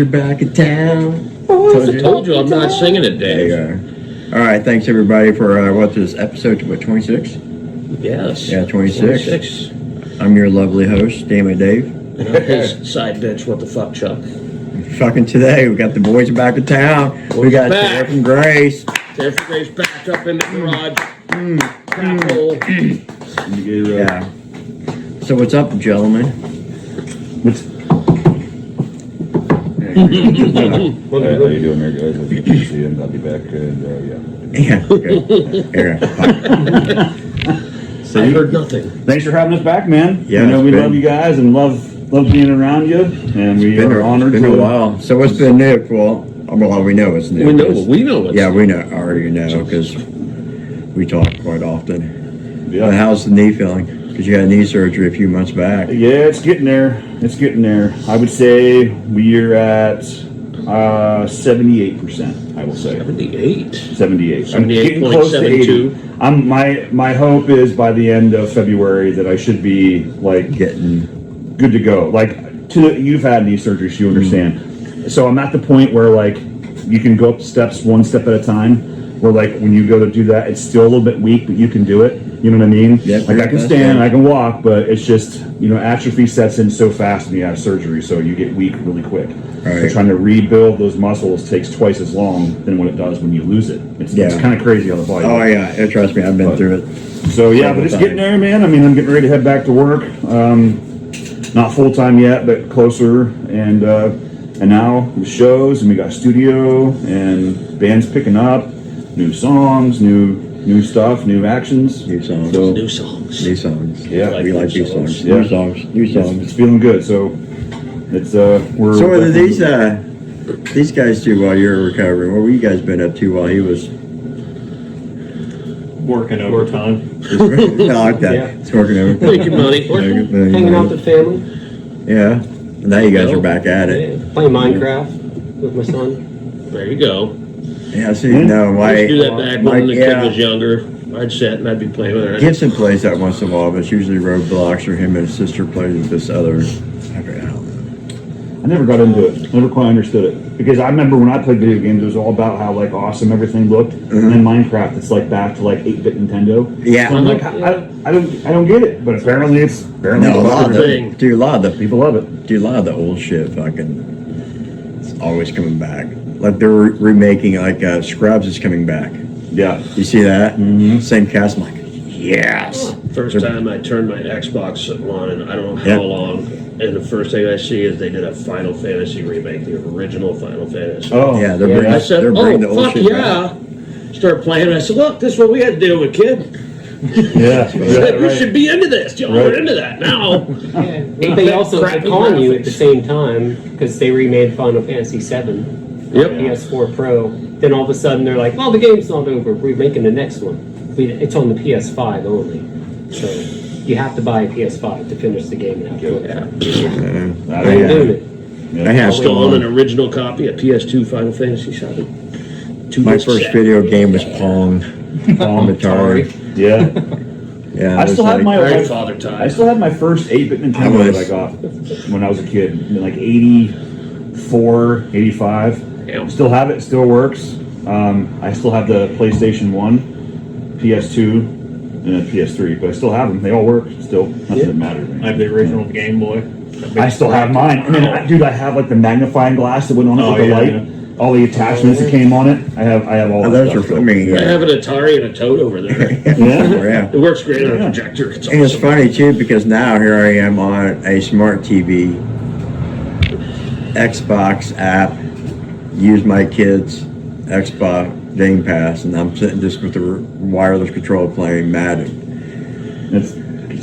are back in town. I told you I'm not singing it, There Dave. you go. All right, thanks everybody for what this episode 26? Yes. Yeah, 26. I'm your lovely host, Damn Dave. And I'm his side bitch, what the fuck, Chuck? Fucking today, we got the boys back in town. We got Tara from Grace. Tara from Grace back up in the garage. Crap hole. Yeah. So what's up, gentlemen? How you doing there, guys? It's good to see you, and I'll be back, and Yeah. Good. Here. I heard nothing. Thanks for having us back, man. Yeah, I know we it's been- love you guys and love being around you, and we are honored. It's been a while. So what's been new? Well, we know what's new. We know what's Yeah, we know already know because we talk quite often. Yeah. But how's the knee feeling? Because you had knee surgery a few months back. Yeah, it's getting there. It's getting there. I would say we're at 78%. I will say 78. 78. I'm getting close to 80. My hope is by the end of February that I should be like Getting good to go. Like you've had knee surgery, so you understand. So I'm at the point where like you can go up the steps one step at a time. Where like when you go to do that, it's still a little bit weak, but you can do it. You know what I mean? Yep, like I can stand, I can walk, but it's just atrophy sets in so fast when you have surgery, so you get weak really quick. Right. So trying to rebuild those muscles takes twice as long than what it does when you lose it. It's kind of crazy how the body. Oh yeah, trust me, I've been through it. So yeah, but it's getting there, man. I mean, I'm getting ready to head back to work. Not full time yet, but closer. And now the shows, and we got studio, and bands picking up, new songs, new stuff, new actions, New songs. So, New songs. New songs. Yeah. we like new songs. Yeah. New songs. New songs. it's feeling good. So it's we're. So what did these guys do while you were recovering? What were you guys been up to while he was? Working overtime. I like that. Yeah. It's working over. Making money. Hanging out with family. Yeah. And now you guys are back at it. Yeah. Playing Minecraft with my son. There you go. Yeah. See, no, I used to do that back when the kid yeah. was younger. I'd sit and I'd be playing with her. Gibson plays that once in a while, but it's usually Roadblocks or him and his sister plays with this other. I don't know. I never got into it. Never quite understood it because I remember when I played video games, it was all about how like awesome everything looked, and then Minecraft, it's like back to like 8-bit Nintendo. Yeah. So I'm like, I don't get it, but apparently it's No, a lot of thing. the, dude, a lot of the people love it. Dude, a lot of the old shit fucking it's always coming back. Like they're remaking like Scrubs is coming back. Yeah. You see that? Mm-hmm. Same cast. I'm like, yes. First time I turned my Xbox on, and I don't know how long, and the first thing I see is they did a Final Fantasy remake, the original Final Fantasy. Oh Yeah, they're bringing, I said, they're bringing the oh, old fuck shit yeah. Start playing, and I said, look, this is what we had to deal with, kid. yeah. You should be into this. Y'all are into that now. But they also Crappy calling you at graphics. the same time because they remade Final Fantasy VII. Yep. PS4 Pro. Then all of a sudden they're like, well, the game's not over. We're making the next one. It's on the PS5 only. So you have to buy a PS5 to finish the game now. Yeah. They're doing it. I have Still on an to. original copy of PS2 Final Fantasy VII. My first video game was Pong. Pong Atari. Yeah. Yeah. I still have my Grandfather time. I still had my first 8-bit Nintendo that I got when I was a kid, in like 84, 85. Yeah. Still have it, still works. I still have the PlayStation 1, PS2, and a PS3, but I still have them. They all work still. Nothing that matters to I me. have the original Game Boy. I still have mine. And then, dude, I have like the magnifying glass that went on it with the light. All the attachments that came on it. I have all that Those stuff are, still. I mean, I have an Atari and a Toad over there. yeah. It works great on a projector. It's And it's awesome. funny too because now here I am on a smart TV, Xbox app, use my kids' Xbox Game Pass, and I'm sitting just with the wireless control playing Madden. It's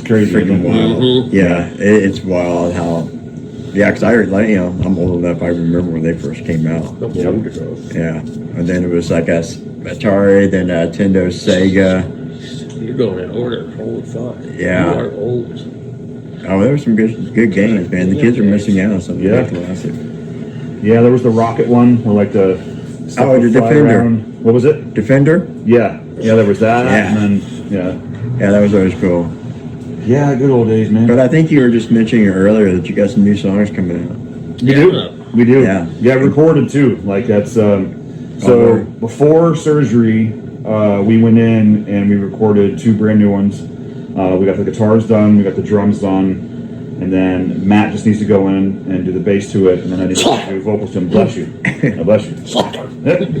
crazy. Freaking isn't it? wild. Yeah, it's wild how. Yeah, because I'm old enough. I remember when they first came out. Yeah, and then it was like Atari, then Nintendo, Sega. You're going in order. Holy fuck. Yeah. You are old. Oh, there were some good games, man. The kids are missing out on something classic. Yeah, there was the rocket one where like the stuff Oh, would the fly Defender. around. What was it? Defender. Yeah, there was that. Yeah. And then Yeah, that was always cool. yeah, good old days, man. But I think you were just mentioning earlier that you got some new songs coming out. You Yeah. do? We do. Yeah. Recorded too. Like that's so before surgery, we went in and we recorded 2 brand new ones. We got the guitars done, we got the drums done, and then Matt just needs to go in and do the bass to it, and then I need to do vocals to him. Bless you. Bless you.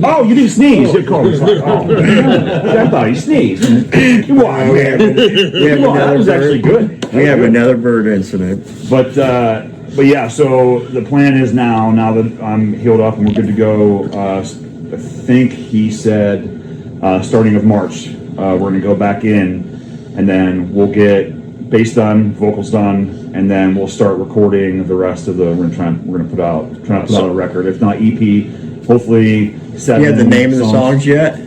Oh, you didn't sneeze. You called me. I thought you sneezed. Come on, man. That was actually good. We have another bird incident. But yeah, so the plan is now that I'm healed up and we're good to go, I think he said starting of March, we're going to go back in and then we'll get bass done, vocals done, and then we'll start recording the rest of the, we're going to put out a record, if not EP, hopefully 7. You have the name of the songs yet?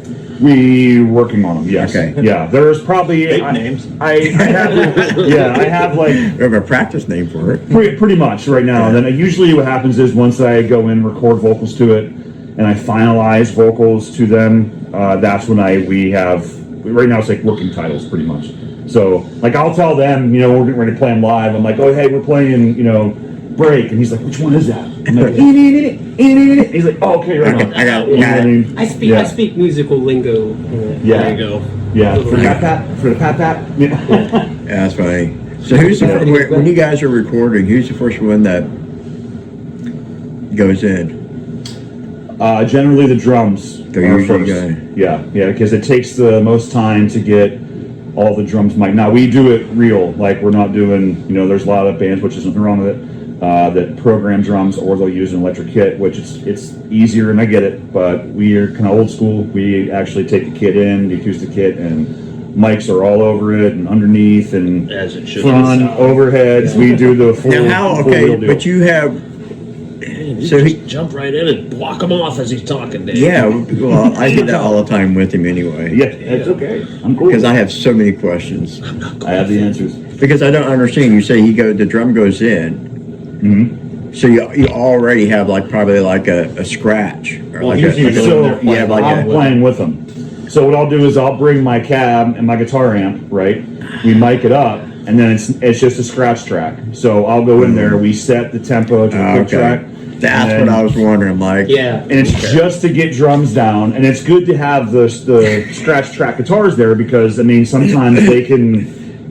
We working on them, yes. Okay. Yeah, there's probably names. I have like We have a practice name for it. pretty much right now. And then usually what happens is once I go in, record vocals to it, and I finalize vocals to them, that's when right now it's like working titles pretty much. So like I'll tell them, we're getting ready to play them live. I'm like, oh hey, we're playing, Break, and he's like, which one is that? I'm like, he's like, oh, okay, right on. I got it. I speak musical lingo. Yeah. There you go. Yeah, for the pat. Yeah, that's funny. So when you guys are recording, who's the first one that goes in? Generally the drums They're are usually first. good. Yeah, because it takes the most time to get all the drums mic. Now we do it real, like we're not doing, there's a lot of bands, which isn't wrong with it, that program drums or they'll use an electric kit, which it's easier, and I get it, but we are kind of old school. We actually take the kit in, the acoustic kit, and mics are all over it and underneath and As it should front, be. overheads. We do the full. Now full wheel deal. but you have, You So just jump right in and block him off as he's talking, Dave. yeah, well, I do that all the time with him anyway. Yeah, it's okay. I'm cool. Because I have so many questions. I have the answers. Because I don't understand. You say the drum goes in. Mm-hmm. So you already have probably a scratch or Well, usually So you have I'm playing with them. So what I'll do is I'll bring my cab and my guitar amp, right? We mic it up, and then it's just a scratch track. So I'll go in there, we set the tempo to the quick track. That's what I was wondering. Yeah. And it's just to get drums down, and it's good to have the scratch track guitars there because sometimes they can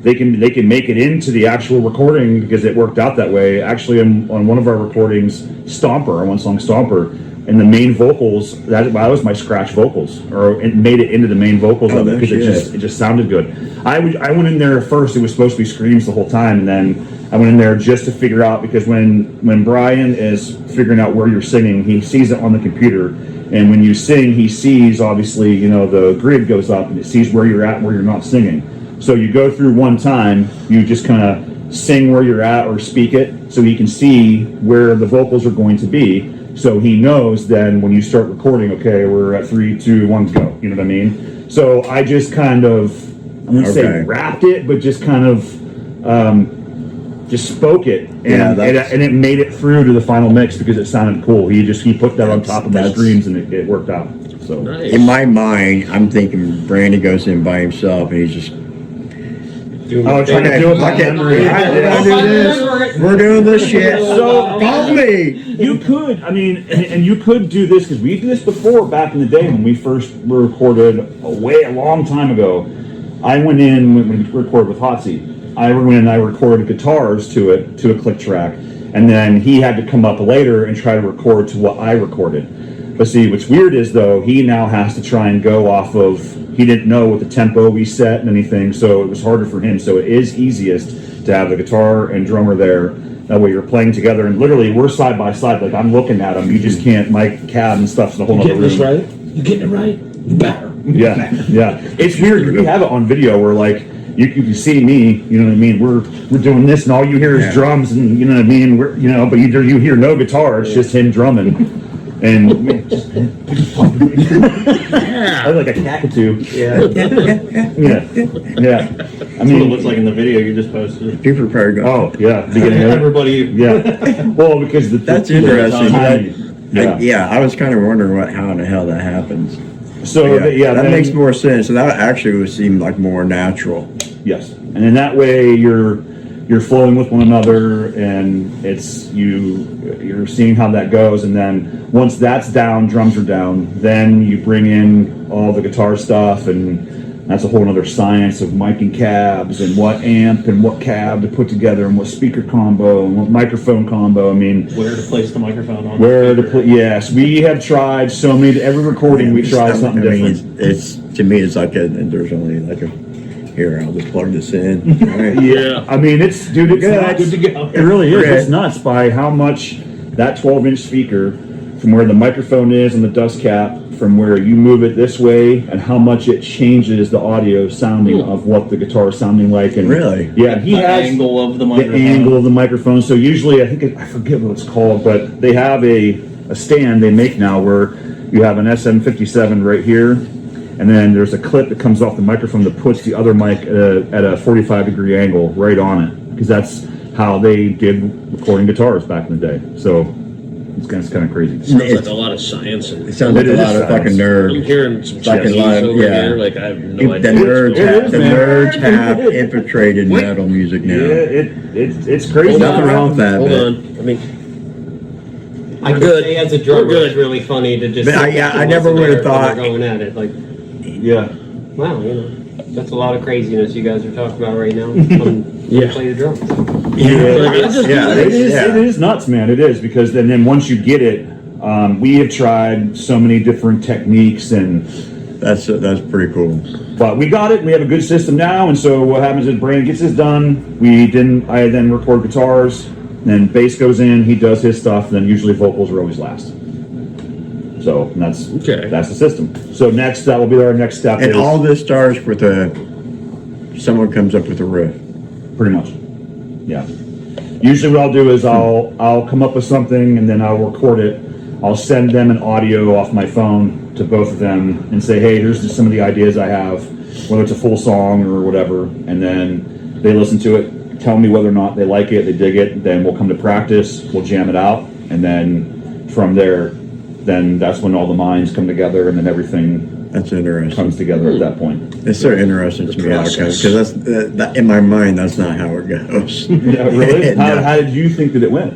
make it into the actual recording because it worked out that way. Actually, on one of our recordings, Stomper, one song Stomper, and the main vocals that was my scratch vocals, or it made it into the main vocals of it because it just sounded good. I went in there first. It was supposed to be screams the whole time, and then I went in there just to figure out because when Brian is figuring out where you're singing, he sees it on the computer, and when you sing, he sees obviously the grid goes up and it sees where you're at and where you're not singing. So you go through one time, you just kind of sing where you're at or speak it, so he can see where the vocals are going to be. So he knows then when you start recording, okay, we're at 3, 2, 1, go. You know what I mean? So I just kind of, I wouldn't say rapped it, but just kind of just spoke it, and it made it through to the final mix because it sounded cool. He put that on top of the screams, and it worked out. So Nice. In my mind, I'm thinking Brandon goes in by himself and he's just. trying to do it by memory. We're doing this shit. So follow me. You could, and you could do this because we did this before back in the day when we first recorded a long time ago. I went in when we recorded with Hotsy. I went in and I recorded guitars to a click track, and then he had to come up later and try to record to what I recorded. But see, what's weird is though he now has to try and go off of. He didn't know what the tempo we set and anything, so it was harder for him. So it is easiest to have the guitar and drummer there. That way you're playing together, and literally we're side by side. Like I'm looking at him. You just can't mic cab and stuff's in a whole other room. You getting it right? You better. Yeah. It's weird. We have it on video where you can see me. You know what I mean? We're doing this, and all you hear is drums, and you know what I mean. But you hear no guitar. It's just him drumming. And I look like a cockatoo. Yeah. Yeah. That's what it looks like in the video you just posted. People are probably going. Oh yeah, beginning of it. Everybody. Yeah. Well, because That's interesting. Yeah. I was kind of wondering how in the hell that happens. So that makes more sense. So that actually would seem like more natural. Yes, and in that way you're you're flowing with one another, and you're seeing how that goes. And then once that's down, drums are down, then you bring in all the guitar stuff, and that's a whole other science of miking cabs and what amp and what cab to put together and what speaker combo and what microphone combo. I mean, Where to place the microphone on? where the to put? Yes, we have tried so many. Every recording we try something I mean, different. it's to me, it's like there's only like a. Here, I'll just plug this in. All right. Yeah, I mean, it's dude, it's Good. nuts. Good to go. It really is. Good. It's nuts by how much that 12-inch speaker, from where the microphone is and the dust cap, from where you move it this way, and how much it changes the audio sounding of what the guitar is sounding like. And Really? yeah, he The has angle of the the microphone. angle of the microphone. So usually, I forget what it's called, but they have a stand they make now where you have an SM57 right here. And then there's a clip that comes off the microphone that puts the other mic at a 45-degree angle right on it, because that's how they did recording guitars back in the day. So it's kind of crazy. Sounds like a lot of science. It And sounds like It a is lot of science. fucking I'm nerds. hearing some Like a Chinese lot of- over yeah. here. Like I have no The idea. nerds what's It going have is, the man. nerds have infiltrated metal music now. It's crazy. Hold Nothing on. wrong with that. Hold but- on. I mean, I could good. say as a We're drummer, good. it's really funny to just. But I- sit yeah, back I and never listen would've to their- when thought- they're going at it. Like, Yeah. wow, that's a lot of craziness you guys are talking about right now. I'm Yeah. play the drums. Yeah, It is nuts, man. It is, because then once you get it, we have tried so many different techniques, and that's pretty cool. but we got it. And we have a good system now, and so what happens is Brandon gets this done. I then record guitars, then bass goes in. He does his stuff, and then usually vocals are always last. So that's the system. So next, that will be our next step. And is, all this starts with someone comes up with a riff. pretty much, yeah. Usually, what I'll do is I'll come up with something, and then I'll record it. I'll send them an audio off my phone to both of them and say, hey, here's just some of the ideas I have, whether it's a full song or whatever. And then they listen to it, tell me whether or not they like it, they dig it. Then we'll come to practice, we'll jam it out. And then from there, then that's when all the minds come together, and then everything That's interesting. comes together at that point. It's so interesting to me how it goes, because that in my mind that's not how it goes. Yeah, really? No. How did you think that it went?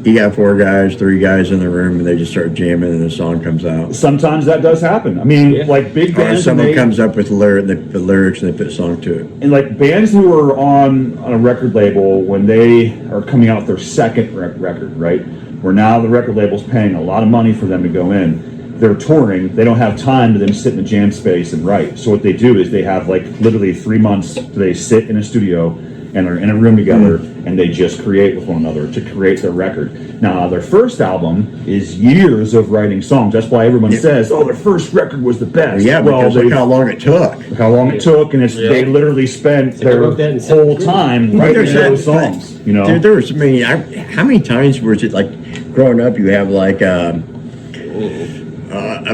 You got 3 guys in the room, and they just start jamming, and the song comes out. Sometimes that does happen. I mean, like big Or bands, someone and they- comes up with the lyrics and they put a song to it. and like bands who are on a record label, when they are coming out with their second record, right? Where now the record label's paying a lot of money for them to go in. They're touring. They don't have time to then sit in a jam space and write. So what they do is they have like literally 3 months. They sit in a studio and are in a room together, and they just create with one another to create their record. Now, their first album is years of writing songs. That's why everyone says, "Oh, their first record was the best." Yeah, because look they- how long it took. how long it took, and they literally spent I their wrote that in whole seventh time grade. writing those songs. You know, Dude, there was, how many times was it like growing up? You have like a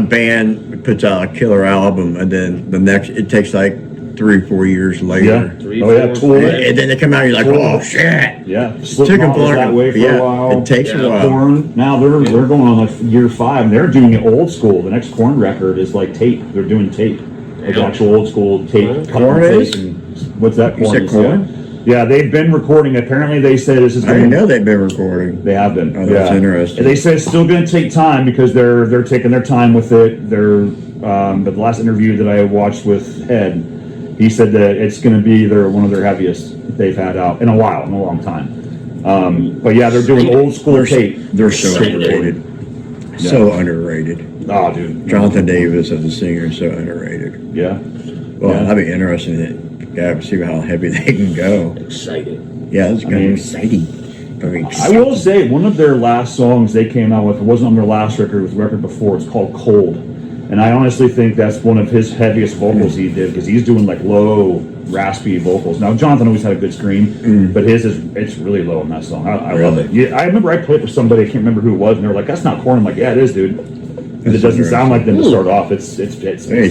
band puts out a killer album, and then it takes like 3-4 years later. yeah, Three, oh yeah, four, Tool, five. And then they come out, you're like, Cool. oh shit. yeah, Took Slipknot them was that way for a while. It takes a while. Korn, now they're going on like year 5, and they're doing it old school. The next Korn record is like tape. They're doing tape, like Yeah. actual old school tape. Korn tape is? and what's that? You Korn said is, Korn? Yeah, they've been recording. Apparently, they said this is I going didn't know they'd been recording. They have been. Oh, that's interesting. And they said it's still going to take time because they're taking their time with it. But the last interview that I watched with Ed, he said that it's going to be one of their heaviest that they've had out in a while, in a long time. But yeah, they're doing old school tape. They're so underrated. So underrated. Oh, dude. Jonathan Davis as a singer is so underrated. Yeah. Well, Yeah. that'd be interesting to see how heavy they can go. Exciting. Yeah, that's kind mean, of exciting. I will say one of their last songs they came out with, it wasn't on their last record, it was the record before. It's called Cold. And I honestly think that's one of his heaviest vocals he did, because he's doing like low, raspy vocals. Now, Jonathan always had a good scream, but it's really low in that song. I love it. Yeah, I remember I played it for somebody, I can't remember who it was, and they were like, that's not Korn. I'm like, yeah, it is, dude. And it doesn't sound like them to start off. It's He's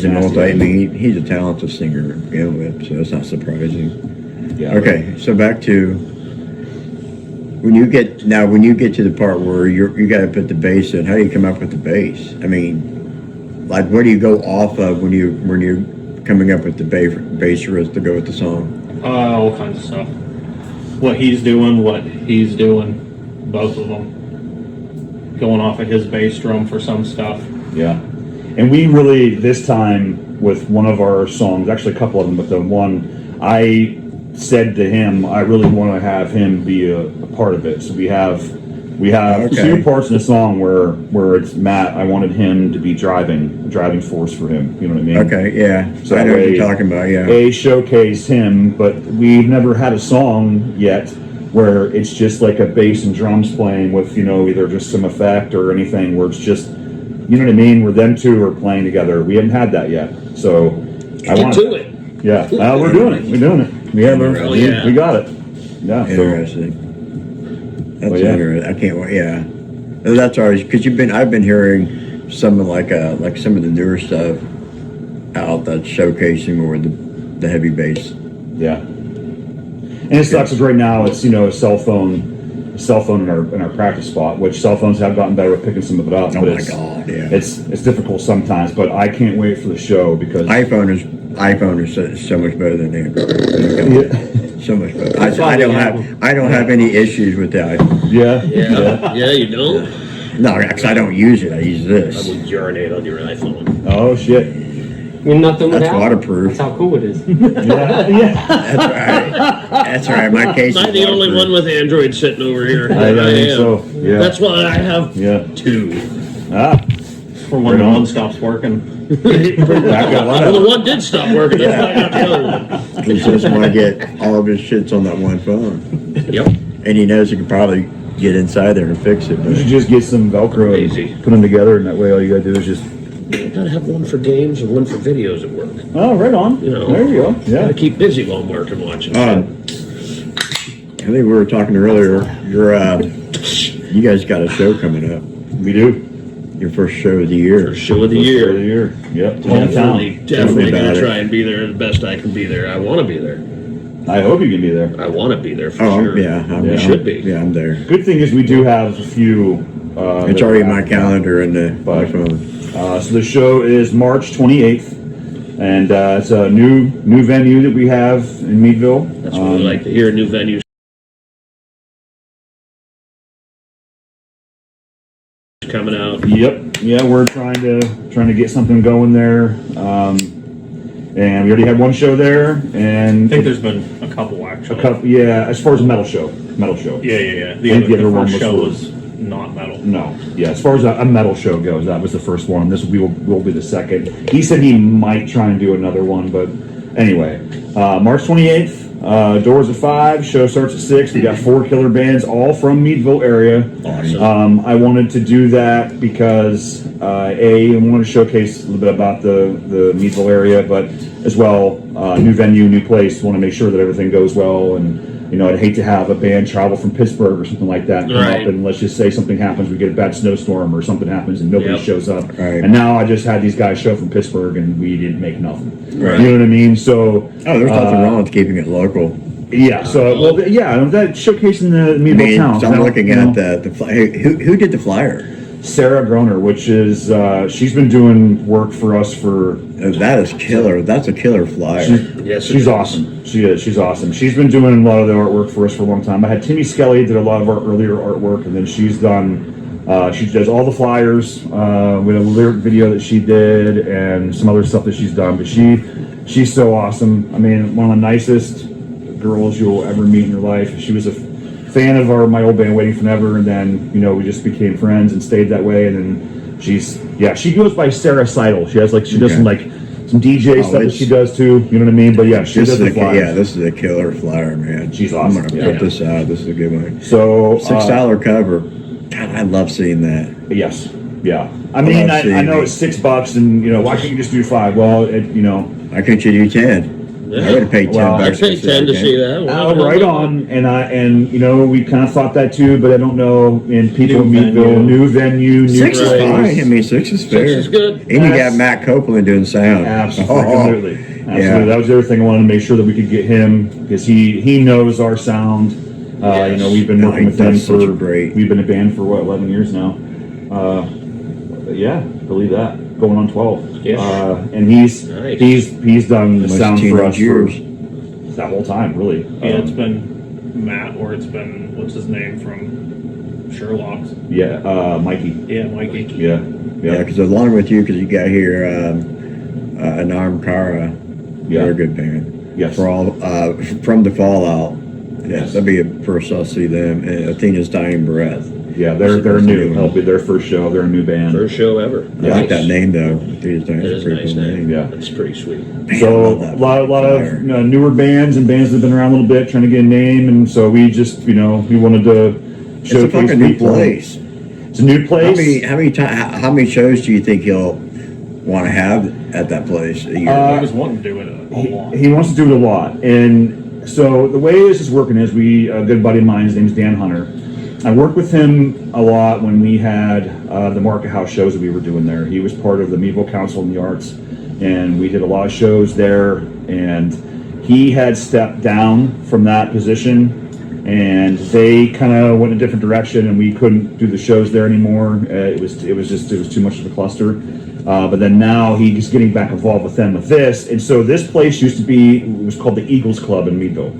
an nasty. he's a talented singer to begin with, so it's not surprising. Yeah. Okay, so back to when you get to the part where you got to put the bass in. How do you come up with the bass? I mean, like, where do you go off of when you're coming up with the bass riff to go with the song? All kinds of stuff. what he's doing, both of them. Going off of his bass drum for some stuff. Yeah. And we really, this time, with one of our songs, actually a couple of them, but the one, I said to him, I really want to have him be a part of it. So we have Okay. 2 parts in the song where it's Matt, I wanted him to be driving force for him. You know what I mean? Okay, yeah. So I know what that way, you're talking about, yeah. A, showcase him, but we've never had a song yet where it's just like a bass and drums playing with, either just some effect or anything where it's just, you know what I mean, where them two are playing together. We haven't had that yet. So I Get want to it. Yeah, we're doing it. We're doing it. We have our, Oh, yeah. we got it. Yeah. So, Interesting. That's Well, yeah. interesting. I can't wait. Yeah, that's always because I've been hearing some of like some of the newer stuff out that's showcasing more the heavy bass. yeah. And it sucks because right now it's a cell phone in our practice spot, which cell phones have gotten better at picking some of it up. Oh but my God! Yeah, it's difficult sometimes, but I can't wait for the show because iPhone is so much better than Android. So much better. I don't have any issues with that. Yeah. Yeah, you don't? No, because I don't use it. I use I this. would urinate on your iPhone. Oh shit. I mean, nothing would That's happen. waterproof. That's how cool it is. Yeah. That's right. That's right. My case. Am I is the only waterproof. one with Android sitting over here? I think am. so. Yeah. That's why I have Yeah. 2. Ah. For when the one stops working. Well, the one did stop working. That's why I got the other one. He just want to get all of his shits on that one phone, Yep. and he knows he can probably get inside there and fix it. You But should just get some Velcro Easy. and put them together, and that way all you gotta do is just. You gotta have one for games and one for videos at work. Oh, right on. You know. There you go. Yeah. Gotta keep busy while I'm working, watching. I think we were talking earlier. You guys got a show coming up. We do. Your first show of the year. First show of the Of the year. year. Yep. Definitely Definitely gonna about it. try and be there the best I can be there. I want to be there. I hope you can be there. I want to be there for Oh sure. yeah, You should be. Yeah, I'm there. Good thing is we do have a few. It's already in my calendar and my But- phone. So the show is March 28th, and it's a new venue that we have in Meadville. That's what we like to hear. New venues coming out. Yep. Yeah, we're trying to get something going there. And we already had one show there, I and think there's been a couple actually. yeah, as far as a metal show. Yeah. I think the other The one first was show for- was not metal. No, yeah. As far as a metal show goes, that was the first one. This will be the second. He said he might try and do another one, but anyway, March 28th. Doors at 5. Show starts at 6. We got 4 killer bands, all from Meadville area. Awesome. I wanted to do that because I wanted to showcase a little bit about the Meadville area, but as well, new venue, new place. Want to make sure that everything goes well, and I'd hate to have a band travel from Pittsburgh or something like that, come Right. up, and let's just say something happens, we get a bad snowstorm or something happens, and nobody Yep. shows up. Right. And now I just had these guys show from Pittsburgh, and we didn't make nothing. Right. You know what I mean? So. Oh, there's nothing wrong with keeping it local. Yeah. So that showcasing the I Meadville mean, town. so I'm looking at the flyer. Who did the flyer? Sarah Groner, which is she's been doing work for us for. That is killer. That's a killer flyer. Yes, it She's is. awesome. She is. She's awesome. She's been doing a lot of the artwork for us for a long time. I had Timmy Skelly did a lot of our earlier artwork, and then she's done. She does all the flyers. We had a lyric video that she did, and some other stuff that she's done. But she's so awesome. I mean, one of the nicest girls you'll ever meet in your life. She was a fan of my old band, Waiting for Never, and then we just became friends and stayed that way. And then she goes by Sarah Seidel. She has she does Okay. some DJ stuff that it's- she does too. You know what I mean? But yeah, she This does is the flyers. this is a killer flyer, man. She's I'm awesome. gonna Yeah. put this out. This is a good one. So $6 cover. God, I love seeing that. Yes. Yeah. I mean, love I seeing know it. it's $6, and why can't you just do 5? Well, Why couldn't you do 10? I would have paid 10 Well, I bucks. paid 10 to see that. right on. And we kind of thought that too, but I don't know. And people New in Meadville, venue. new venue, new 6 is place. fine. I mean, 6 is fair. 6 is good. And you got Matt Copeland doing sound. Absolutely. Yeah. Absolutely. That was the other thing I wanted to make sure that we could get him because he knows our sound. Yes. We've been working with him That's such a for great. we've been a band for 11 years now. Yeah, believe that. Going on 12. Yeah. And he's Nice. he's done the Almost sound for teenage us years. for that whole time, really. Yeah, it's been Matt, or it's been, what's his name from Sherlock's? Yeah, Mikey. Yeah, Mikey. Yeah, Yeah, because along with you, because you got here Anam Kara, Yeah. they're a good band. Yes. For all from the Fallout. Yeah, Yes. that'd be a first I'll see them. And Athena's Dying Breath. Yeah, they're new. That'll be their first show. They're a new band. First show ever. I like that name though. Athena's Dying It is a nice name. Yeah. It's pretty sweet. So Man, I a love that lot fire. of newer bands and bands that have been around a little bit, trying to get a name, and so we just we wanted to It's a showcase fucking new people. place. It's a new place. How many shows do you think he'll want to have at that place a year? He was wanting to do it a lot. He wants to do it a lot, and so the way this is working is a good buddy of mine, his name's Dan Hunter. I worked with him a lot when we had the Market House shows that we were doing there. He was part of the Meadville Council in the Arts, and we did a lot of shows there. And he had stepped down from that position, and they kind of went in a different direction, and we couldn't do the shows there anymore. It was too much of a cluster. But then now he's getting back involved with them with this, and so this place used to be, it was called the Eagles Club in Meadville.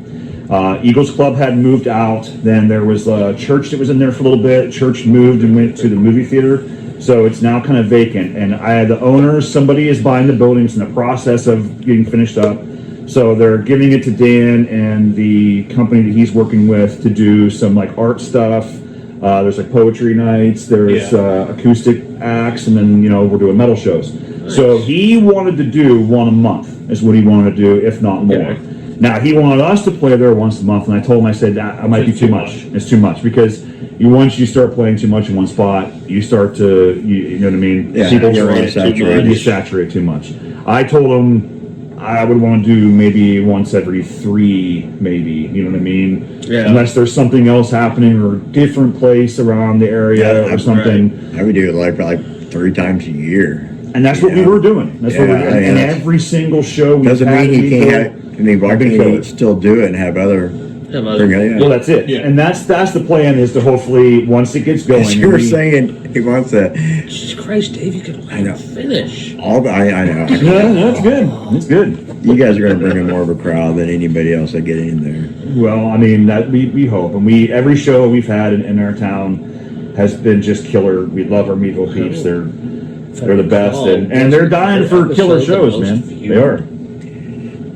Eagles Club had moved out. Then there was a church that was in there for a little bit. Church moved and went to the movie theater, so it's now kind of vacant. And the owners, somebody is buying the building. It's in the process of getting finished up. So they're giving it to Dan and the company that he's working with to do some like art stuff. There's like poetry nights. There's acoustic acts, and then we're doing metal shows. Nice. So he wanted to do one a month is what he wanted to do, if not more. Yeah. Now he wanted us to play there once a month, and I told him, I said that might be too much. It's too much because once you start playing too much in one spot, you start to you know what I mean. Yeah, People you're start saturated. you saturate too much. I told him I would want to do maybe once every 3, maybe. You know what I mean? Yeah. Unless there's something else happening or a different place around the area or something. I would do it like 3 times a year. And that's what we were doing. That's what we're doing. And every single show we doesn't had, mean he can't. Why can't he still do it and have other? Well, that's it. Yeah. And that's the plan, is to hopefully once it gets going. You were saying he wants to. Jesus Christ, Dave, you could let him finish. I know. No, it's good. It's good. You guys are going to bring in more of a crowd than anybody else that get in there. Well, I mean that we hope, and every show we've had in our town has been just killer. We love our Meadville peeps. They're the best, and they're dying for killer shows, man. They are.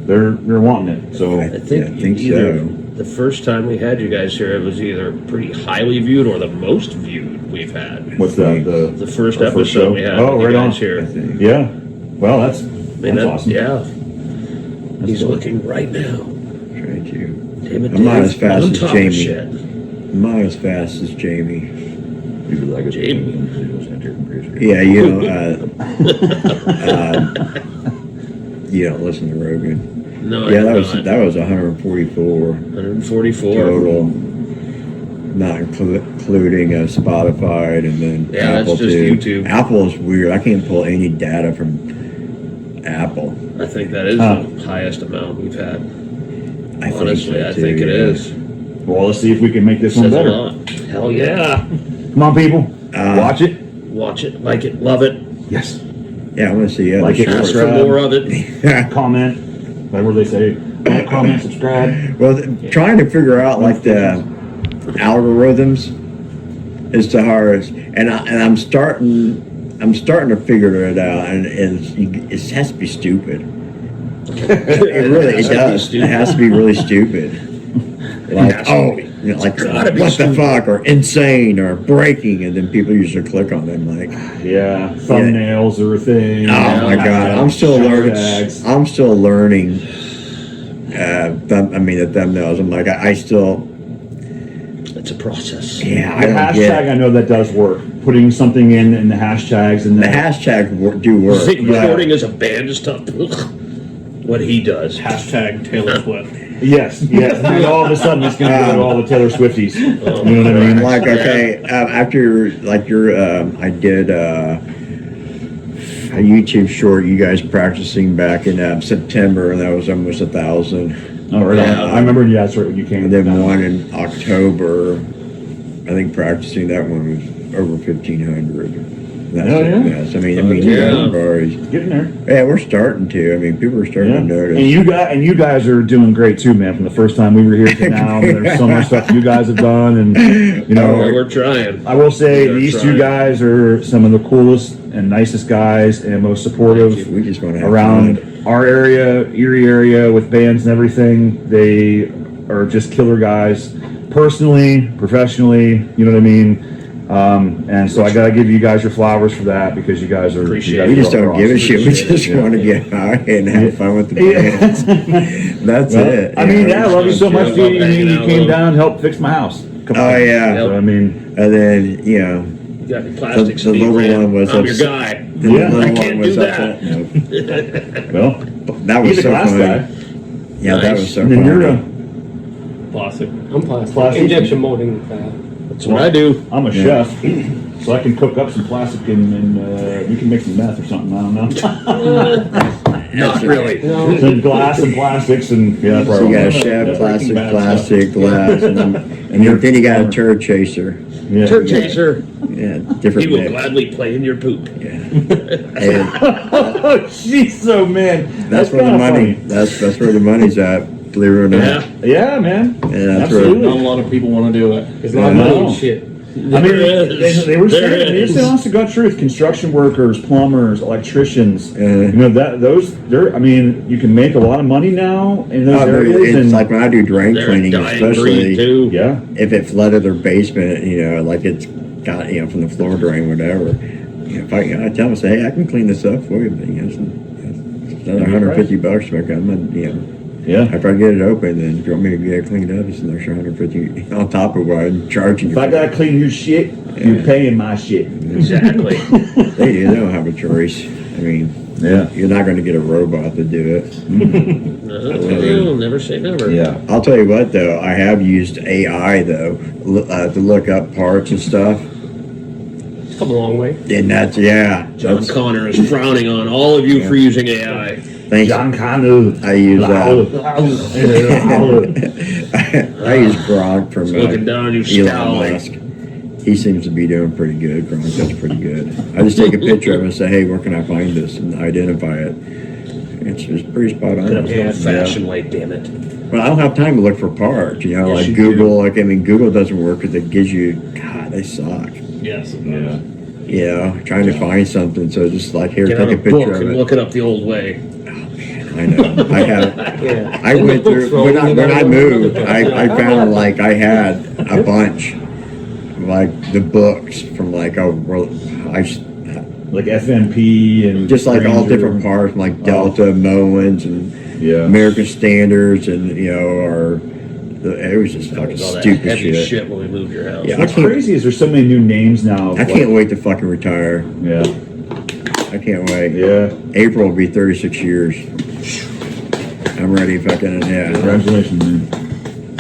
They're wanting it. So I think so. The first time we had you guys here, it was either pretty highly viewed or the most viewed we've had. what's that? The first our episode show? we had Oh, with right you on. guys here. Yeah. Well, that's awesome. Yeah. He's cool. looking right now. Try to. Damn it, I'm not Dave, as fast on as top of Jamie. shit. I'm not as fast as Jamie. Jamie. Yeah, you don't listen to Rogan. No, Yeah, I that did was 144 144. total, not including Spotify and then Yeah, that's Apple just too. YouTube. Apple is weird. I can't pull any data from Apple. I think that is the highest amount we've had. Honestly, I think it is. Well, let's see if we can make this one Says a better. lot. Hell yeah. Come on, people. Watch it. Watch it, like it, love it. Yes. Yeah, I want to see other Like it, shorts. Ask for more of it. Comment. Like what do they say? Like, comment, subscribe. Well, trying to figure out like the algorithms is the hardest, and I'm starting to figure it out, and it has to be stupid. It really does. It has to be really stupid. Like like gotta be what stupid. the fuck, or insane, or breaking, and then people usually click on them like. Yeah, thumbnails are a thing. Oh my god, I'm still learning. Hashtags. I'm still learning. The thumbnails. I'm like, I still. It's a process. Yeah, I The don't hashtag, get. I know that does work. Putting something in the hashtags and The then hashtags do work. I think but- recording as a band is tough. What he does. Hashtag Taylor Swift. yes. And then all of a sudden it's going to go to all the Taylor Swifties. You know what I mean? Like okay, after like I did a YouTube short. You guys practicing back in September, and that was almost 1,000. Oh, right on. Yeah. I remember. Yeah, that's right when you came. And then one in October. I think practicing that one was over 1,500. That's Oh, yeah? Yes. I mean, Yeah. you guys are always, Getting there. yeah, we're starting to. I mean, people are starting Yeah. to notice. And you guys are doing great too, man. From the first time we were here to now, there's so much stuff you guys have done, and you know, Yeah, we're trying. I will say We are these two trying. guys are some of the coolest and nicest guys and most supportive We just want to have around fun. our area, Erie area, with bands and everything. They are just killer guys, personally, professionally. You know what I mean? And so I gotta give you guys your flowers for that because you guys are. Appreciate you guys it. We are just don't give a awesome. shit. We just Yeah. want to get high and have fun with the Yeah. bands. That's Well, it. I mean, yeah, I love you so Yeah, much, love dude. You hanging out came with down and helped fix my house. Oh, yeah. So, I mean, And then, you know, You got the plastic The little speed, one was I'm your upset. guy. the Yeah. little I one can't was do upset. well, That was he's a so glass funny. guy. Yeah, that Nice. was so And then you're funny. Plastic. I'm plastic. Plastic. Injection molding. That's what I do. I'm a chef, so I can cook up some plastic and we can make some meth or something. I don't know. Not really. No. Some glass and plastics and yeah, So probably. you got a chef, plastic, glass, and then you got a turd chaser. Yeah. Turd chaser. Yeah, He different will mix. gladly play in your poop. Yeah. And Oh, jeez, so man, that's where the kinda money. funny. That's where the money's at. Believe it or not. Yeah. Yeah, man. Yeah, that's Absolutely. Not a lot of people want to do it. There's a lot of I money know. and shit. I mean, There they were is. There saying, is. honest to God truth, construction workers, plumbers, electricians, Uh, you know, I mean, you can make a lot of money now in those Oh, areas. it's And, like when I do drain They're a cleaning, dying breed especially too. yeah, if it flooded their basement, you know, like it's got, you know, from the floor drain, whatever. You know, if I tell them, say, hey, I can clean this up for you, but you know, it's another $150 to come, and you know, yeah. after I get it open, then if you want me to get it cleaned up, it's an extra $150 on top of what I'm charging you. If I gotta clean your shit, you're paying my shit. Exactly. They do. They don't have a choice. I mean, Yeah. you're not going to get a robot to do it. No, never say never. Yeah. I'll tell you what, though, I have used AI though to look up parts and stuff, It's come a long way. and that's John that's, Connor is frowning on all of you for using AI. thanks. John Connor. I use I Yeah. use Gronk from Looking down, you Elon scowling. Musk. He seems to be doing pretty good. Gronk does pretty good. I just take a picture of it and say, hey, where can I find this, and identify it. It's just pretty spot on. Get up old fashioned way, damn it. Well, I don't have time to look for parts. You know, Yes, like you Google. Like I mean, Google doesn't work because it gives you. God, they suck. Yes. It Yeah. does. You know, trying to find something. So just like here, Get take on a a picture book of and it. look it up the old way. I know. I have. Yeah. I went through Books when I rolling, moved. another I book. found like I had a bunch, like the books from like Like FMP and just like all Ranger. different parts, like Delta, Moens, and Yeah. American Standards, and you know, or it was just That fucking was all that stupid heavy shit. shit when we moved your house. Yeah. What's crazy is there's so many new names now. I can't wait to fucking retire. Yeah. I can't wait. Yeah. April will be 36 years. I'm ready, fucking yeah. Congratulations, man.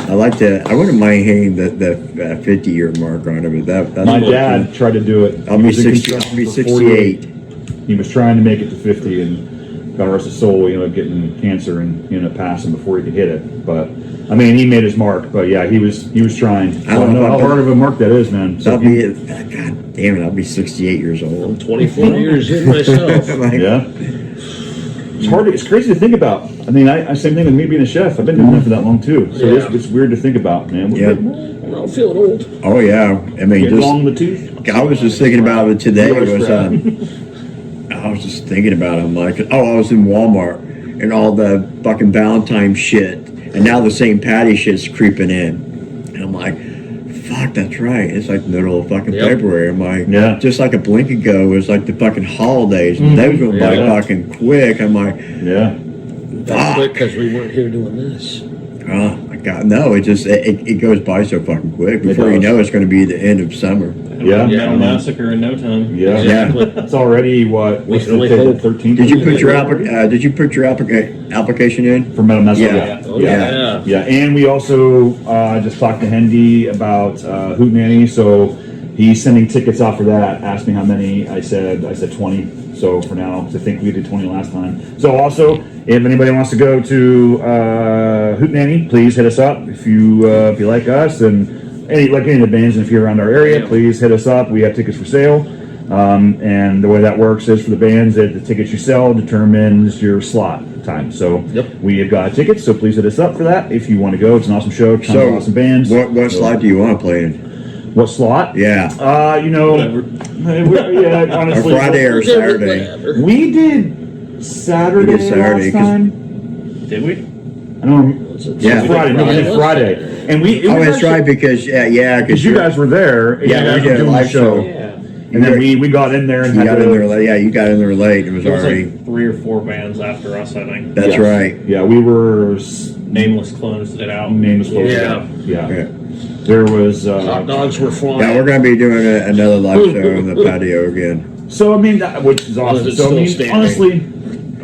I wouldn't mind hitting the 50-year mark on it, but that's My dad tried to do it. I'll He be was in 60. I'll construction be for 68. 48. He was trying to make it to 50, and God rest his soul, you know, getting cancer and you know passing before he could hit it. But I mean, he made his mark. But yeah, he was trying. So I don't I know know how if hard of a mark that is, man. So I'll be, God damn it, I'll be 68 years I'm old. 24 years in myself. Like, yeah. It's hard. It's crazy to think about. I mean, I same thing with me being a chef. I've been doing that for that long too. So Yeah. it's weird to think about, man. Yeah. I'm not feeling old. Oh yeah, I mean, Get just long in the tooth. I was just thinking about it today. Yours, Was Brad. I was just thinking about it. I'm like, oh, I was in Walmart and all the fucking Valentine shit, and now the same patty shit's creeping in, and I'm like, fuck, that's right. It's like the middle of fucking Yep. February. I'm like, Yeah. just like a blink ago, it was like the fucking holidays. And those went by Yeah. fucking quick. I'm like, Yeah. That's quick because we weren't here doing this. oh my god, no! It goes by so fucking quick. Before you does. know, it's going to be the end of summer. Yeah. Metal massacre in no time. Yeah. Exactly. It's already what? We What's can only the hope. 13th? Did you put your application in? for Metal Mess? Yeah. Oh, Yeah. Yeah, and we also just talked to Hendy about Hootenanny, so he's sending tickets out for that. Asked me how many. I said 20. So for now, I think we did 20 last time. So also, if anybody wants to go to Hootenanny, please hit us up. If you like us and any of the bands, and if you're around our area, Yeah. please hit us up. We have tickets for sale. And the way that works is for the bands that the tickets you sell determines your slot time. So we have got tickets, so please hit us up for that if you want to go. It's an awesome show, tons of awesome bands. What slot do you want to play in? What slot? Yeah. Honestly, Or Friday or Saturday. we did Saturday, We did Saturday, last time. Did we? I don't. Yeah. Friday. No, we did Friday, and we. Oh, that's right, because Because you guys were there. And Yeah, you guys we were did a doing live the show. Yeah. And then we got in there and You had got to, in there late. Yeah, you got in there late. It was There was already. like 3 or 4 bands after us, I think. That's Yes. right. Yeah, we were Nameless closed it out. nameless. Yeah. Yeah. Yeah. There was. Hot dogs were flying. Yeah, we're going to be doing another live show in the patio again. So I mean, which is awesome. it's So I still mean, standing. honestly,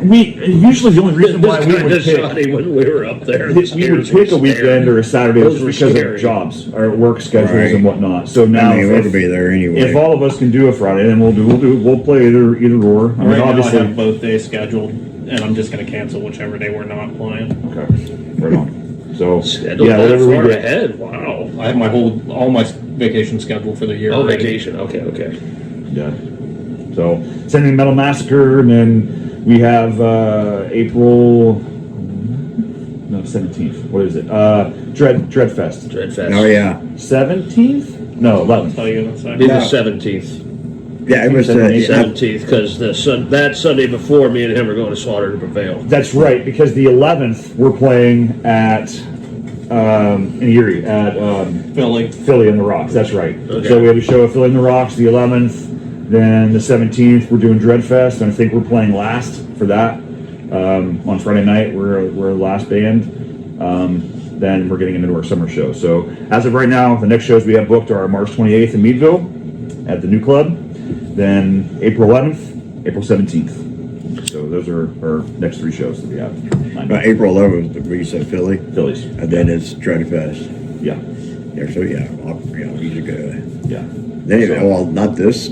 we usually the only reason why It was we kind would of pick. shoddy when we were up there. The We would stairs pick were a weekend staring. or a Saturday Those just were because scary. of jobs or work schedules Right. and whatnot. So now, I mean, if, we'll be there anyway. if all of us can do a Friday, then we'll play either or. I mean, Right now, I obviously. have both days scheduled, and I'm just going to cancel whichever day we're not playing. Okay, right on. So Scheduled yeah, that whatever we far get. ahead. Wow. I have all my vacation scheduled for the year. Oh, already. vacation. Okay. Yeah. So sending Metal Massacre, and then we have April 17th. What is it? Dreadfest. Dreadfest. Oh, yeah. 17th? No, 11th. Tell you in a second. Be the 17th. Yeah, it was. 17th, because that Sunday before, me and him are going to Slaughter to Prevail. That's right, because the 11th we're playing at in Erie at Philly. Philly in the Rocks. That's right. Okay. So we have a show at Philly in the Rocks the 11th. Then the 17th we're doing Dreadfest, and I think we're playing last for that on Friday night. We're last band. Then we're getting into our summer show. So as of right now, the next shows we have booked are March 28th in Meadville at the new club. Then April 11th, April 17th. So those are our next 3 shows that we have. April 11th, we said Philly. Phillies. And then it's Dreadfest. Yeah. Yeah, so yeah, we should go. Yeah. Then, well, not this.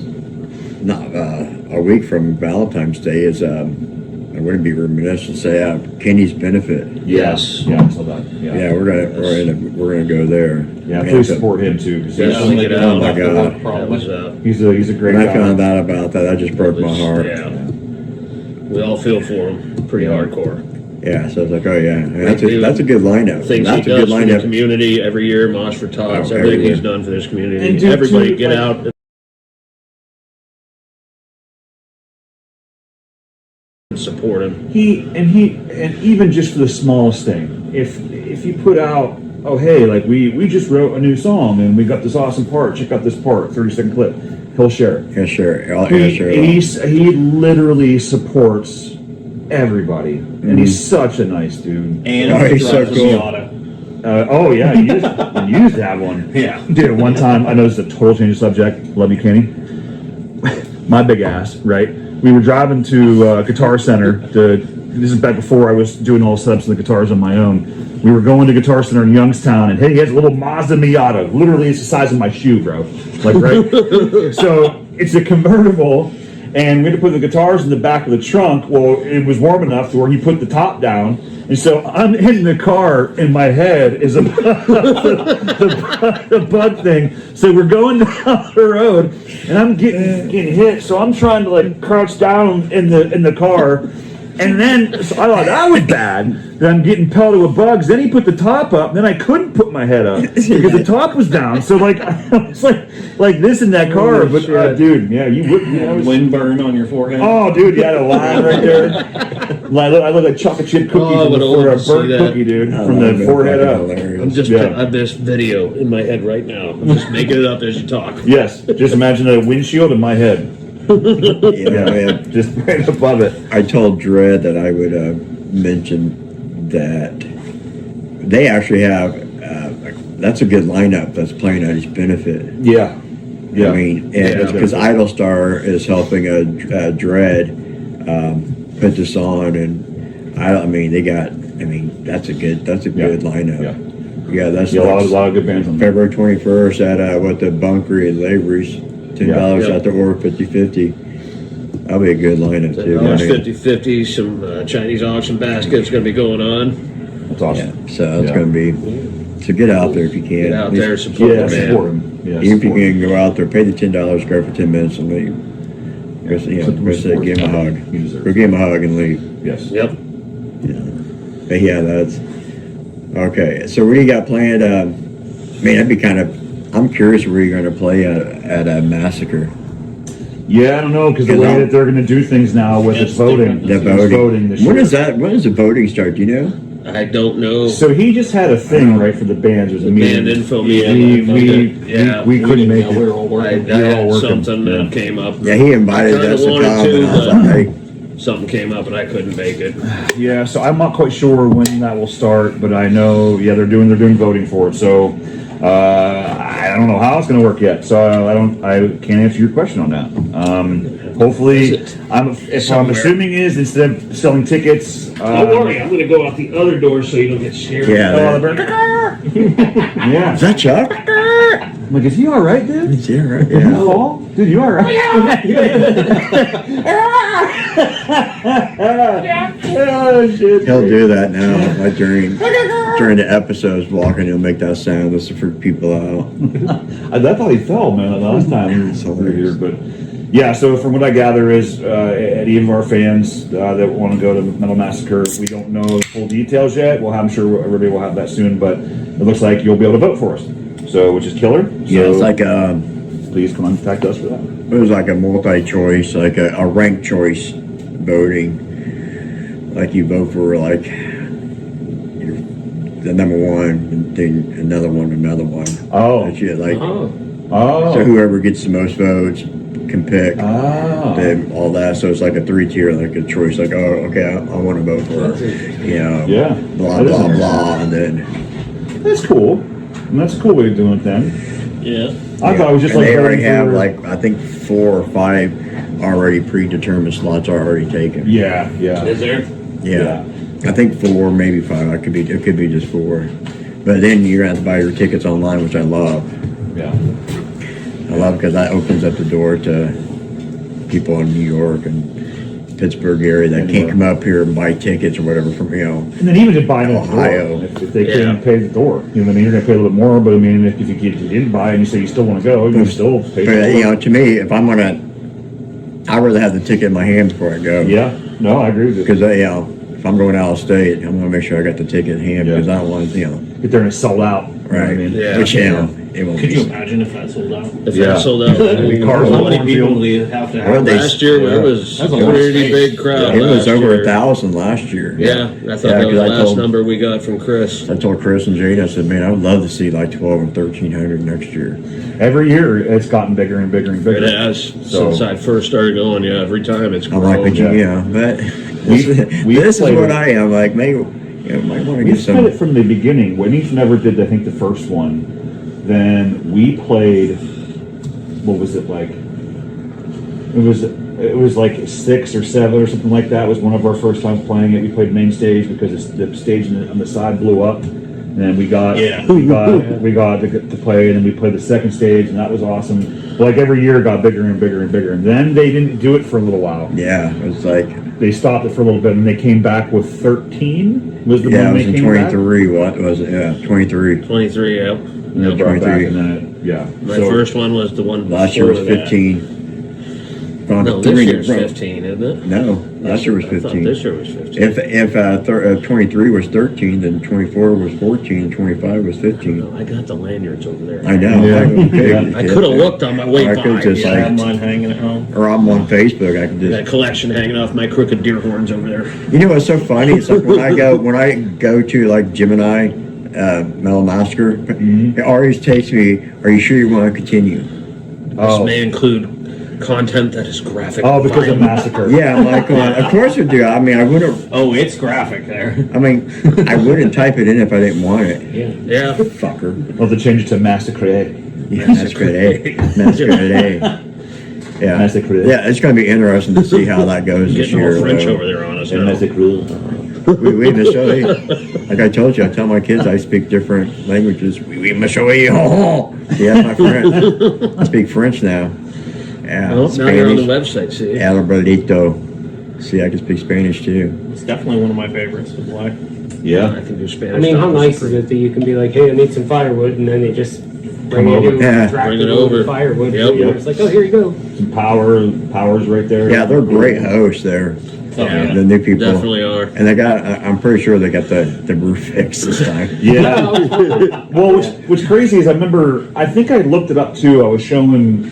Not a week from Valentine's Day is. I wouldn't be remiss to say Kenny's benefit. Yes. Yeah, I saw that. Yeah. Yeah, we're gonna go there. Yeah, please support him too, because Yeah, Only get get out. Oh my God. That Probably. was, he's a great When I guy. found out about that, that just broke my heart. Yeah. We all feel for him. Pretty hardcore. Yeah, so it's like, oh yeah, that's a good lineup. Things That's he a does good for the lineup. community every year, Mosh for Tots, Oh, everything every he's year. done for this community. And dude, Everybody too, get like- out and support him. And even just for the smallest thing, if you put out, oh hey, like we just wrote a new song and we got this awesome part. Check out this part, 30-second clip. He'll share it. Yeah, sure. Yeah, sure. He literally supports everybody, and he's such a nice dude. And Oh, he's so drives a cool. Miata. Oh yeah, you used to have one. Yeah. Dude, one time, I know this is a total change of subject. Love you, Kenny. My big ass, right? We were driving to Guitar Center. This is back before I was doing all the setups of the guitars on my own. We were going to Guitar Center in Youngstown, and hey, he has a little Mazda Miata. Literally, it's the size of my shoe, bro. Like, right? So it's a convertible, and we had to put the guitars in the back of the trunk. Well, it was warm enough to where he put the top down. And so I'm in the car, in my head is a the bug thing. So we're going down the road, and I'm getting hit. So I'm trying to like crouch down in the car, and then so I thought that was bad. Then I'm getting pelted with bugs. Then he put the top up. Then I couldn't put my head up because the top was down. So like I was like this in that car. But dude, yeah, you would. Yeah, I was, Wind burn on your forehead. oh, dude, you had a line right there. I look like chocolate chip cookie Oh, I would for a love to see burnt that. cookie, dude, Oh, from that'd the be forehead fucking up. hilarious. I'm just Yeah. I have this video in my head right now. I'm just making it up as you talk. Yes, just imagine a windshield in my head. Yeah, man. Just right above it. I told Dredd that I would mention that they actually have. That's a good lineup that's playing at his benefit. Yeah, yeah. I mean, Yeah. because Idle Star is helping Dredd put this on, and I mean they got. I mean that's a good lineup. Yeah. Yeah, that's Yeah, a lot of good bands on there. February 21st at what the Bunkery at Lavery's, $10 Yeah. at the or 50/50. That'll be a good lineup too. I mean, 50-50, some Chinese auction baskets going to be going on. That's awesome. yeah, so it's Yeah. going to be. So get out there if you can. Get out At least- there, support Yeah, the support man. him. Yeah, Even if you support him. can go out there, pay the $10, go for 10 minutes, and leave. Go say, give him a hug. Or give him a hug and leave. Yes. Yep. But yeah, that's okay. So what do you got planned? Man, that'd be kind of. I'm curious where you're going to play at a massacre. Yeah, I don't know, because the way that they're going to do things now with It's its voting. different. The voting. Voting this When year. is that? When does the voting start? Do you know? I don't know. So he just had a thing, right, for the bands. There's a meeting. Band info Yeah, meeting. We couldn't make We were it. all I, working. I You're all had working. something Yeah. that came up. Yeah, he invited I kinda us to wanted come, to, and I was but- like, hey. Something came up and I couldn't make it. Yeah, so I'm not quite sure when that will start, but I know, yeah, they're doing voting for it. So I don't know how it's going to work yet. So I can't answer your question on that. Hopefully, Is it if I'm somewhere? assuming is instead of selling tickets. Don't worry, I'm gonna go out the other door so you don't get scared. Yeah. Yeah. Is that Chuck? I'm like, is he all right, dude? Yeah, right. Did you Yeah. fall? Dude, you all right? Oh, shit. He'll do that now. Like during the episodes, walking, he'll make that sound just to freak people out. I thought he fell, man, the last time we were here. But yeah, so from what I gather is any of our fans that want to go to Metal Massacre, we don't know the full details yet. I'm sure everybody will have that soon, but it looks like you'll be able to vote for us. So, which is killer. Yeah, So it's like please contact us for that. it was like a multi-choice, like a ranked choice voting. Like you vote for like the number one, and then another one. Oh. That's it. Like Oh, so, whoever gets the most votes can pick. Ah. Then all that. So it's like a 3-tier, like a choice. Like, oh, okay, I want to vote for, Yeah. blah That is blah interesting. blah, and then That's cool. And that's a cool way of doing it then. Yeah. I thought it was just and like they already voting have for- like I think 4 or 5 already predetermined slots are already taken. Yeah, yeah. Is there? Yeah. I think 4, maybe 5. It could be just 4. But then you're gonna have to buy your tickets online, which I love. Yeah. I love because that opens up the door to people in New York and Pittsburgh area that can't come up here and buy tickets or whatever from And then even just buying at the Ohio. door, if they Yeah. can't pay the door, you know what I mean? You're gonna pay a little bit more, but I mean, if you didn't buy and you say you still want to go, you still pay the But door. you know, to me, if I'm gonna, I'd rather have the ticket in my hand before I go. Yeah, no, I agree with you. Because you know, if I'm going out of state, I'm gonna make sure I got the ticket in hand Yeah. because I don't want Get there and it's sold out. You know what I right. mean? Yeah. Which you know, it won't Could be. you imagine if that sold out? If Yeah. that sold out, I mean, Cars how on many one people? field. Do you have to Well, have? they- Last year it was That's a a lot of pretty space. big crowd. It was last over year. 1,000 last year. Yeah, I thought Yeah, that was 'cause the I last told- number we got from Chris. I told Chris and Jade, I said, man, I would love to see like 12 or 1,300 next year. Every year it's gotten bigger and bigger and It bigger. has So- since I first started going. Yeah, every time it's I'm like, grown. but you know, but this is played what it. I am. Like, maybe, you know, might want to We get played some. it from the beginning. When each never did, I think, the first one. Then we played. What was it like? It was like 6 or 7 or something like that. Was one of our first times playing it. We played main stage because the stage on the side blew up, and then we got to play, and then we played the second stage, and that was awesome. But like every year, it got bigger and bigger and bigger, and then they didn't do it for a little while. Yeah, it was like, They stopped it for a little bit, and they came back with 13. Was the yeah, it one was they in came back? 23. What was it? Yeah, 23. 23. Yep. And they brought it back, 23. and then yeah. My So- first one was the one. Last year was before that. 15. No, this year's 15, isn't it? No, last year was I thought 15. this year was 15. If 23 was 13, then 24 was 14, and 25 was 15. No, I got the lanyards over there. I know. Yeah. Okay. Yeah. I could have looked on my way I by. could've just, I like- have mine hanging at home. Or I'm on Facebook. I can That just. collection hanging off my crooked deer horns over there. You know what's so funny? It's like when I go to like Gemini, Metal Massacre, it always takes me. Are you sure you want to continue? This Oh. may include content that is graphic. Oh, because of violent. Massacre. Yeah, I'm like, of course we do. I mean, I wouldn't. Oh, it's graphic there. I mean, I wouldn't type it in if I didn't want it. Yeah. Fucker. Well, they changed it to Massacre. Yeah, Masquerade. Masquerade. Yeah. Masquerade. Yeah, it's going to be interesting to see how that goes this Getting year. all French though. over there on us now. We monsieur. Like I told you, I tell my kids I speak different languages. Oui, monsieur. Yeah, my friend. I speak French now. Yeah, Well, now you're on the Spanish. website, see? El Abuelito. See, I can speak Spanish too. It's definitely one of my favorites to play. I Yeah. can do Spanish. I mean, how now. nice is it that you can be like, hey, I need some firewood, and then they just bring over. it Yeah. Bring it over. firewood. Yep. It's like, oh, here you go. Some power's right there. Yeah, they're great hosts there. Yeah. The new people. Definitely are. And they got, I'm pretty sure they got the roof fixed this time. Yeah. Well, what's crazy is I think I looked it up too. I was showing,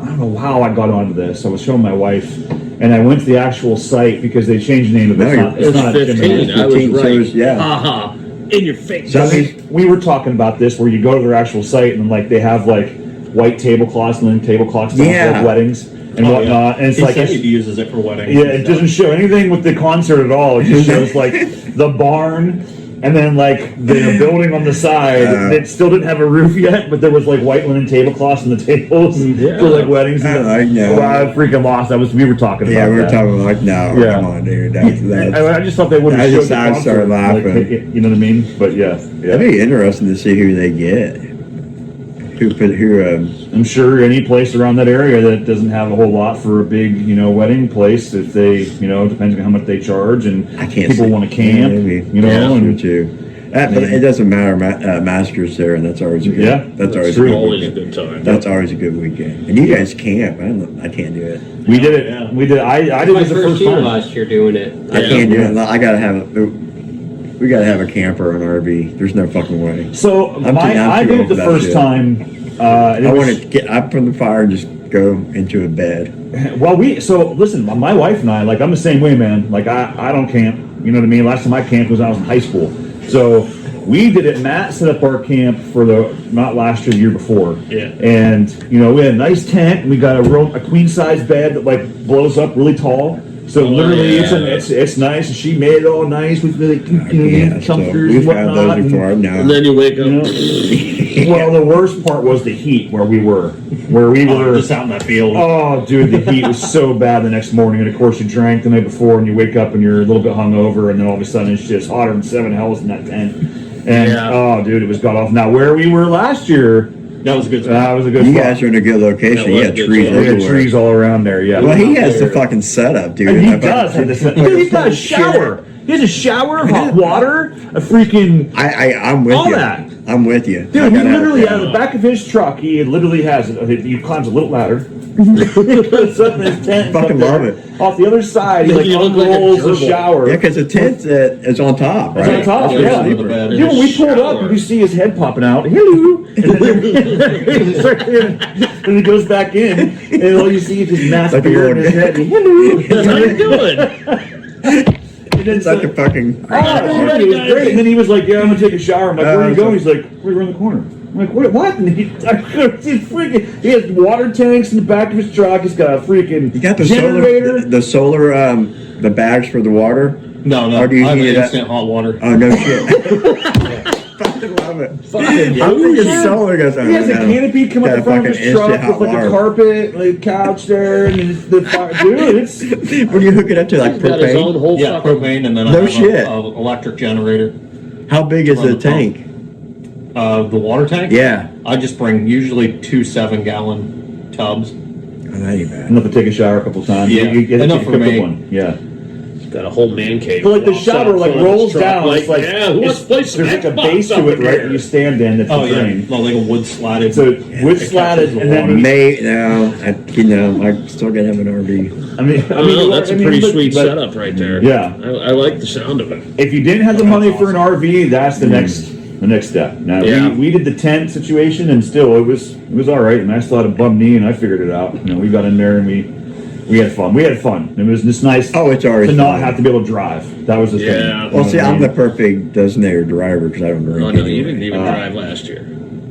I don't know how I got onto this. I was showing my wife, and I went to the actual site because they changed the name of it. No, It's not It was 15. Gemini. I was 15, so right. it was- yeah. Haha. In your face. So I mean, We were talking about this where you go to their actual site and like they have like white tablecloths and then tablecloths for Yeah. weddings and Oh, whatnot. And it's He like, said he uses it for weddings. yeah, and it stuff. doesn't show anything with the concert at all. It just shows like the barn and then like the building on the side. It still didn't have a roof yet, but there was like white linen tablecloths on the tables for like weddings. I know. Wow, I freaking lost. We were talking about yeah, we were that. talking like, no, Yeah. come on, dude. That's, I just thought they would I have just- showed the I started concert, like, laughing. you know what I mean? But yeah. that'd be interesting to see who they get. I'm sure any place around that area that doesn't have a whole lot for a big, wedding place, if they, depends on how much they charge, and I can't people see. want to camp, Yeah, maybe. and too. But it doesn't matter. Masters there, and that's always a good. Yeah, that's always true. a good Always a weekend. good time. That's always a good weekend. And you guys camp. I can't do it. we did it. Yeah. We did. I did My it the first first year time. last year doing it. I Yeah. can't do it. I gotta have. We gotta have a camper or an RV. There's no fucking way. So I'm I too did old it the for that first shit. time. And it I was- want to get up from the fire and just go into a bed. Well, listen, my wife and I, like, I'm the same way, man. Like, I don't camp. You know what I mean? Last time I camped was when I was in high school. So we did it. Matt set up our camp for not last year, the year before. Yeah. And, we had a nice tent, and we got a queen size bed that, like, blows up really tall. So literally, yeah. it's nice, and she made it all nice with like Yeah, so comforters we've and had whatnot. those before. And No. then you wake up. Well, the worst part was the heat where we were. Just out in that field. Oh, dude, the heat was so bad the next morning. And of course, you drank the night before, and you wake up and you're a little bit hungover, and then all of a sudden it's just hotter than 7 hells in that tent. And Yeah. oh, dude, it was god off. Now, where we were last year, That was a good spot. that was a good You spot. guys are in a good location. That You was had good trees spot. We had everywhere. trees all around there. Yeah. Well, he has the fucking setup, dude. And he If I- does have this. Dude, he's got a shower. He has a shower, hot water, a freaking. I'm with All you. that. I'm with you. Dude, I he gotta have literally, that. out of the back of his truck, he literally has it. He climbs a little ladder. Goes up in his tent. Fucking up love there. it. Off the other side, he like You look like a unrolls the gerbil. shower. Yeah, because the tent is on top, It's right? on top, Yeah, yeah. under the bed. Dude, when we pulled up, Shower. you see his head popping out. Hello. And he goes back in, and all you see is his massive Like a beard in his little- head. And, Hello. How you doing? And then It's like a fucking. Oh, yeah, it was great. And then he was like, "Yeah, I'm gonna take a shower." I'm like, "Where are you so- going?" He's like, "We're around the corner." I'm like, "What?" And he's freaking. He has water tanks in the back of his truck. He's got a freaking You got the generator. solar, the bags for the water. No, Or do you I have heat it up? instant hot water. Oh no shit! Fucking love it. I'm thinking solar goes on. He has a canopy come up Got the a front of fucking his truck instant with like hot a water. carpet, like couch there, and the fire. Dude, it's When you hook it up to like He's got his own propane, whole Yeah, fucking. propane, and then I No have shit. a electric generator. how big is Run the the pump. tank? The water tank? Yeah. I just bring usually 2 7-gallon tubs. Oh, that ain't bad. enough to take a shower a couple times. Yeah, you get enough a for quick me. one. Yeah. Got a whole man cave. But like the Walks out shower like front of his rolls truck, down. Like, It's like yeah, who wants to play some there's like a Xbox base up to it, right? here? And you stand in. That's Oh, the yeah. frame. No, like a wood slatted. So wood it slatted, catches the and then water. I still gotta have an RV. I mean, I don't know, that's a pretty but- sweet but setup right there. Yeah. I like the sound of it. If you didn't have the money for an RV, that's the next step. Now Yeah. we did the tent situation, and still it was all right. And I still had a bum knee, and I figured it out. We got in there and we had fun. We had fun. It was just nice Oh, it's already to not fun. have to be able to drive. That was the thing. Yeah. Well, see, I'm the perfect designated driver because I don't drink. Oh no, you anyway. didn't even drive last year.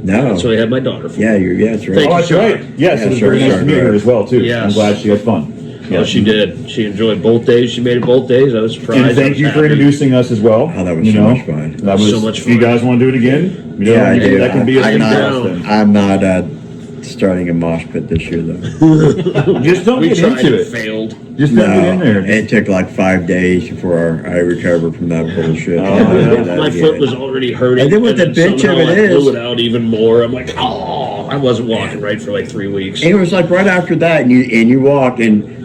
No. That's what I had my daughter for. Yeah, that's right. Thank Oh, that's right. Yes, Yeah, it was sure, very nice sure, to meet her right. as well too. Yes. I'm glad she had fun. Yeah, she did. She enjoyed both days. She made it both days. I was surprised. And I thank was you for happy. introducing us as well. Oh, that was so much fun. That was So much If you fun. guys want to do it again, Yeah, I do. That can be a I'm thing for us not, then. I'm not starting a mosh pit this year though. Just don't We get tried into and it. failed. Just don't get in No, there. it took like 5 days before I recovered from that bullshit. yeah. My foot was already hurting. And then what the bitch somehow of it I blew is- it out even more. I'm like, oh, I wasn't walking right for like 3 weeks. And it was like right after that, and you walk, and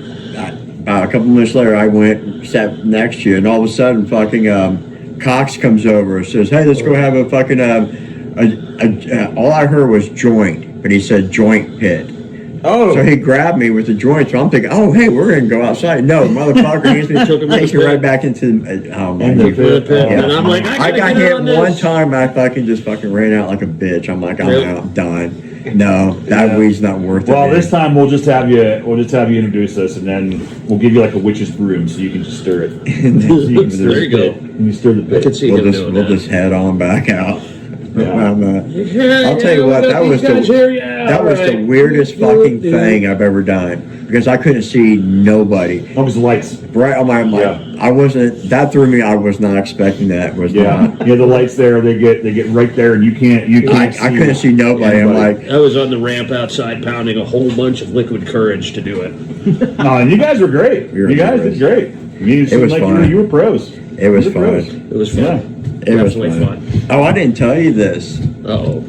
a couple minutes later, I went sat next to you, and all of a sudden, fucking Cox comes over and says, "Hey, let's go have a fucking all I heard was joint, but he said joint pit. Oh, So he grabbed me with the joint. So I'm thinking, oh, hey, we're going to go outside. No, motherfucker, he's Took him in takes the me pit. right back into oh, my In the God. pit. pit. Yeah. And I'm like, I got gotta get hit on one this. time. I fucking just fucking ran out like a bitch. I'm like, I'm Really? out, I'm done. No, that Yeah. weed's not worth it. well, man. this time we'll just have you introduce us, and then we'll give you like a witch's broom so you can just stir it. So you can stir There the you go. pit. And you stir the I pit. could see we'll him just doing we'll that. just head on back out. Yeah. I'll tell you what, that was the weirdest fucking thing I've ever done because I couldn't see nobody. Oh, it's the lights. Right on my Yeah. I wasn't. That threw me. I was not expecting that. Was Yeah, not. yeah. The lights there, they get right there, and you can't. I couldn't see nobody. I'm like, I was on the ramp outside pounding a whole bunch of liquid courage to do it. no, and you guys were great. We were You guys pros. did great. I mean, it seemed was like fun. you were pros. it was You were pros. fun. It was fun. Yeah. It was Definitely fun. Oh, I didn't tell you this. Uh-oh.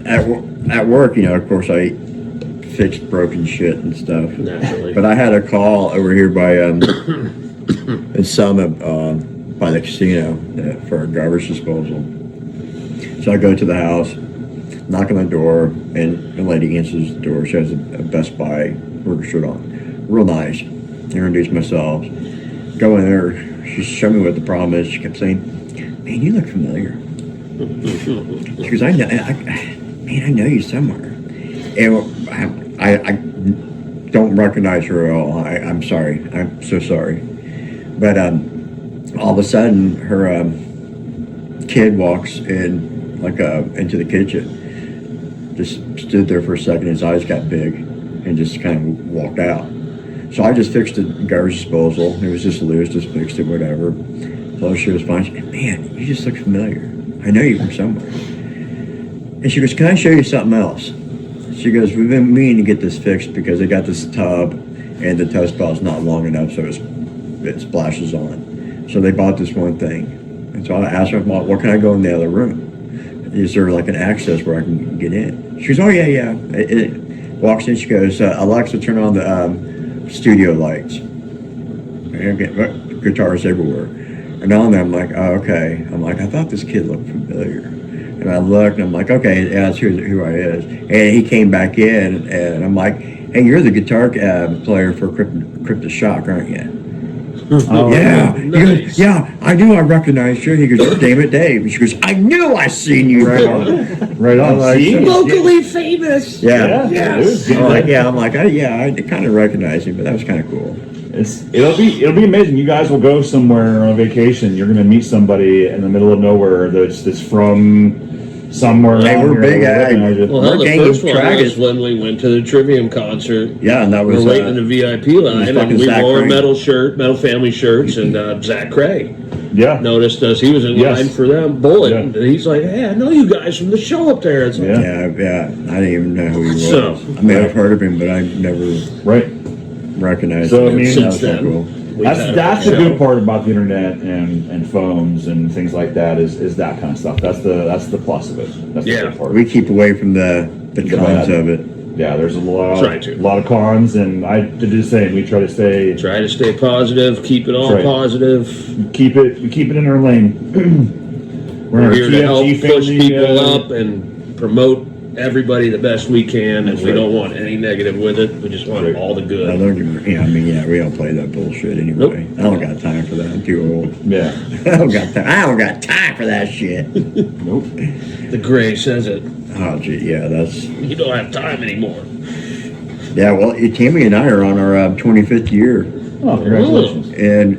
At work, of course, I fixed broken shit and stuff. Naturally. But I had a call over here by in Summit by the casino for a garbage disposal. So I go to the house, knock on the door, and the lady answers the door. She has a Best Buy worker shirt on. Real nice. Introduce myself. Go in there. She showed me what the problem is. She kept saying, "Man, you look familiar." She goes, I know you somewhere. And I don't recognize her at all. I'm sorry. I'm so sorry. But all of a sudden, her kid walks in, into the kitchen. Just stood there for a second. His eyes got big, and just kind of walked out. So I just fixed the garbage disposal. It was just loose. Just fixed it, whatever. So she was fine. She said, "Man, you just look familiar. I know you from somewhere." And she goes, "Can I show you something else?" She goes, "We've been meaning to get this fixed because they got this tub and the tub spout's not long enough, so it splashes on. So they bought this one thing." And so I asked her, "What can I go in the other room? Is there like an access where I can get in?" She goes, "Oh, yeah. It walks in, she goes, "Alexa, turn on the studio lights." Guitars everywhere. And on there, I'm like, "Oh, okay." I'm like, "I thought this kid looked familiar." And I looked, and I'm like, "Okay, yeah, that's who I is." And he came back in, and I'm like, "Hey, you're the guitar player for Crypto Shock, aren't you?" Oh, Yeah. Nice. He goes, "Yeah, I knew I recognized you." He goes, "Damn it, Dave." And she goes, "I knew I seen you." Right on. Right on. Like, See? Locally famous. Yeah. Yeah. It was good. I'm like, I kind of recognize him, but that was kind of cool. It'll be amazing. You guys will go somewhere on a vacation. You're going to meet somebody in the middle of nowhere that's from somewhere. Hey, around we're here big, that will recognize you. Well, We're hell, the gang first of one was Tragus. when we went to the Trivium concert. Yeah, and that We're was waiting in the VIP line, fucking and we Zach wore Craig. metal family shirts, and Zach Craig Yeah. noticed us. He was in Yes. line for them. Bullet. Yeah. And he's like, "Hey, I know you guys from the show up there." It's like, Yeah. Yeah. I didn't even know who he was. So- I mean, I've heard of him, but I never Right. recognized So, him. I mean, That since was kinda then, cool. we've had a That's the show. good part about the internet and phones and things like that is that kind of stuff. That's the plus of it. That's Yeah. the good part. We keep away from the cons bad. of it. Yeah, there's a Try to. lot of cons, and I did the same. We try to Try to stay positive, keep it all That's right. positive. keep it in our lane. We're a here to help TFG push family, people up and promote everybody the best we can, and That's we right. don't want any negative with it. We just want Right. all the I good. don't give, yeah, I mean, yeah, we don't play that bullshit anyway. Nope. I don't got time for that. I'm too old. Yeah. I don't got time for that shit. Nope. The Gray says it. Oh, gee, yeah, that's You don't have time anymore. yeah. Well, Tammy and I are on our 25th year, Oh, congratulations. and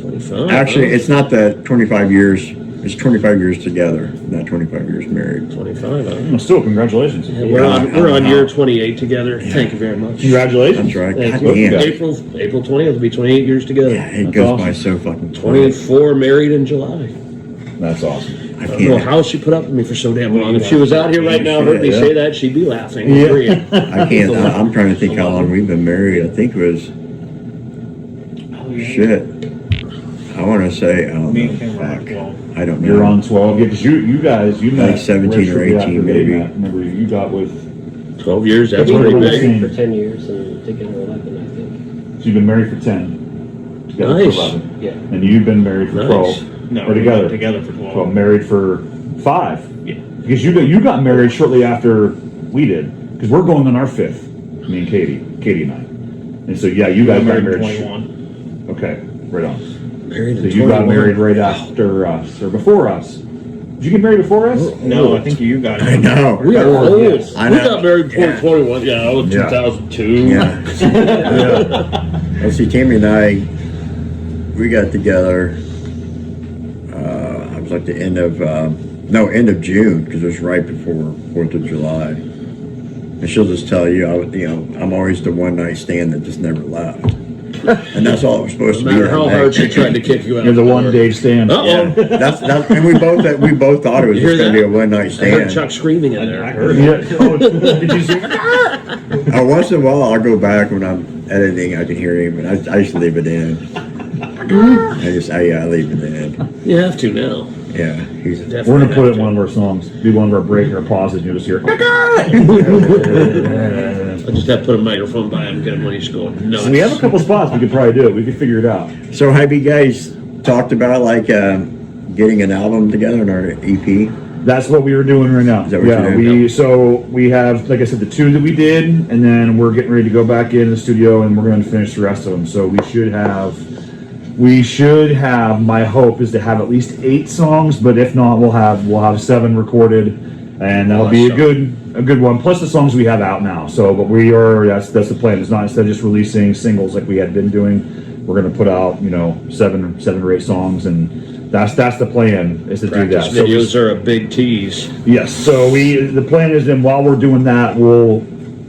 25. actually, huh? it's not the 25 years. It's 25 years together, not 25 years married. 25. Huh? Well, still, congratulations. Yeah, we're on year 28 together. Thank you very much. Congratulations. That's right. Thank God you. damn. April 20th will be 28 years together. Yeah, it That's goes awesome. by so fucking quick. 24 married in July. That's awesome. I I don't know can't. how she put up with me for so damn long. If she was out here right now, heard me Yeah. say that, she'd be laughing. Yeah. Agreeing. I can't. I'm trying to think how long we've been married. I think it was shit. I want to say, I don't Me know. and Kim were on Fuck. 12. I don't know. You're on 12. Yeah, because you guys, you met Like 17 or shortly 18 after they maybe. met. Remember, you got with, 12 years, that's We've pretty been big. married for 10 years and together 11, I think. so you've been married for 10. Together Nice. for 11. Yeah. And you've been married for Nice. 12. No, Or we together. were together for 12. 12. Married for 5. Yeah. Because you got married shortly after we did. Because we're going on our 5th. Me and Katie and I. And so yeah, you guys got married married. 21. Okay, right on. Married So you got married right after us or before us. Did you get married before us? No, I think you got it. I know. We are old. Yes. I We know. got married before Yeah. 21. Yeah, I was Yeah. 2002. Yeah. Well, see, Tammy and I, we got together. I was like the end of June, because it was right before 4th of July. And she'll just tell you, I'm always the one night stand that just never left. And that's all it was supposed No to be. matter how that hard day. she tried to kick you out. You're the one day stand. Uh-oh. Yeah, that's and we both thought it was You hear just going to be that? a one night I heard stand. Chuck screaming in there. I heard Yeah. Oh, did you see? Once in a while, I'll go back when I'm editing. I can hear him, and I just leave it in. I leave it in. You have to now. Yeah, he's Definitely We're gonna put it have in one of our songs. Do one of our break or pauses, and you'll just hear. I just have to put a microphone by him, get him when he's going nuts. We have a couple spots we could probably do it. We could figure it out. So have you guys talked about like getting an album together in our EP? That's what we were doing right now. Is that what Yeah, you're doing? so we have, like I said, the 2 that we did, and then we're getting ready to go back in the studio, and we're going to finish the rest of them. So we should have. My hope is to have at least 8 songs, but if not, we'll have 7 recorded, and that'll be a good one. Plus the songs we have out now. So, but that's the plan. It's not, instead of just releasing singles like we had been doing, we're going to put out 7 or 8 songs, and that's the plan is to Practice do that. videos are a big tease. Yes. So the plan is then while we're doing that,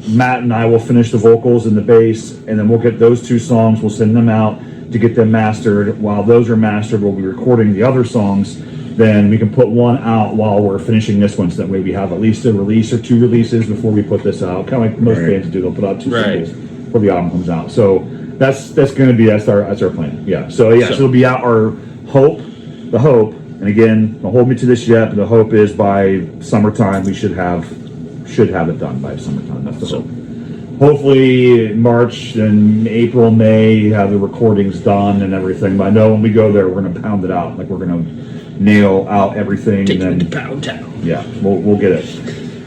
Matt and I will finish the vocals and the bass, and then we'll get those 2 songs. We'll send them out to get them mastered. While those are mastered, we'll be recording the other songs. Then we can put one out while we're finishing this one, so that way we have at least a release or 2 releases before we put this out. Kind of like most Right. bands do. They'll put out 2 Right. singles before the album comes out. So that's our plan. Yeah. So it'll be out. The hope, and again, don't hold me to this yet, but the hope is by summertime we should have it done by summertime. That's the hope. Hopefully March and April, May, have the recordings done and everything. But I know when we go there, we're going to pound it out. Like we're going to nail out everything, Take and you to then Pound Town. yeah, we'll get it.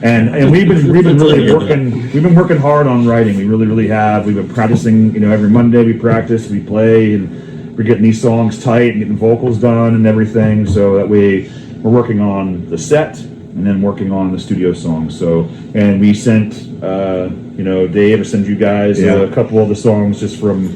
And we've been really working. We've been working hard on writing. We really have. We've been practicing. Every Monday we practice, we play, and we're getting these songs tight and getting vocals done and everything. So that we're working on the set and then working on the studio songs. So, and we sent, Dave, or send you guys Yeah. a couple of the songs just from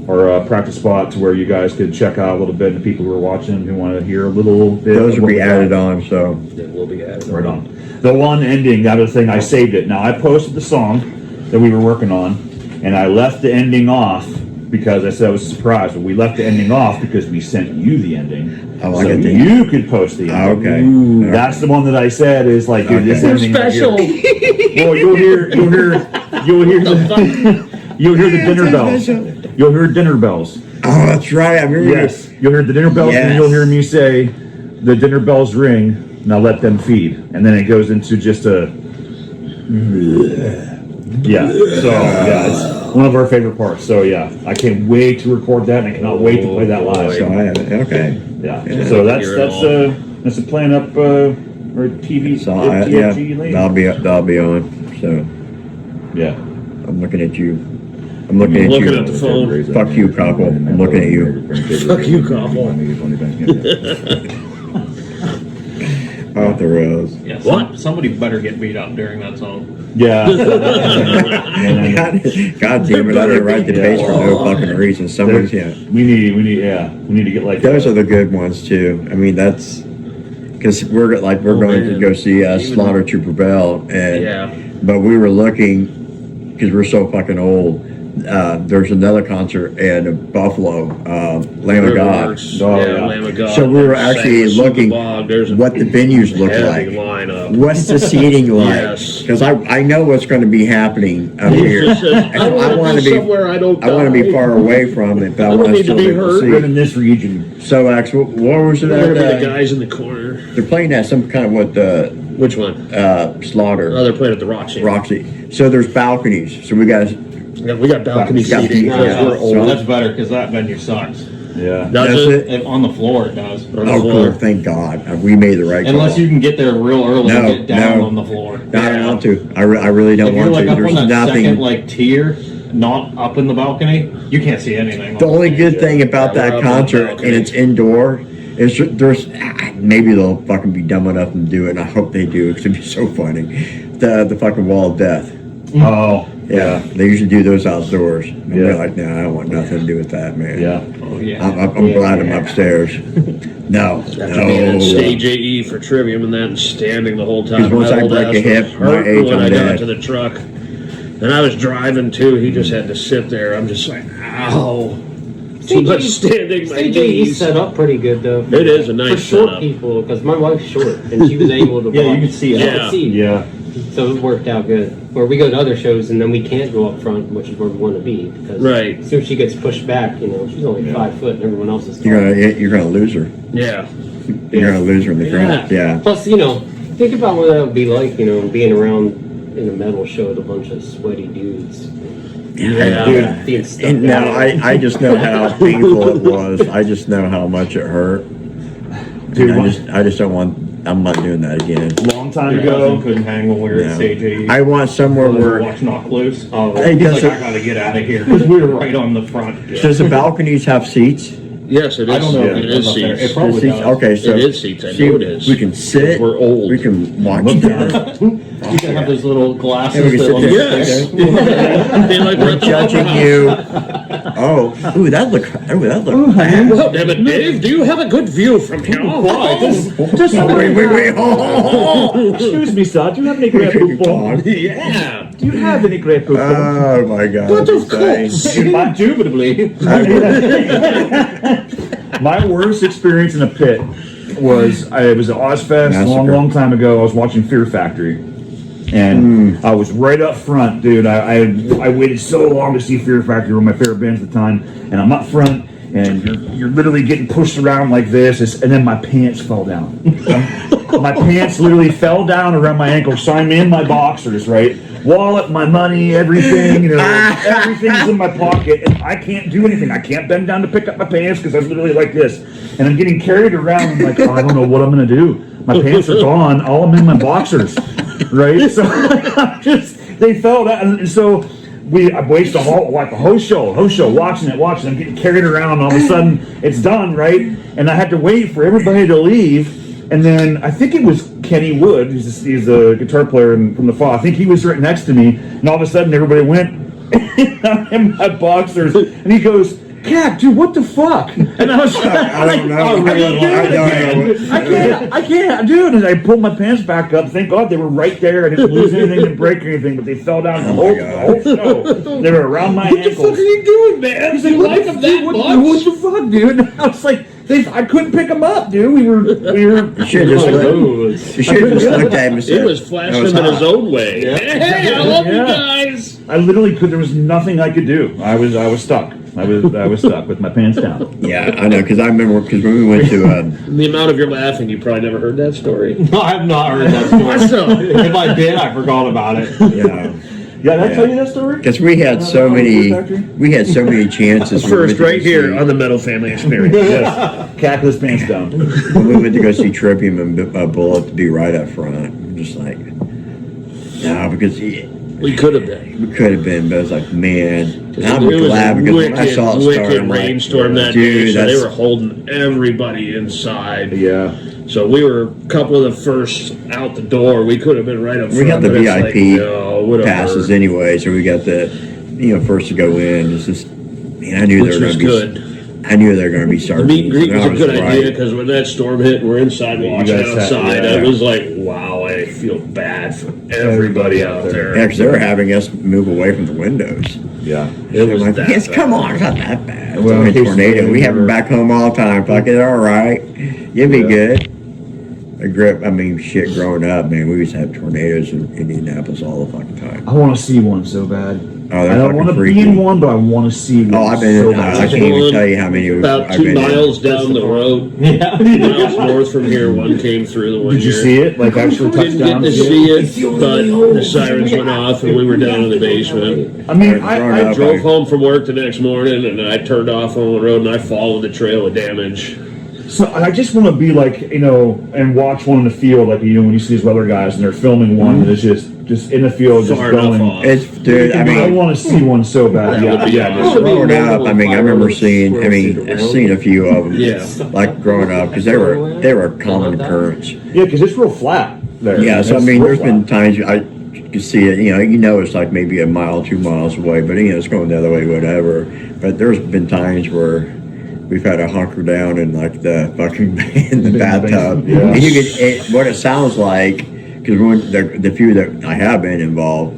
our practice spot to where you guys could check out a little bit. And the people who are watching who want to hear a little bit. Those of will what be we got. added on. So That will be added. Right on. The one ending, the other thing, I saved it. Now, I posted the song that we were working on, and I left the ending off because I said I was surprised. But we left the ending off because we sent you the ending. Oh, I so get that. you could post the ending. okay. Ooh, that's the one that I said is like, dude, this Okay. ending. right here- Special. Well, you'll hear the dinner bells. You'll hear dinner bells. oh, that's right. I remember. Yes, you'll hear the dinner bells, and Yes. you'll hear me say, "The dinner bells ring. Now let them feed." And then it goes into just a yeah. So yeah, it's one of our favorite parts. So yeah, I can't wait to record that, and I cannot wait to play that live. So So, okay. yeah. Yeah. So that's Hear it that's a plan up or TV So TFG lane. that'll be on. So Yeah. I'm looking at you. I'm looking at Looking you. at the phone. Fuck you, couple. I'm looking at you. Fuck you, couple. Off the rails. Yeah, What? Somebody better get beat up during that song. Yeah. God damn it! I didn't write the bass for no fucking reason. Somebody's We need to get like Those are the good ones too. I mean, that's because we're going to man. go see Slaughter to Prevail, and Yeah. but we were looking because we're so fucking old. There's another concert in Buffalo, Lamb of God. Riverworks, Oh, yeah, yeah. Lamb of God. So we were actually Same with looking Superbog. There's a what the venues look heavy like. lineup. What's the seating like? Yes. Because I know what's going to be happening up He here. just says, I I want wanna to be somewhere I don't I want to be die. far away from it, but I don't want to need to still be be able hurt. to Live see. in this region. So, actually, what was it? They're gonna be At, the guys in the corner. they're playing at some kind of Which one? Slaughter. Oh, they're playing at the Roxy. Roxy. So there's balconies. So we got Yeah, we got balcony Got seating. deep, because yeah. we're So old. That's better because that venue sucks. Yeah. Does That's it? it? On the floor, it does. On the Oh, floor. cool. Thank God. We made the right call. Unless you can get there real early No, and get down no. on the floor. No, I don't want to. I really don't If you're want like to. up There's on that nothing. second like tier, not up in the balcony, you can't see anything. The only good Yeah. thing about Yeah, we're that up on the concert, balcony. and it's indoor, is there's maybe they'll fucking be dumb enough and do it. And I hope they do, because it'd be so funny. The fucking wall of death. Oh, Yeah, they usually do those outdoors. And Yeah. they're like, no, I don't want nothing to do with that, man. yeah. Oh yeah. I'm glad I'm upstairs. No, After being at no. stage AE for Trivium and that and standing the whole time. Because once my I old break ass a hip, was my hurting age, when I'm I got dead. to the truck. And I was driving too. He just had to sit there. I'm just like, ow. Too much standing my Stage AE knees. set up pretty good though. It is a nice for short setup. people, because my wife's short and she was able to. Yeah, you watch. can see it. She Yeah. could see. Yeah. So it worked out good. Where we go to other shows and then we can't go up front, which is where we want to be. Because Right. as soon as she gets pushed back, she's only 5 foot and everyone else is tall. You're gonna lose her. Yeah. You're gonna lose her in the crowd. Yeah. Plus, think about what that would be like, being around in a metal show with a bunch of sweaty dudes. Yeah. Being stuck And now out. I just know how painful it was. I just know how much it hurt. Dude, And I just don't want. I'm not doing that again. long time Your cousin ago. couldn't hang when we were No. at stage 8. I want somewhere where watch Knock Loose. Oh, Hey, he's does like, it- I gotta get out of here because we were right on the front. does the balconies have seats? Yes, it is. I don't know if It it is does up there. seats. It probably Seats? does. Okay, so It is seats. I see, know it is. We can sit. We're old. We can watch. Look down. You can have those little glasses. Yeah, we can that sit on there. the Yes. stick. Be like we're We're at the judging opera you. house. Oh, that look bad. Well, damn it, Dave, do you have a good view from here? Just Wait. Oh. excuse me, sir. Do you have any grape poupon? Yeah. Do you have any grape poupon? Oh my God. But of Thanks. course. Indubitably. My worst experience in a pit was it was at Ozfest a Massacre. long time ago. I was watching Fear Factory, and I was right up front, dude. I waited so long to see Fear Factory, one of my favorite bands at the time, and I'm up front, and you're literally getting pushed around like this, and then my pants fell down. My pants literally fell down around my ankles, so I'm in my boxers, right? Wallet, my money, everything, everything's in my pocket, and I can't do anything. I can't bend down to pick up my pants because I'm literally like this, and I'm getting carried around. I'm like, I don't know what I'm gonna do. My pants are gone. All I'm in my boxers, right? So they fell down, and so I wasted the whole show, watching it. I'm getting carried around, and all of a sudden it's done, right? And I had to wait for everybody to leave. And then I think it was Kenny Wood, he's the guitar player from the Fall. I think he was right next to me, and all of a sudden everybody went I'm in my boxers, and he goes, "Cat, dude, what the fuck?" And I was like, I don't know. I can't, dude. And I pulled my pants back up. Thank God they were right there. I didn't lose anything, didn't break anything, but they fell down the whole show. They were around my ankles. What are you doing, man? He's like, You like them that what much? the fuck, dude? And I was like, I couldn't pick them up, dude. We were. You should have just looked at him and said, He was flashing "That them in hot." his own way. Hey, I love you guys. I literally could. There was nothing I could do. I was stuck. I was stuck with my pants down. Yeah, I know, because I remember when we went to The amount of your laughing, you probably never heard that story. No, I have not heard that story. If I did, I forgot about it. Yeah, did I tell you that story? because we had so many chances. when we went First, to right go here see- on the Metal Family Experience. Yes. Cackless pants down. when we went to go see Trivium and Bullet to be right up front. I'm just like, no, because We could have been. we could have been, but I was like, man, It I'm was glad a because when I saw it start, wicked I'm like, rainstorm that dude, day, so they that's were holding everybody inside. Yeah. So we were a couple of the first out the door. We could have been right up front. we got the but it's VIP like, no, would have passes hurt. anyway, so we got the first to go in. It's just, man, I knew Which they were was going to be. good. I knew they were going to be The sergeants. meet and greet was I a good right. idea because when that storm hit and we're inside watching guys had- outside, yeah. I was like, wow, I feel bad for everybody out there. Yeah, because they were having us move away from the windows. Yeah. It was I'm like, that yes, bad. come on, it's not that bad. It's Well, only in a case tornado. you We have them remember- back home all the time. Fuck it, all right. You'll be Yeah. good. a grip. I mean, shit. Growing up, man, we used to have tornadoes in Indianapolis all the fucking time. I want to see one so bad. Oh, I they're don't want to be in one, but I want to see one. Oh, I've been. so I bad. can't even tell you how many. About I've 2 been in. miles down the road, Yeah. 2 miles north from here, one came through the one Did you year. see it? Like actually touch Didn't get down? to see it, but the sirens went off and we were down in the basement. I mean, Growing I up, Drove home from work the next morning and I turned off on the road and I followed the trail of damage. So I just want to be like, and watch one in the field, like when you see these other guys and they're filming one that is just in the field, just Far enough going. off. It's dude. I I mean, want to see one so bad. That would be awesome. growing up, I mean, I remember seeing. I mean, I've seen a few of them. Yeah. Like growing up, because they were a common occurrence. Yeah, because it's real flat there. Yeah. So I It's mean, real there's been flat. times I could see it. You know, it's like maybe a mile, 2 miles away, but it's going the other way, whatever. But there's been times where we've had to hunker down in like the fucking in the bathtub. Yeah. And you can what it sounds like, because when the few that I have been involved,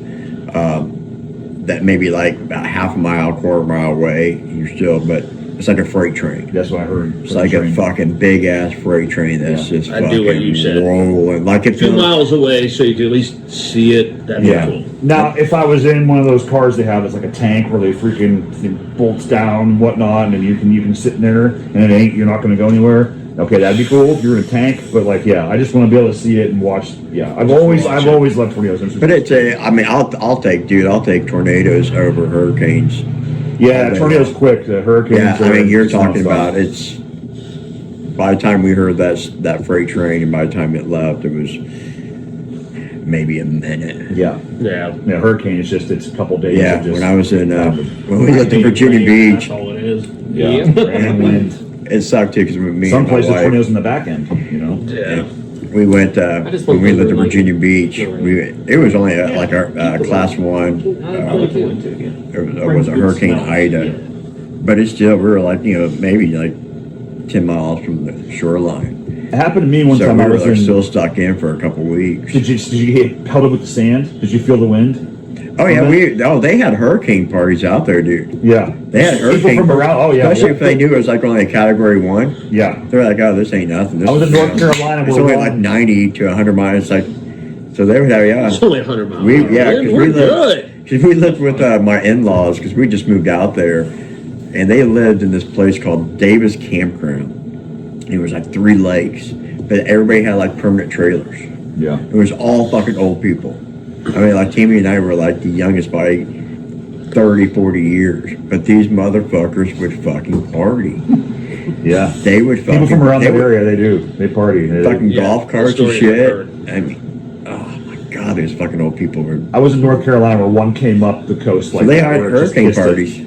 that maybe like about half a mile, quarter mile away, you're still, but it's like a freight train. That's what I heard. It's like a fucking big ass freight train that's just I fucking do what you said. rolling. Like it 2 feels. miles away so you can at least see it. That'd be Yeah. cool. Now, if I was in one of those cars they have, it's like a tank where they freaking it bolts down and whatnot, and then you can sit in there, and you're not going to go anywhere. Okay, that'd be cool if you're in a tank. But like, yeah, I just want to be able to see it and watch. Yeah, I've always loved tornadoes. But it's I mean, I'll take tornadoes over hurricanes. Yeah, tornadoes quick. The hurricanes. Yeah, I mean, you're it's not talking fun. about it's. By the time we heard that freight train, and by the time it left, it was maybe a minute. Yeah, Yeah. hurricane is just it's a couple days. Yeah, of just, when I was in when we lived in Virginia That's Beach, all it is. yeah, rain and wind. it sucked too because me Some and my places wife, tornadoes in the back end. Yeah. we went just when went we through lived in like- Virginia Beach. It was only like a class one. It was a Hurricane Ida, but it's still we were like maybe like 10 miles from the shoreline. It happened to me one So time. we I were was like, in. still stuck in for a couple weeks. Did you get pelted with the sand? Did you feel the wind? Oh yeah, they had hurricane parties out there, dude. Yeah, They had people hurricane from around. Oh yeah, especially if they knew it was like only a category 1. yeah. They're like, oh, this ain't nothing. This I was in is, North Carolina. It's we're only wrong. like 90 to 100 miles. Like, so they would have It's only 100 miles. We an hour. yeah, because We're we good. lived. Cause we lived with my in-laws because we just moved out there, and they lived in this place called Davis Campground. It was like 3 lakes, but everybody had like permanent trailers. Yeah. It was all fucking old people. I mean, like Timmy and I were like the youngest by 30, 40 years, but these motherfuckers would fucking party. Yeah. They would fucking People from around they that would area, they do. They party. fucking Yeah, golf carts the and story shit. I've heard. I mean, oh my god, these fucking old people were. I was in North Carolina where one came up the coast like They that, had where it just hurricane hits it. parties.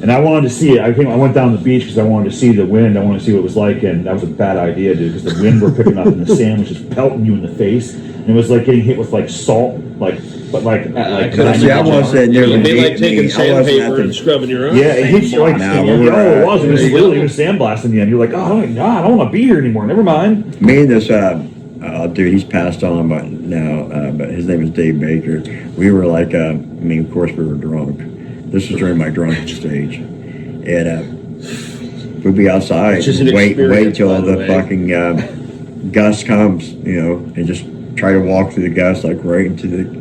And I wanted to see it. I went down to the beach because I wanted to see the wind. I wanted to see what it was like, and that was a bad idea, dude. Because the wind we're picking up and the sand was just pelting you in the face, and it was like getting hit with like salt, like See, I wasn't near It'd the be like beach. taking I wasn't at sandpaper the- and scrubbing your eyes. yeah, it hits you like No, it we're, was. It was there you literally go. it was sandblasting you, and you're like, oh God, I don't want to be here anymore. Never mind. Me and this dude, he's passed on, but now, but his name is Dave Baker. We were like, I mean, of course, we were drunk. This was during my drunk stage, and we'd be outside, Which is an wait experience, till by the the way. fucking gust comes, and just try to walk through the gust like right into the.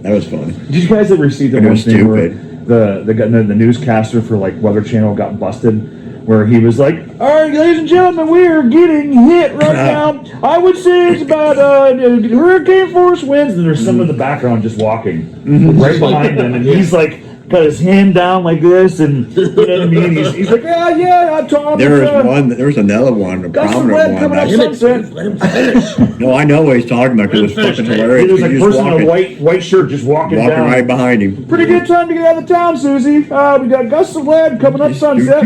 That was fun. Did you guys ever see the It one was thing where stupid. the newscaster for like Weather Channel got busted, where he was like, "All right, ladies and gentlemen, we are getting hit right now. I would say it's about hurricane force winds." And there's someone in the background just walking right behind him, and he's like got his hand down like this, and you know what I mean. He's like, "Yeah, I'm talking." There was another one, a Got some prominent red one. coming up that- sunset. Let him finish. No, I know what he's talking about because it's fucking hilarious. There's like a He's just person in a white shirt just walking down. right behind him. Pretty good time to get out of town, Susie. We got gusts of lead coming up sunset.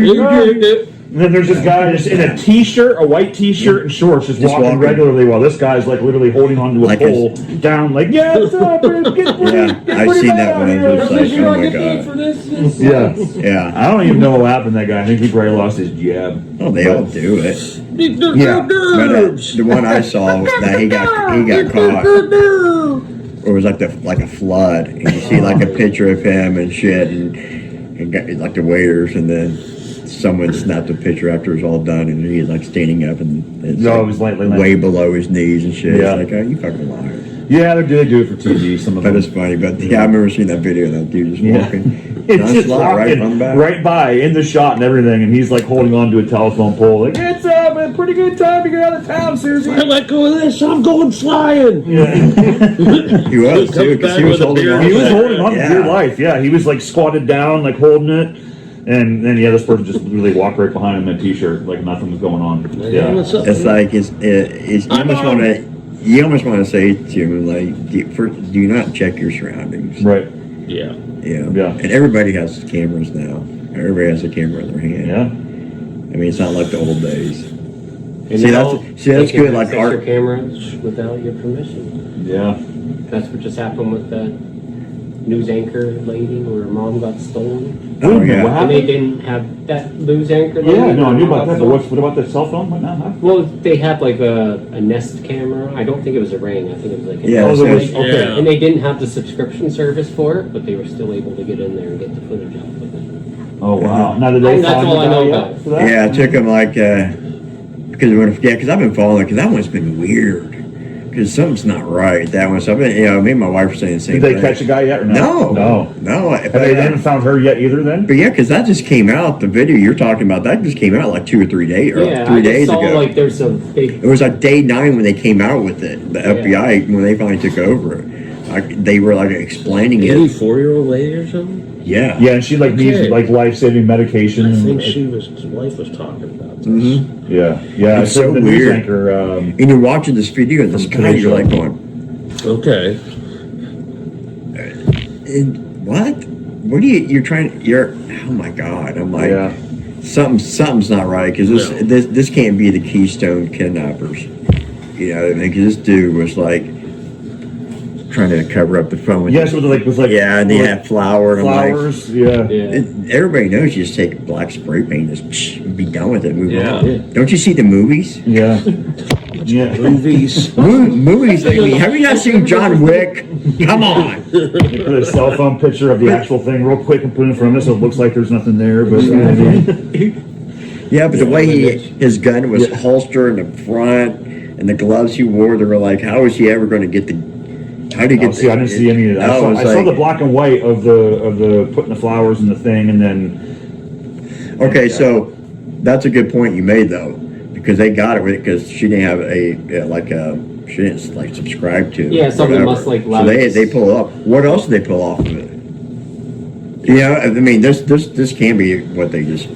And then there's this guy just in a t-shirt, a white t-shirt and shorts, just walking regularly while this guy's like literally holding onto a Like pole down, like, yeah, it's up, Yeah, I've seen that one. It's like, oh my god. Yeah. Yeah. I don't even know what happened to that guy. I think he probably lost his jab. Oh, they all do it. Yeah. But the one I saw that he got caught. Or it was like a flood, and you see like a picture of him and shit, and got like the waiters, and then someone snapped a picture after it was all done, and he's like standing up, and it's No, like, it was like way below his knees and shit. Yeah. It's like, oh, you fucking liar. Yeah, they do it for TV. Some of But them. it's funny. But yeah, I remember seeing that video of that dude just Yeah. walking. It's just nonchalant, walking on the back. right by in the shot and everything, and he's like holding on to a telephone pole, like it's a pretty good time to get out of town, Susie. I let go of this. I'm going flying. Yeah. He was too, because he was holding on. He was to holding on to yeah. dear life. Yeah, he was like squatted down, like holding it, and then this person just really walked right behind him in a t-shirt, like nothing was going on. Yeah, What's up? It's like you almost want to say to him like, do not check your surroundings. right. Yeah. Yeah. And everybody has cameras now. Everybody has a camera in their hand. Yeah. I mean, it's not like the old days. And See, now that's they can good, like access art- your cameras without your permission. Yeah. That's what just happened with that news anchor lady where her mom got stolen. Oh, yeah. What And they happened? didn't have that news anchor lady. Yeah, no, I knew where her about mom that. got But stolen. what about the cell phone? What now? Huh? Well, they had like a Nest camera. I don't think it was a Ring. I think it was like a Yeah, Nest. so it was- And okay. Yeah. And they didn't have the subscription service for it, but they were still able to get in there and get the footage off of it. Oh wow! Now did they That's find all the I know guy about yet it. for that? Yeah, it took him like because I've been following because that one's been weird because something's not right. That one, so I've been, me and my wife were saying the same Did they thing. catch a guy yet or No, no? no. Have they haven't found her yet either? Then? But yeah, because that just came out. The video you're talking about that just came out like 2 or 3 days or Yeah, 3 I just days saw ago. like there's some big. It was like day 9 when they came out with it. The FBI when they finally took over it, like they were like explaining it. 84-year-old lady or something? Yeah. Yeah, and she like needs Okay. like life-saving medication. I and, think his wife was talking about this. Mhm. Yeah. It's so so the news weird. anchor. And you're watching this video and this From guy, Today you're Show. like going, Okay. what? What are you're trying? You're oh my god! I'm like, Yeah. something's not right because No. this can't be the Keystone kidnappers. You know, what I mean, because this dude was like trying to cover up the phone. With Yes, with like yeah, and they like had flour and flowers. Yeah. Yeah. everybody knows you just take black spray paint and just be done with it, move Yeah. on. Don't you see the movies? Yeah. Yeah. Movies. Movies like have you not seen John Wick? Come on. They put a cell phone picture of the actual thing real quick and put it in front of us so it looks like there's nothing there. But Yeah, but the way his gun was holstered in the front and the gloves he wore, they were like, how is he ever going to get the? How do you get? see, I didn't see any of that. I saw the black and white of the putting the flowers in the thing, and then Okay, so that's a good point you made though, because they got it because she didn't have she didn't like subscribe to. Yeah, something whatever. must, like, So allow they this- pull it up. What else did they pull off of it? Yeah, I mean this can be what they just.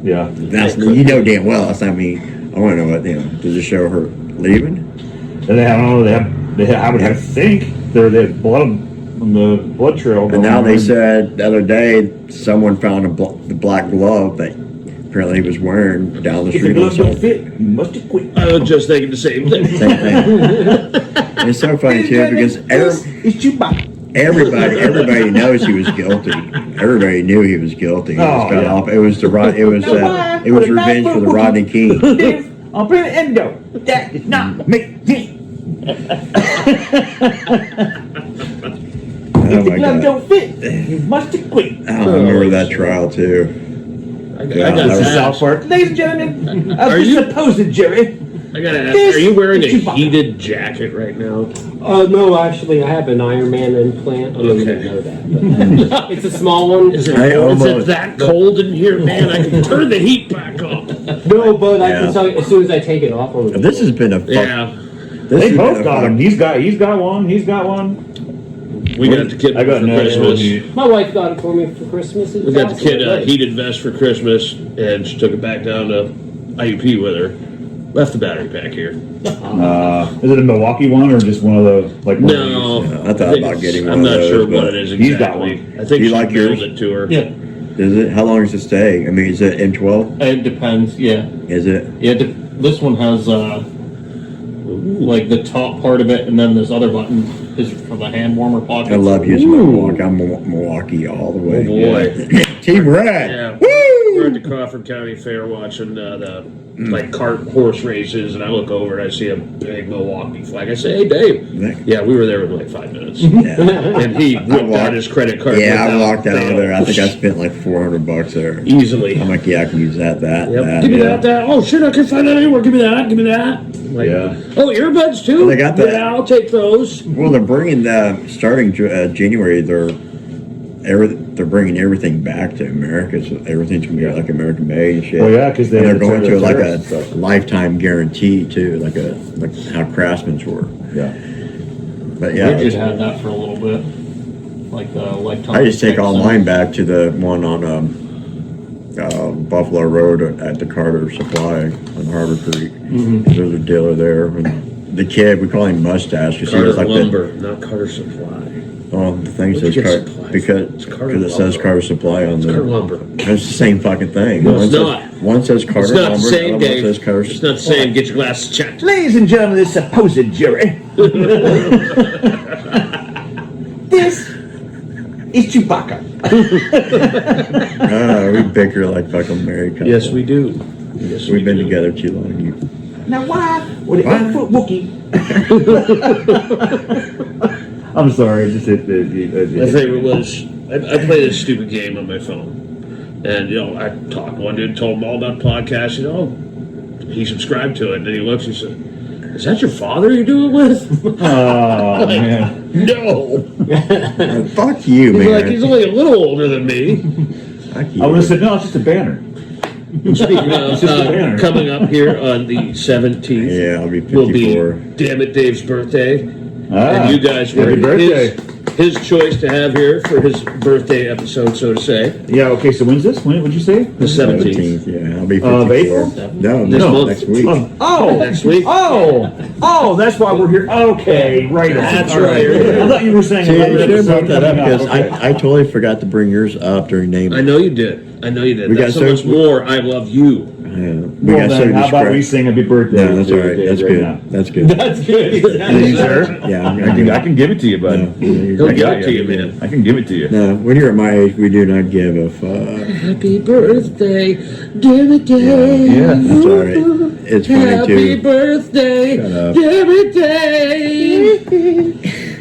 yeah. That's you know damn well. That's not me. I want to know what does it show her leaving? And I don't know. I would have to think they had blood on the blood trail. And now they said the other day someone found the black glove that apparently he was wearing down the if the street. gloves don't fit, you must have quit. I was just thinking the same thing. Same thing. And it's so funny too because It's you back. everybody knows he was guilty. Everybody knew he was guilty. He was cut off. It was it was revenge for the Rodney King. I'll put an endo. That is not me. Oh my god! fit, you must have quit. I remember that trial too. I Yeah, got that to was ask. South Park. Ladies and gentlemen, Are you- supposed Jerry? I gotta ask. This Are you wearing a is Chewbacca. heated jacket right now? No, actually, I have an Iron Man implant. I don't even Okay. know that. But it's a small one. Is it, I is it almost- that cold in here, man? I can turn the heat back on. No, but I Yeah. can tell you as soon as I take it off. I'm This has been a fuck. Yeah, This They has both been a got fuck- him. He's got one. He's got one. we got the kid I got for no. Christmas. My wife got it for me for Christmas. We got the kid a heated vest for Christmas, and she took it back down to IUP with her. Left the battery pack here. Is it a Milwaukee one or just one of the like? one of No, Yeah, I thought think about it's- getting I'm one of not sure those, what but it is he's got exactly. one. I think Do you she like mailed yours? it to her. Yeah, Is it? How long does it stay? I mean, is it M12? it depends. Yeah, Is it? yeah. This one has like the top part of it, and then this other button is for the hand warmer pocket. I love using my Milwaukee. I'm Milwaukee all the way. Oh boy. Team Red. Yeah. Woo! were at the Crawford County Fair watching the cart horse races, and I look over and I see a big Milwaukee flag. I say, "Hey, Dave." Yeah, we were there in like 5 minutes, and he whipped out his credit card. Yeah, I walked out of fail. there. I think I spent like $400 there. Easily. I'm like, yeah, I can use that. Yep. Give me that. Oh shit! I can find that anywhere. Give me that. Like, oh, earbuds too. They got that. Yeah, I'll take those. Well, they're bringing starting January. They're bringing everything back to America, so everything's gonna be like American made and shit. Well, yeah, because they're going to like tariffs and a stuff. lifetime guarantee too, like how Craftsman's were. Yeah. But yeah, We just had that for a little bit, like the lifetime. I just take all extension. mine back to the one on Buffalo Road at the Carter Supply on Harbor Creek. There's a dealer there. And the kid, we call him Mustache because he Carter was like Lumber, not Carter Supply. the thing Where'd you says get Carter supplies because from? It's Carter it says Lumber. Carter Supply on Carter there. Lumber. It's the same fucking thing. No, one it's says, not. One says Carter It's not the Lumber, same, the other Dave. one says Carter It's not the same. Get your glasses checked. Ladies and gentlemen, this supposed jury. This is Chewbacca. We bicker like fucking married couple. Yes, we do. Yes, We've been do. together too long. Now why would it Why? 8-foot Wookiee? I'm sorry, just My favorite was I played this stupid game on my phone, and I talked to one dude, told him all about podcasts. He subscribed to it, and then he looks and said, "Is that your father you're doing it with?" Oh man. No. Fuck you, He's man. like, he's only a little older than me. Fuck you. I would have said no, it's just a banner. Speaking of It's just a banner. coming up here on the 17th, Yeah, I'll be will be 54. Damn It Dave's birthday. Ah, And you guys were happy birthday. his choice to have here for his birthday episode, so to say. Yeah, okay, so when's this? When would you say? The 17th. Yeah, I'll be 54. Of April? No, This month. next week. Oh, Next week. Oh, that's why we're here. Okay, right on. That's All right. I thought you were saying. See, you another should have brought episode that up coming because Okay. I totally forgot to bring yours up during name. I know you did. We That's got so much so- more I love you. We Well, got so then, how about we distracted. sing Happy Birthday? No, that's all right. to That's Dave good. now? That's good. That's good. You sure? Yeah, I'm I gonna do can, I can give it to you, bud. No, He'll I give got it to you, man. I can give it to you. No, when you're at my age, we do not give a fuck. Happy birthday, Damn It Dave. Yeah. That's all right. It's funny Happy too. birthday, Shut up. Damn It Dave.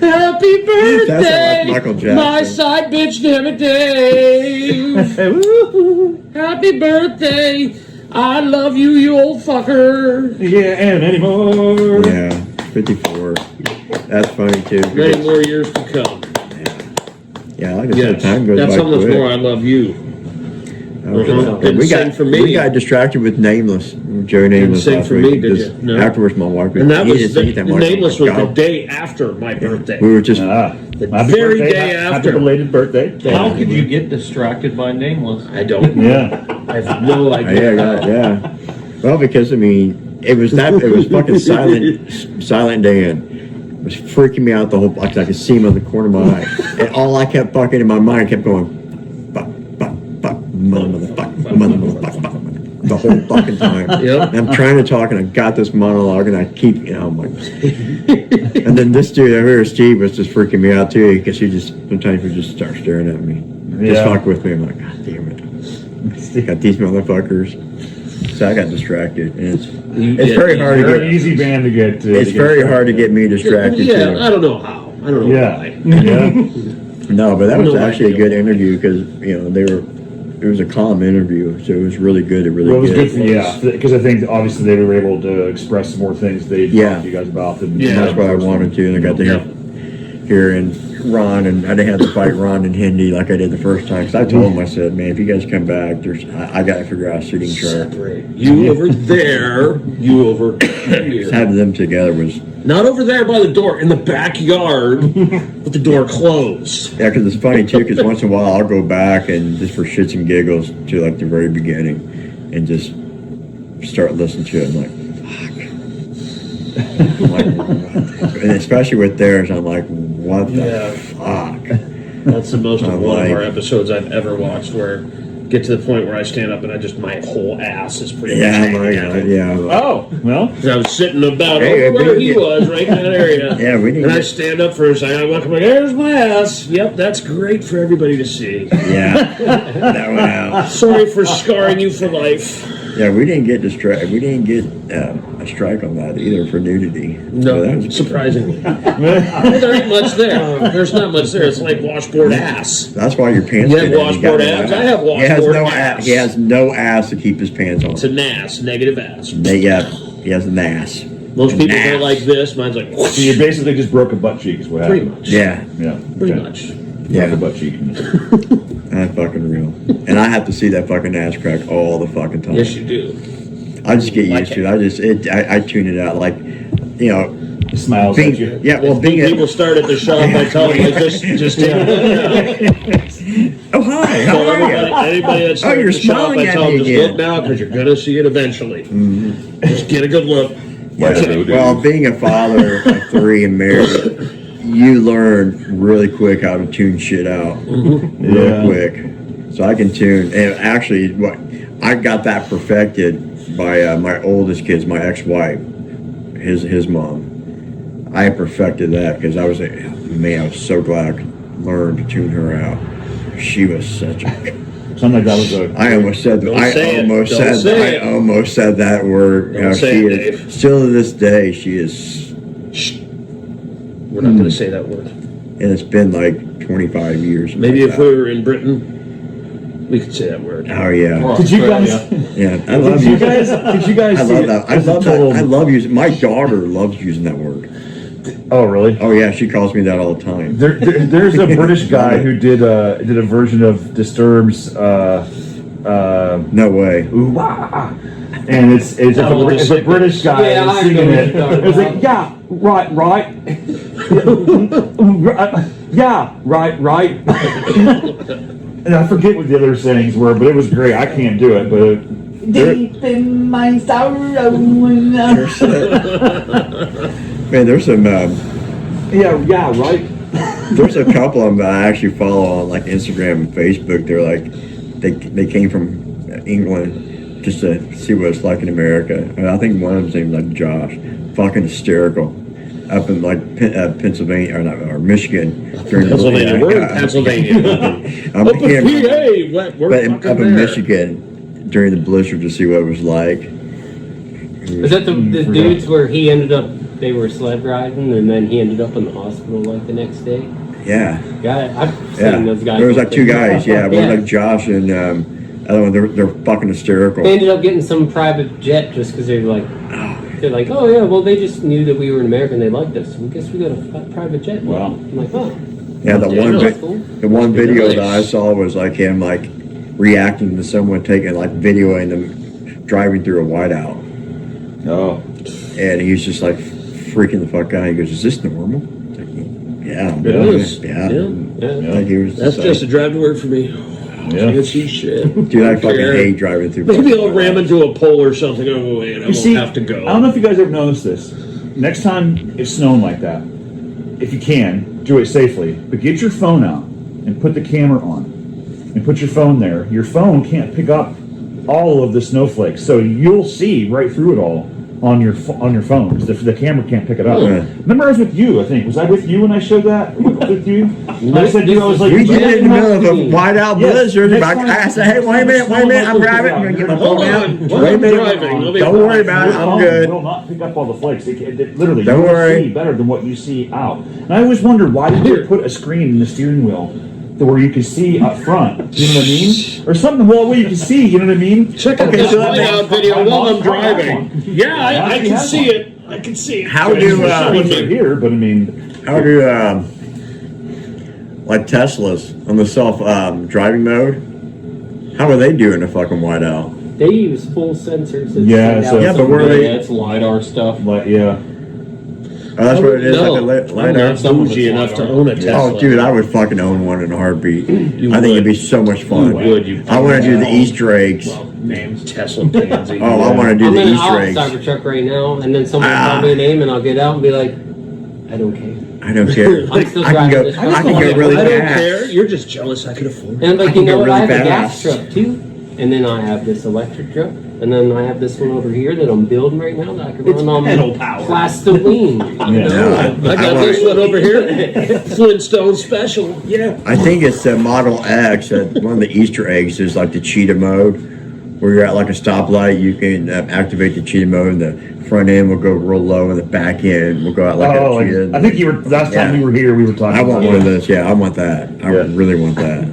Happy That's birthday, like Michael Jackson. my side bitch, Damn It Dave. Happy birthday, I love you, you old fucker. Yeah, and anymore. Yeah, 54. That's funny too. Many more years to come. Yeah, like I said, Yes, time goes that's by how much quick. more I love you. Didn't We sing got for me. we got distracted with Nameless, Joe Nameless sing last for week. me, did Just you? No. Afterwards, my wife. And that "You was didn't the sing it." I'm like, Nameless "Oh was my the God." day after my birthday. We were just The Happy very birthday, day happy after. belated birthday. How could you get distracted by Nameless? I don't. Yeah. I have no idea. yeah. Well, because I mean, it was fucking silent Dan. It was freaking me out the whole. Like I could see him on the corner of my eye, and all I kept fucking in my mind kept going, fuck, motherfucker, the whole fucking time. Yep. And I'm trying to talk, and I got this monologue, and I keep, I'm like, and then this dude over here, Steve, was just freaking me out too, because sometimes he just start staring at me, just Yeah. fuck with me. I'm like, God damn it, got these motherfuckers. So I got distracted, and it's very hard to They're get. an easy band to get. It's very hard to get me distracted Yeah, too. I don't know how. I don't know Yeah. why. Yeah. No, but that was No actually a idea. good interview because it was a calm interview, so it was really good. Well, it was good for because I think obviously they were able to express some more things they talked to you guys about. Than Yeah. That's what I wanted to, and I got to hear and Ron, and I didn't have to fight Ron and Hindi like I did the first time. Because I told him, I said, man, if you guys come back, I got to figure out a shooting chart. Separate. You over there, you over Just here. having them together was Not over there by the door, in the backyard, with the door closed. yeah, because it's funny too. Because once in a while I'll go back and just for shits and giggles to like the very beginning, and just start listening to it. I'm like, fuck. I'm like, and especially with theirs, I'm like, what the Yeah. fuck? That's the most of I'm one like- of our episodes I've ever watched where get to the point where I stand up and my whole ass is pretty much Yeah, hanging my out. God, yeah. Oh, well. 'Cause I was sitting about Hey, over where we he didn't was, right in that area. Yeah, we didn't And I get- stand up for a second. I look, I'm like, there's my ass. Yep, that's great for everybody to see. Yeah, that went out. Sorry for scarring you for life. Yeah, we didn't get We didn't get a strike on that either for nudity. No, So that was surprisingly. Well, there ain't much there. There's not much there. It's like washboard ass. That's why your pants. You have fit in. washboard got no abs? I have He has washboard no abs. He has no ass to keep his pants on. It's a NAS, negative ass. Yeah, he has an ass. Most people Nas. go like this. Mine's like, So you basically just broke a butt cheek is what pretty happened. much. Yeah, Yeah. Pretty okay. much. Yeah. Broke a butt cheek. that's fucking real. And I have to see that fucking ass crack all the fucking time. Yes, you do. I just get Like used to it. I tune it out. Like, you know, He smiles being, at you. yeah. Well, being People start at the shop by telling them, like, just take oh hi, how are you? Anybody that's Oh, you're at the shop, smiling I at tell me them, just again. look now because you're going to see it eventually. Just get a good look. Yeah, well, being a father of 3 and married, you learn really quick how to tune shit out, real Yeah. quick. So I can tune, and actually, what I got that perfected by my oldest kids, my ex-wife, his mom. I perfected that because I was so glad I could learn to tune her out. She was such a. Something like that was a. I almost said. Don't say it. Don't say it. I almost said that word. Don't say she it, is Dave. still to this day. She is, We're not going to say that word. and it's been like 25 years. Maybe like if we were in Britain, we could say that word. Oh yeah, Or Did you guys? Australia. yeah. I love Did you you. guys? Did you guys? I see love it that. I as a love total- that. I love using. My daughter loves using that word. Oh really? Oh yeah, she calls me that all the time. There's a British guy who did a version of Disturbed's No way. ooh wah, and it's Oh, it's a British guy Yeah, I singing know what it. you're talking It's like about. yeah, right. And I forget what the other sayings were, but it was great. I can't do it, but Deep in my sorrow. Man, there's some. yeah, right. There's a couple of them that I actually follow on like Instagram and Facebook. They're like, they came from England just to see what it's like in America. And I think one of them's named like Josh. Fucking hysterical. Up in like Pennsylvania or Michigan during Pennsylvania. We're in Pennsylvania. I'm Up in here, PA. We're but fucking up in there. Michigan during the blizzard to see what it was like. Was that the dudes where he ended up, they were sled riding and then he ended up in the hospital like the next day? Yeah. Yeah, I've Yeah, seen those guys. there was like 2 guys. Yeah, one Yeah. like Josh and other one. They're fucking hysterical. They ended up getting some private jet just because they're like, oh yeah, well they just knew that we were in America and they liked us. So I guess we got a private jet. Wow. I'm like, oh, Yeah, the Yeah, one that's cool. the one video that I saw was like him like reacting to someone taking like videoing them driving through a whiteout, Oh, and he's just like freaking the fuck out. He goes, "Is this normal?" It's like, yeah, It is. yeah. yeah. Like he was That's like, just a driving word for me. yeah. Can't see shit. dude. I Don't fucking care. hate driving through. Maybe fucking I'll ram whiteouts. into a pole or something on the way and I won't have to go. I don't know if you guys ever noticed this. Next time it's snowing like that, if you can, do it safely. But get your phone out and put the camera on, and put your phone there. Your phone can't pick up all of the snowflakes, so you'll see right through it all on your phone. 'Cause the camera can't pick it up. Yeah. Remember, I was with you. I think was I with you when I showed that? With you? And I said, I was like, We did it in the middle of a Yes, whiteout blizzard. next I time- said, "Hey, wait a minute, I'm driving. I'm gonna get my phone Hold out. on. Wait While a I'm minute. driving, I'll be Don't fine. worry about it. Your I'm phone good." will not pick up all the flakes. It literally, Don't you will worry. see better than what you see out. And I always wondered, why did they put a screen in the steering wheel to where you could see up front? You know what I mean? Or something where you can see. You know what I mean? Check out Okay, this so that whiteout makes- video while I'm I driving. Yeah, I actually can have see one. it. I can see it. How do, Screens are here, but I mean, How do like Teslas on the self driving mode? How are they doing a fucking whiteout? They use full sensors. that Yeah, send so- out Yeah, but where are some- they- Yeah, it's LiDAR stuff. like yeah. Oh, that's what it is. No, Like a I'm LiDAR. not bougie enough to own a Tesla. Oh, dude, I would fucking own one in a heartbeat. You I think it'd would. be so much fun. You would, you I want to do the fucking Easter eggs. Well, name's Tesla pansy. Oh, I want to do I'm the in an Easter eggs. Cybertruck right now, and then someone will Ah. tell me a name, and I'll get out and be like, I don't care. I don't care. I'm still I can go. driving this. I can go really I don't fast. care. You're just jealous I could afford it. And like, I can you know go what? I have really a gas fast. truck too. And then I have this electric truck. And then I have this one over here that I'm building right now that I can run on pedal power. plastoline. I got this one over here. Flintstone special. Yeah. I think it's the Model X. One of the Easter eggs is like the cheetah mode, where you're at like a stoplight. You can activate the cheetah mode, and the front end will go real low, and the back end will go out like Oh, a cheetah. I think you were last time we were here. We were talking. I want about one of those. Yeah, I want that. I Yeah. really want that.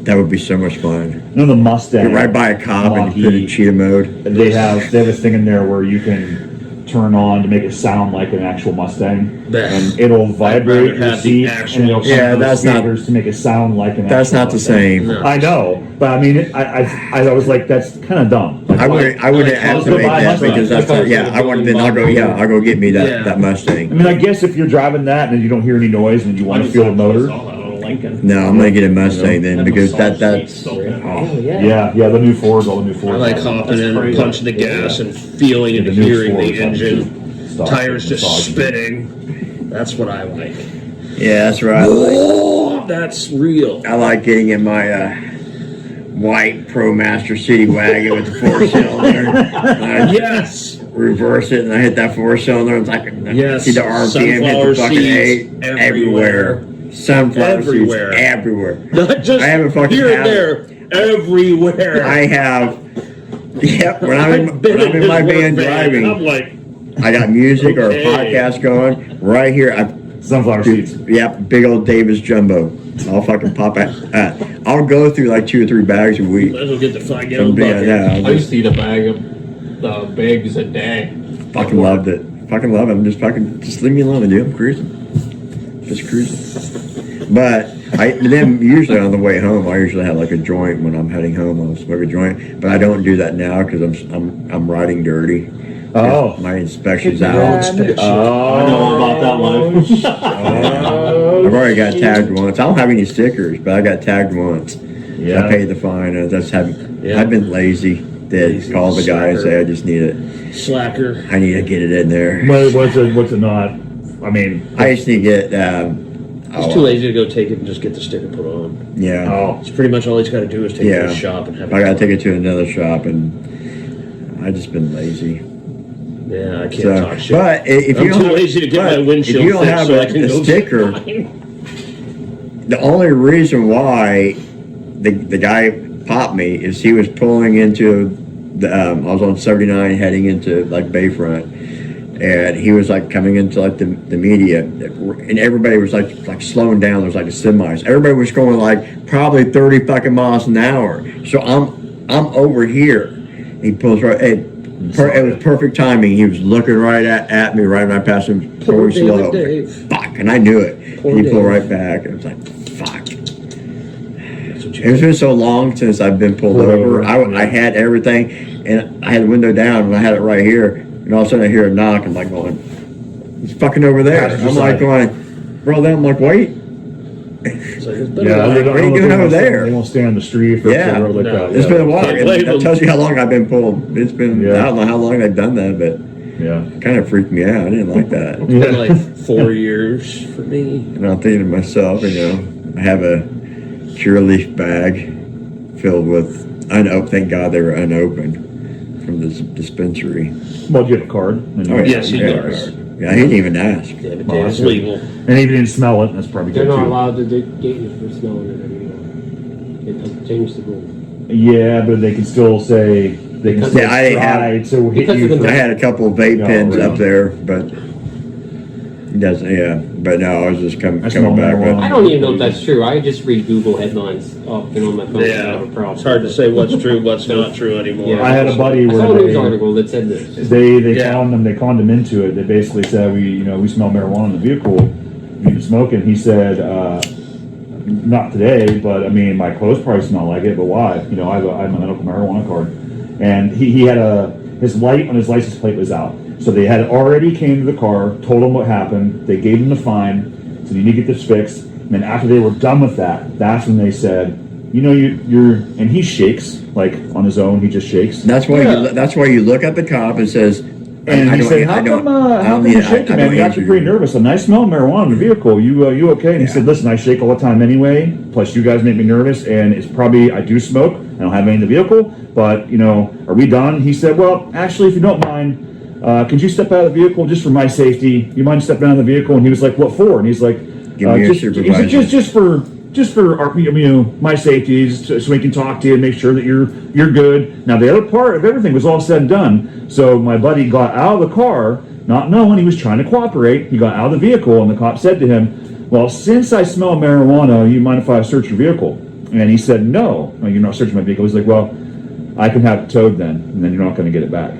That would be so much fun. You know the Mustang. You're right by a cop and you put in cheetah mode. They have a thing in there where you can turn on to make it sound like an actual Mustang, and it'll vibrate rather your have the seat, actual- and it'll come Yeah, through the that's not- speakers to make it sound like an. That's actual not the Mustang. same. I know, but I mean, I was like, that's kind of dumb. Like, I wouldn't like, activate buy a that Mustang. because that's not, yeah. I want then I'll go get me that Yeah. that I Mustang. mean, I guess if you're driving that and you don't hear any noise and you want to feel the motor. Lincoln. No, I'm gonna get a Mustang then That because massage that's seat's so good. Oh, yeah. Yeah, the new Fords, all the new I Fords. like hopping in, crazy. punching the gas, and feeling and The new hearing Fords the have engine. stuff Tires with just massage. spinning. That's what I like. yeah, that's right. Oh, that's real. I like getting in my white ProMaster City wagon with the 4-cylinder. I Yes. reverse it and I hit that 4-cylinder. It's like Yes. see the RPM hit Sunflower the fucking seeds 8 everywhere. Sunflower Everywhere. seeds everywhere. Not just I haven't fucking here and had it. there. Everywhere. I have. Yep. When I'm been in his my work van driving, I'm like, I got music or a Okay. podcast going right here. Sunflower seeds. Yep, big old Davis Jumbo. I'll fucking pop out. I'll go through like 2 or 3 bags a week. might as well get the 5 From gallon being, bucket. yeah, I used to eat a bag of bags a day. fucking loved it. Fucking love it. I'm just leave me alone, dude. I'm cruising. Just cruising. But then usually on the way home, I usually have like a joint when I'm heading home. I'll smoke a joint, but I don't do that now because I'm riding dirty. Oh. My inspection's out. Inspection. I know all about that one. I've already got tagged once. I don't have any stickers, but I got tagged once. Yeah. I paid the fine. Yeah. I've been lazy. Did call the guy and say I just need it. Slacker. I need to get it in there. What's it not? I mean, I just need to get. He's too lazy to go take it and just get the sticker put on. Yeah. oh, It's pretty much all he's got to do is take it to Yeah. the shop and have it. I gotta done. take it to another shop, and I just been lazy. Yeah, I can't So, talk shit. but if I'm you don't too have, lazy to get but my windshield if you don't fixed have so I can a go sticker, flying. the only reason why the guy popped me is he was pulling into the. I was on 79 heading into like Bayfront, and he was like coming into like the media, and everybody was like slowing down. There was like a semis. Everybody was going like probably 30 fucking miles an hour. So I'm over here. He pulls right. It was perfect timing. He was looking right at me right when I passed him, Poor going slow. David Dave. Fuck, and I knew it. Poor And he pulled Dave. right back, and it was like, fuck. That's what you It's been so long since I've been pulled over. I had everything, and I had the window down, and I had it right here. And all of a sudden, I hear a knock. I'm like going, he's fucking over there. Passenger I'm like side. going, bro. Then I'm like, wait. It's like, it's been yeah. a while. They don't What are you know if doing they over won't stand- there? They won't stay on the street or Yeah. road like No. that. It's been a while. Can't And blame that them. tells you how long I've been pulled. It's been. Yeah. I don't know how long I've done that, but Yeah. it kind of freaked me out. I didn't like that. It's been like 4 years for me. And I'm thinking to myself, I have a Curaleaf bag filled with thank God they were unopened from this dispensary. Well, do you have a card? And Oh, yeah. Yes, he Yeah. does. Yeah, he didn't even ask. Yeah, but Oh, it's that's legal. And if you didn't smell it, that's probably They're good not too. allowed to get you for smelling it anymore. It doesn't change the rules. Yeah, but they can still say they can Because- still Yeah, I didn't have- try to hit because you. of the- For, I had a couple of vape No, pens really. up there, but he doesn't. Yeah, but no, I was just coming I smell back. marijuana. I don't even know if that's true. I just read Google headlines often on my phone. I Yeah, have a problem. it's hard to say what's true, what's not true anymore. Yeah. I had a buddy I where saw a news they article that said this. Yeah. conned him into it. They basically said we smell marijuana in the vehicle. You smoking? He said not today, but I mean my clothes probably smell like it. But why? I have a medical marijuana card, and he had his light on his license plate was out. So they had already came to the car, told him what happened. They gave him the fine, said you need to get this fixed. And then after they were done with that, that's when they said, you're and he shakes like on his own. He just shakes. That's why you look at the cop and says, And I he don't- said, I "How don't- come? I How don't come need- you're I shaking, man? don't You acting answer pretty you." nervous. And I smell marijuana in the vehicle. You okay?" And he said, "Listen, I shake all the time anyway. Plus, you guys make me nervous, and it's probably I do smoke. I don't have any in the vehicle, but are we done?" He said, "Well, actually, if you don't mind, could you step out of the vehicle just for my safety? You mind stepping out of the vehicle?" And he was like, "What for?" And he's like, Give me your he said, supervisor. just for our, my safety, so we can talk to you and make sure that you're good." Now the other part of everything was all said and done. So my buddy got out of the car, not knowing he was trying to cooperate. He got out of the vehicle, and the cop said to him, "Well, since I smell marijuana, you mind if I search your vehicle?" And he said, "No, you're not searching my vehicle." He's like, "Well, I can have it towed then, and then you're not going to get it back.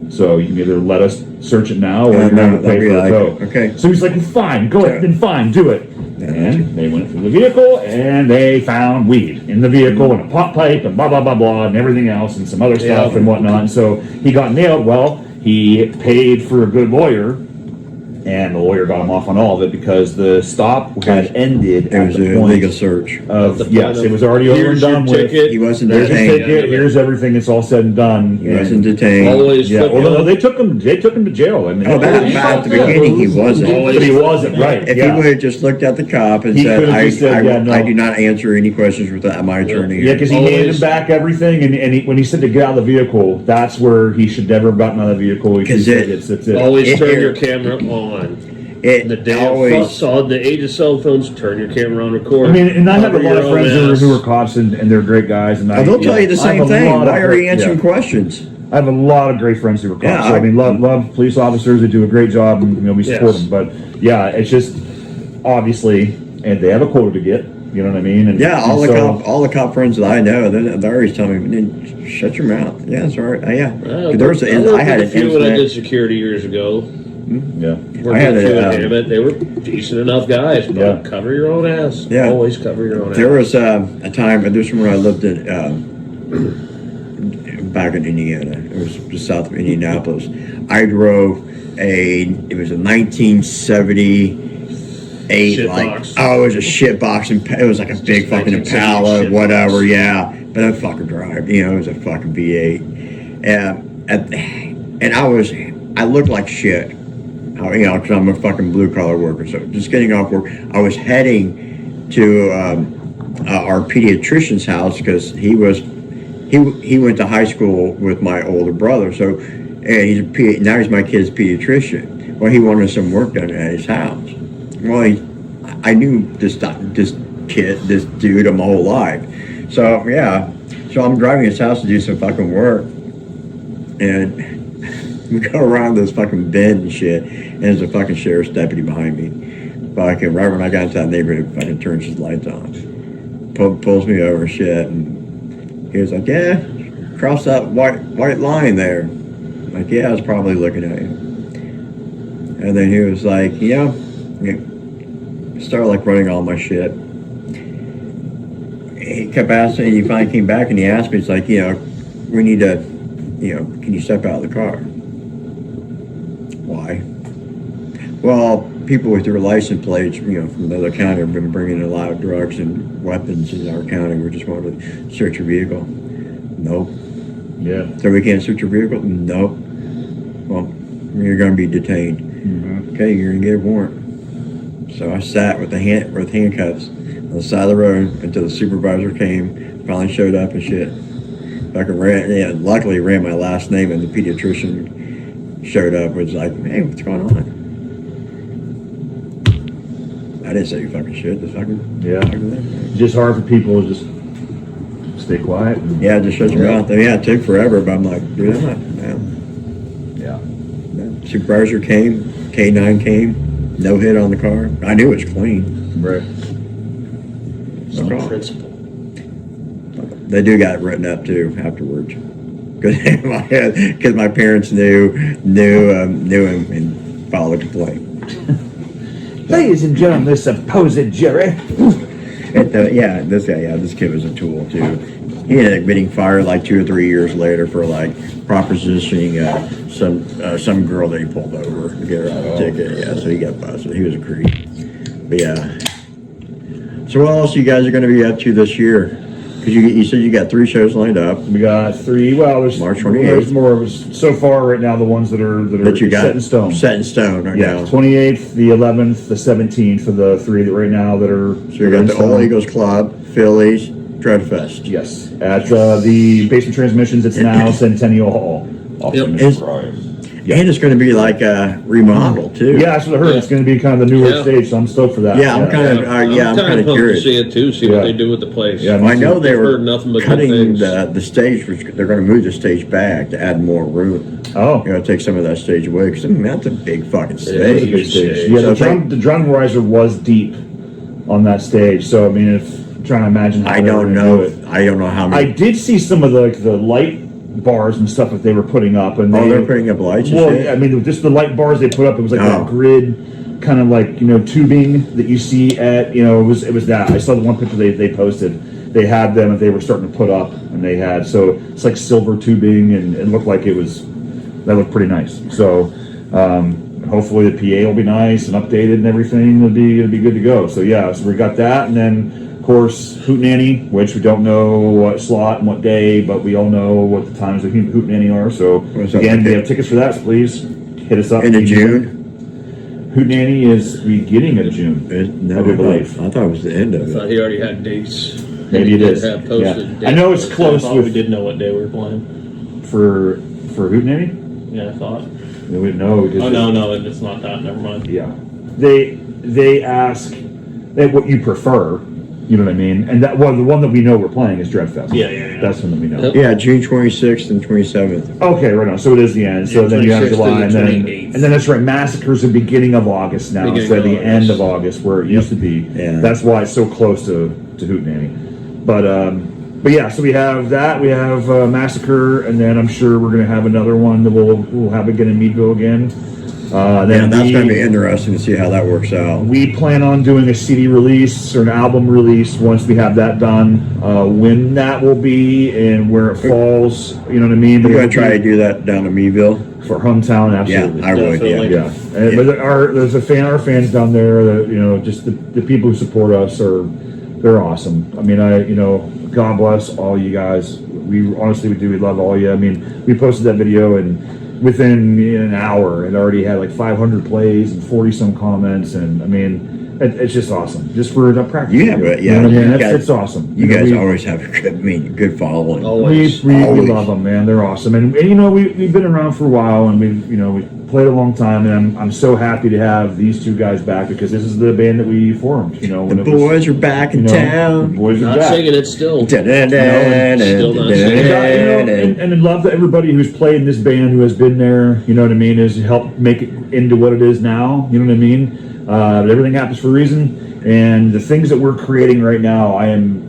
So you can either let us search it now, or you're going to pay that'd be for a like tow." it. Okay. So he's like, "Fine, go ahead, then fine, do it." And they went through the vehicle, and they found weed in the vehicle, and a pot pipe, and blah blah blah blah, and everything else, and some other stuff and whatnot. And so he got nailed. Well, he paid for a good lawyer, and the lawyer got him off on all of it because the stop had ended It at was the a point legal search. of yes, it was already over and Here's your done with. ticket. He wasn't Here's his detained. ticket. Here's everything. It's all said and done. He wasn't detained. Always Yeah, flip well, no, your- they took him. They took him to jail. I mean, Oh, but at the beginning he wasn't. but he wasn't right. If yeah. he would have just looked at the cop and He said, could've just said, "Yeah, no." I do not answer any questions without my attorney." Yeah, because he handed Always- him back everything, and when he said to get out of the vehicle, that's where he should never have gotten out of the vehicle. He 'Cause said, it- "That's it." Always It- turn it- your camera on. It The day always. of the age of cell phones, turn your camera on, record. I mean, and I have a Cover lot your of own friends ass. who are cops, and they're great guys. And They'll tell you the I same have a thing. lot of Why are great- you answering yeah. questions? I have a lot of great friends who are cops. Yeah, so, I mean, love police officers. They do a great job, and we support Yes. them. But yeah, it's just obviously, and they have a quota to get. You know what I mean? And, Yeah, all and the cop friends that I know, they're always telling me, "Shut your mouth." Yeah, it's all right. Yeah, there was. I had an a few when I did incident. security years ago. Yeah. Worked had with a few a, in Hammett. They were decent enough guys, but Yeah. cover your own ass. Yeah. Always cover your own There ass. was a time, and this is when I lived in back in Indiana. It was just south of Indianapolis. I drove it was a 1978, Shit like, box. oh, it was a shit box, and it was like a big fucking 1978 Impala, shit whatever, box. yeah. But that fucker drive, it was a fucking V8. And I looked like shit. Because I'm a fucking blue collar worker. So just getting off work, I was heading to our pediatrician's house because he went to high school with my older brother. So, and now he's my kid's pediatrician. Well, he wanted some work done at his house. Well, I knew this dude my whole life. So yeah, so I'm driving his house to do some fucking work, and we go around this fucking bend and shit, and there's a fucking sheriff's deputy behind me. Fucking right when I got into that neighborhood, fucking turns his lights on, pulls me over and shit, and he was like, "Yeah, cross that white line there." I'm like, "Yeah, I was probably looking at you." And then he was like, "Yeah." Started like running all my shit. He kept asking, and he finally came back and he asked me, it's like, we need to, can you step out of the car? Why? Well, people with their license plates, from another county have been bringing in a lot of drugs and weapons in our county. We just wanted to search your vehicle. Nope. Yeah. So we can't search your vehicle? Nope. Well, you're going to be detained. Mm-hmm. Okay, you're going to get a warrant. So I sat with handcuffs on the side of the road until the supervisor came, finally showed up and shit. Luckily ran my last name, and the pediatrician showed up, was like, "Hey, what's going on?" I didn't say fucking shit. Just fucking It's just hard for people to just stay quiet. yeah, just shut your mouth. Yeah, it took forever, but I'm like, dude, I'm not. Yeah. Supervisor came, K9 came, no hit on the car. I knew it was clean. Right. Some Okay. principle. They do got written up too afterwards, because my parents knew him and filed a complaint. Ladies and gentlemen, this supposed jury. This kid was a tool too. He ended up getting fired like 2 or 3 years later for like propositioning some girl that he pulled over to get her out of a ticket. Yeah, so he got busted. He was a creep. But yeah. So what else you guys are going to be up to this year? Because you said you got 3 shows lined up. We got 3. Well, there's March 28th. There's more. So far, right now, the ones that are That you got set in stone. Set in stone right Yeah, now. 28th, the 11th, the 17th are the 3 that right now that are. So you got the Old Eagles Club, Phillies, Dreadfest. Yes, at the Basement Transmissions. It's now Centennial Hall. Optimus Is- Prime. And it's going to be like a remodel too. Yeah, that's what I heard. It's going to be kind of the newer Yeah. stage, so I'm stoked for that. Yeah, I'm kind of I'm kind of pumped curious. to see it too. See Yeah. what they do with the place. Yeah, I know they I've were heard nothing but good cutting things. the stage, which they're going to move the stage back to add more room. Oh, You know, take some of that stage away because that's a big fucking It is a stage. big stage. yeah. So The drum riser was deep on that stage, so I mean, if trying to imagine how I they were don't gonna know. do it. I don't know how I many. did see some of the light bars and stuff that they were putting up, and They're putting up lights and Well, shit. I mean, just the light bars they put up, it was like Oh. that grid kind of like tubing that you see at it was that. I saw the one picture they posted. They had them and they were starting to put up, and they had it's like silver tubing, and it looked like that looked pretty nice. So hopefully the PA will be nice and updated and everything. It'll be good to go. So yeah, so we got that, and then of course Hootenanny, which we don't know what slot and what day, but we all know what the times of Hootenanny are. So What's that, again, like we it? have tickets for that. So please hit us up. End of June. Hootenanny is beginning of June. No, I do believe. I thought it was the end I of thought it. he already had dates. Maybe it He is. had posted Yeah. I know it's dates. I close thought we with did know what day we were playing. for Hootenanny. Yeah, I thought. We didn't know because Oh no, it's not that. Never mind. yeah, they ask what you prefer. You know what I mean? And that the one that we know we're playing is Dreadfest. Yeah. That's one that we know. Yep. Yeah, June 26th and 27th. Okay, right on. So it is the end. So Yeah, then you have 26th to July, the and then 28th. that's right. Massacre's the beginning of August now, Beginning instead of of the end August. of August where it used to be. Yeah. That's why it's so close to Hootenanny. But yeah, so we have that. We have Massacre, and then I'm sure we're gonna have another one that we'll have again in Meadville again. Yeah, Then that's going to be interesting to see how that works out. we plan on doing a CD release or an album release once we have that done. When that will be and where it falls, you know what I mean? We're going to try to do that down in Meadville. for hometown, Yeah, absolutely. I would. Definitely. Yeah. Yeah, but there's our fans down there that just the people who support us they're awesome. I mean, God bless all you guys. We honestly we love all you. I mean, we posted that video and within an hour it already had like 500 plays and 40 some comments, and I mean it's just awesome. Just for the practice. Yeah, but You know what I mean? you guys- It's awesome. You guys we, always have a good following. Always. we Always. love them, man. They're awesome, and we've been around for a while, and we played a long time, and I'm so happy to have these two guys back because this is the band that we formed. The When it was, boys are back in the town. boys are Not back. singing it still. Still not singing. And I love that everybody who's played in this band, who has been there, you know what I mean, has helped make it into what it is now. You know what I mean? But everything happens for a reason, and the things that we're creating right now, I am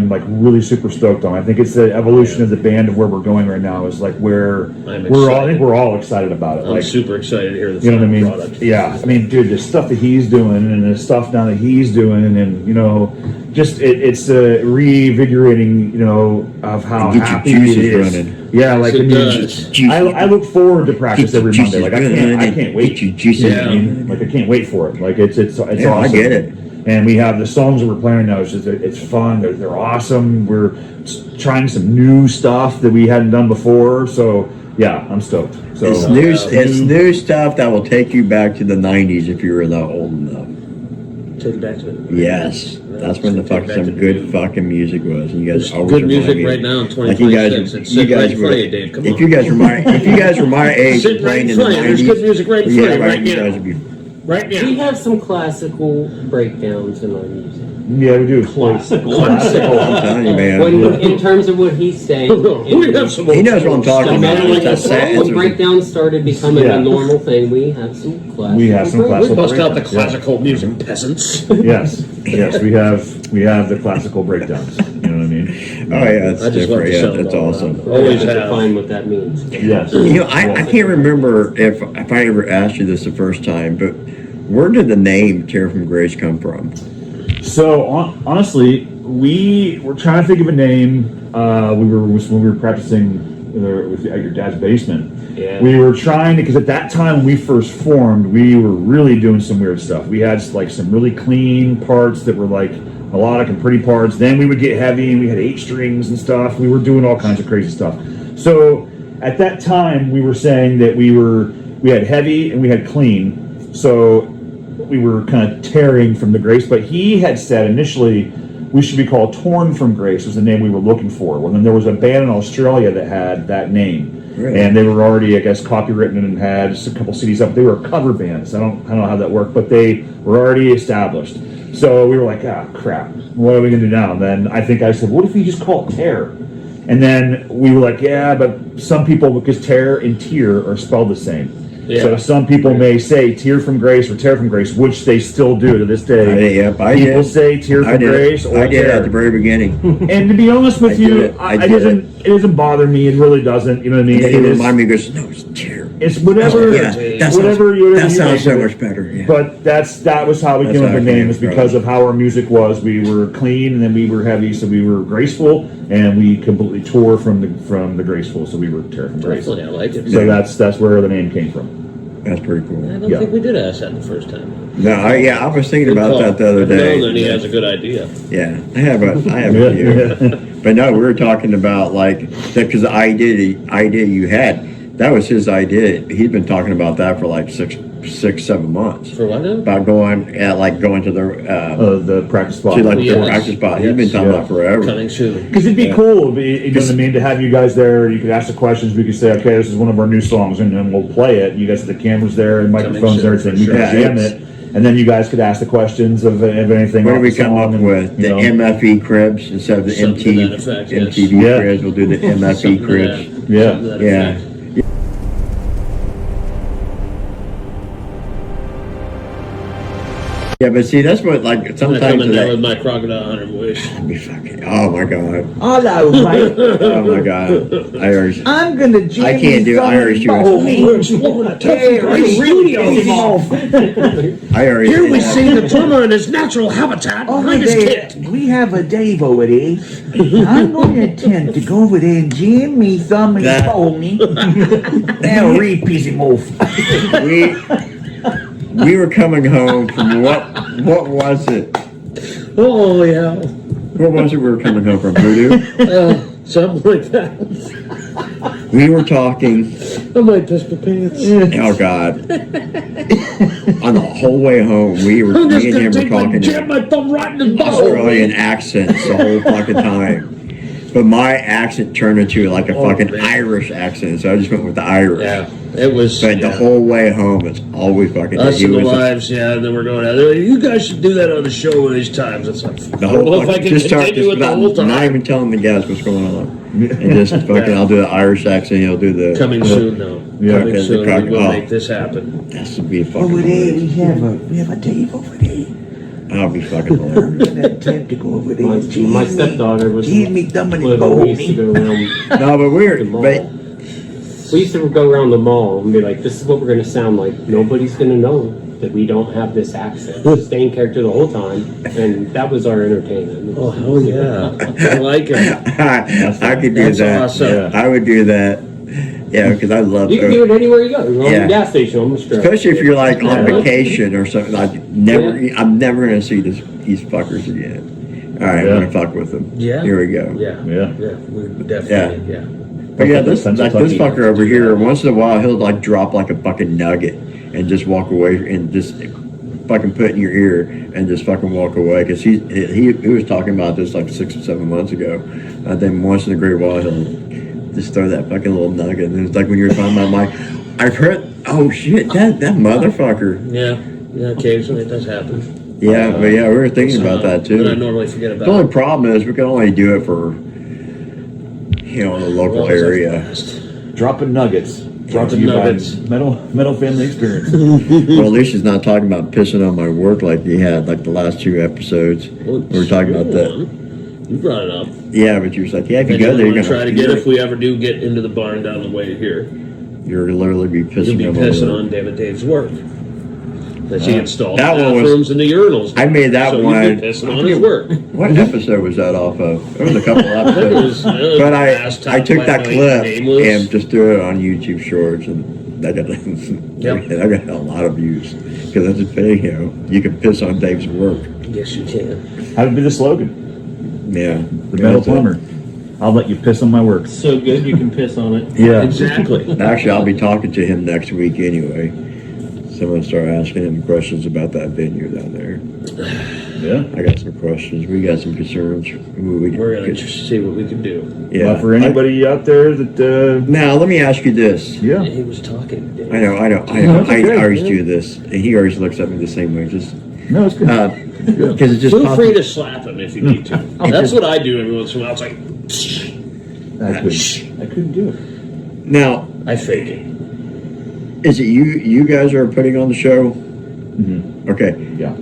like really super stoked on. I think it's the evolution of the band of where we're going right now is like where I'm I think we're all excited about it. I'm Like, super excited to hear the you know what I mean? final product. Yeah, I mean, dude, the stuff that he's doing and the stuff now that he's doing, and just it's reinvigorating, of how Get your happy juices it is. running. Yeah, like Yes, I it mean, does. I look forward to practice Get your every Monday. juices Like I running. can't wait. Get your juices You know what I mean? running. Like I can't wait for it. Like it's Yeah, I awesome. get it. And we have the songs that we're playing now. It's fun. They're awesome. We're trying some new stuff that we hadn't done before. So yeah, I'm stoked. So It's new stuff that will take you back to the 90s if you were that old enough. Take it back to it. Yes, that's when the Take it fucking back some to good new. fucking music was. And you guys There's always good remind music me. right now in Like you guys, 2026. It's you sitting right guys in were. front of you, Dave. Come If on. you guys were my age, Sitting right playing in in the front of you. There's 90s. good music right in front of you right you now. guys would be. Right now. We have some classical breakdowns in our music. yeah, we do. Classical. I'm telling you, man. In terms of what he's saying, We have some He knows what I'm talking So about. when That's sad. when breakdowns started becoming Yeah. a normal thing, we have some classical. We have some classical Bust out the breakdowns, classical music, peasants. Yes, we have the classical breakdowns. You know what I mean? Oh yeah, it's I just love different. the Yeah, sound that's all awesome. around. Always have to have. define what that means. Yes. I can't remember if I ever asked you this the first time, but where did the name Tear from Grace come from? So honestly, we were trying to think of a name. When we were practicing at your dad's basement. Yeah. We were trying to, because at that time when we first formed, we were really doing some weird stuff. We had like some really clean parts that were like melodic and pretty parts. Then we would get heavy and we had 8 strings and stuff. We were doing all kinds of crazy stuff. So at that time, we were saying that we had heavy and we had clean. So we were kind of tearing from the Grace. But he had said initially we should be called Torn from Grace was the name we were looking for. Well, then there was a band in Australia that had that name. Really? And they were already, I guess, copywritten and had just a couple CDs up. They were cover bands. I don't know how that worked, but they were already established. So we were like, crap. What are we going to do now? And then I think I said, what if we just call it Tear? And then we were like, yeah, but some people, because Tear and Tear are spelled the same. Yeah. So some people may say Tear from Grace or Tear from Grace, which they still do to this day. I People did. say Tear I from did. Grace or I did Tear. at the very beginning. And to be honest with I you, did it. I did it doesn't bother me. It really doesn't. You know what I mean? And It he is- reminded me, he goes, no, it's Tear. It's whatever. Oh, yeah, that whatever sounds, you that sounds make so of it. much better. Yeah. But that was how we That's came up how with I the name, came is up with because it. of how our music was. We were clean and then we were heavy, so we were graceful, and we completely tore from the graceful, so we were Tear from Grace. Definitely, I like it. So that's where the name came from. That's pretty cool. I don't Yeah. think we did ask that the first time. No, I was thinking Good about call. that the other I've day. known that he has a good idea. Yeah, I have a Yeah, few. yeah. But no, we were talking about like because the idea you had, that was his idea. He's been talking about that for like 6-7 months. For what now? About going to The practice spot. to like Yes. the practice spot. He's been Yes. talking Yeah. about forever. Coming soon. Because it'd be cool, you know what I mean, to have you guys there. You could ask the questions. We could say, okay, this is one of our new songs, and then we'll play it. You guys have the cameras there and microphones and soon, everything. for We sure. could jam Yeah, it, and then you guys could ask the questions of anything. What off did we the come up song and, with? you The know. MFE cribs instead of the Something to that effect, yes. MTV Yeah. cribs. We'll do the MFE Something to cribs. that- Yeah. something to that Yeah. effect. Yeah, but see, that's what like I'm gonna sometimes come in there with that my crocodile hunter voice. be fucking. Oh my god. Hello, mate. Oh my god. Irish. I'm gonna jam I can't do Irish US. We're exploring a I already. Here we see the plumber in his natural habitat Over behind his there, kit. we have a Dave over there. I'm going to attempt to go over there and jam me thumb and That- pull me. Now read, piece of wolf. We were coming home from what was it? Oh yeah, What was it we were coming home from? Voodoo? something like that. We were talking, I might piss my pants. oh God. On the whole way home, I'm me just and gonna him were take my talking jam in my thumb right in his butthole. Australian accents the whole fucking time. But my accent turned into like a fucking man. Irish accent, so I just went with the Irish. Yeah, it was. But the yeah. whole way home, it's always fucking. Us he and the was wives, yeah, and then we're going out there. You guys should do that on the show one of these times. It's like, the I don't know whole if I fucking, can just start continue just it the whole not time. even telling the guys what's going on, and just fucking. I'll do the Irish accent. He'll do the Coming soon, though. Yeah. Coming Okay, soon. the We will croc- make this happen. That's to be fucking. Over there, hilarious. we have a Dave over there. I'll be fucking hilarious. I'm gonna attempt to go over there and jam My stepdaughter was jam me thumb and little. pull We used to me. go around No, but we're the mall. but We used to go around the mall and be like, "This is what we're gonna sound like. Nobody's gonna know that we don't have this accent. Just stay in character the whole time." And that was our entertainment. Oh, hell yeah. I like it. I could do That's that. awesome. Yeah. I would do that. Yeah, because I love You can do it anywhere you go. You're on Yeah. the gas station on the street. especially if you're like on Yeah. vacation or something. Like I'm never gonna see these fuckers again. All right, Yeah. I'm gonna fuck with them. Yeah. Here we go. Yeah. Yeah. Yeah. We definitely. Yeah. But yeah, this Sense of this touch. fucker over here, once in a while, he'll like drop like a fucking nugget and just walk away and just fucking put in your ear and just fucking walk away. Because he was talking about this like 6 or 7 months ago. I think once in a great while he'll just throw that fucking little nugget. And it's like when you're talking about, I'm like, I've heard, oh shit, that motherfucker. Yeah. Yeah. Occasionally it does happen. Yeah, but yeah, we were thinking about that too. But I normally forget about The only it. problem is we can only do it for, you know, the local Well, it's area. fast. Dropping nuggets. Brought to Dropping you nuggets. by Metal Family Experience. Well, Alicia's not talking about pissing on my work like he had like the last 2 episodes. Well, We were talking about that. You brought it up. Yeah, but you was like, yeah, if you And go there, I'm you're gonna gonna try to get if we ever do get into the barn down the way here. you're literally be You'll pissing be on pissing my on work. Dave's work. That she installed that one was- bathrooms and the urinals. I made that so one. you'd be pissing on his work. What episode was that off of? There was a couple of I think it was, episodes. But last I time took that Black clip Knight Nameless. and just threw it on YouTube Shorts, and I got Yep. I got a lot of views because that's a thing, you know. You can piss on Dave's work. Yes, you can. Have it be the slogan. Yeah. The metal plumber. I'll let you piss on my work. So good you can piss on it. Yeah. Exactly. Actually, I'll be talking to him next week anyway. So I'm gonna start asking him questions about that venue down there. Yeah. I got some questions. We got some concerns. We're gonna just see what we can do. Yeah. But for anybody out there that, Now, let me ask you this. yeah. He was talking. I know. That's I okay, always yeah. do this, and he always looks at me the same way. Just No, it's good. because it just Feel popped- free to slap him if you need to. That's what I do every once in a while. It's like, I couldn't do it. Now, I fake it. is it you guys are putting on the show? Mm-hmm. Okay. Yeah.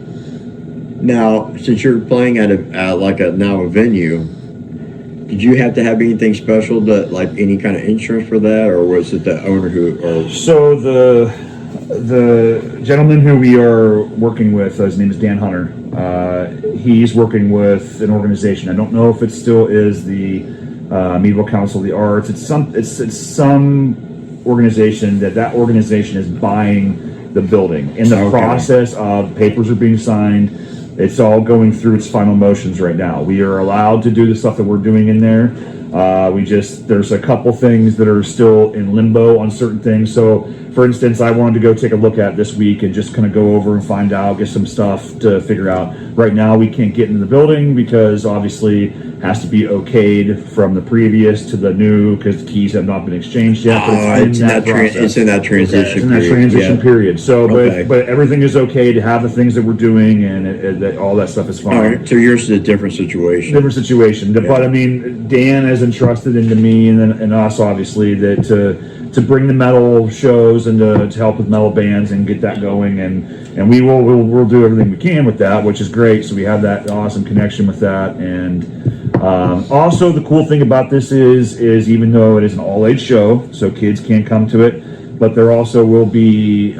Now, since you're playing at a venue, did you have to have anything special to like any kind of insurance for that, or was it the owner who? Or So the gentleman who we are working with, his name is Dan Hunter. He's working with an organization. I don't know if it still is the Meadville Council of the Arts. It's some organization that organization is buying the building. In the Okay. process of papers are being signed. It's all going through its final motions right now. We are allowed to do the stuff that we're doing in there. There's a couple things that are still in limbo on certain things. So, for instance, I wanted to go take a look at this week and just kind of go over and find out, get some stuff to figure out. Right now, we can't get into the building because obviously it has to be okayed from the previous to the new because the keys have not been exchanged yet. But it's in that process. it's in that transition. It's in that period. transition Yeah. period. So, Okay. but everything is okay to have the things that we're doing, and all that stuff is fine. All right. So yours is a different situation. Different situation, but I mean, Dan has entrusted into me and us, obviously, that to bring the metal shows and to help with metal bands and get that going, and we'll do everything we can with that, which is great. So we have that awesome connection with that, and also the cool thing about this is even though it is an all-age show, so kids can come to it, but there also will be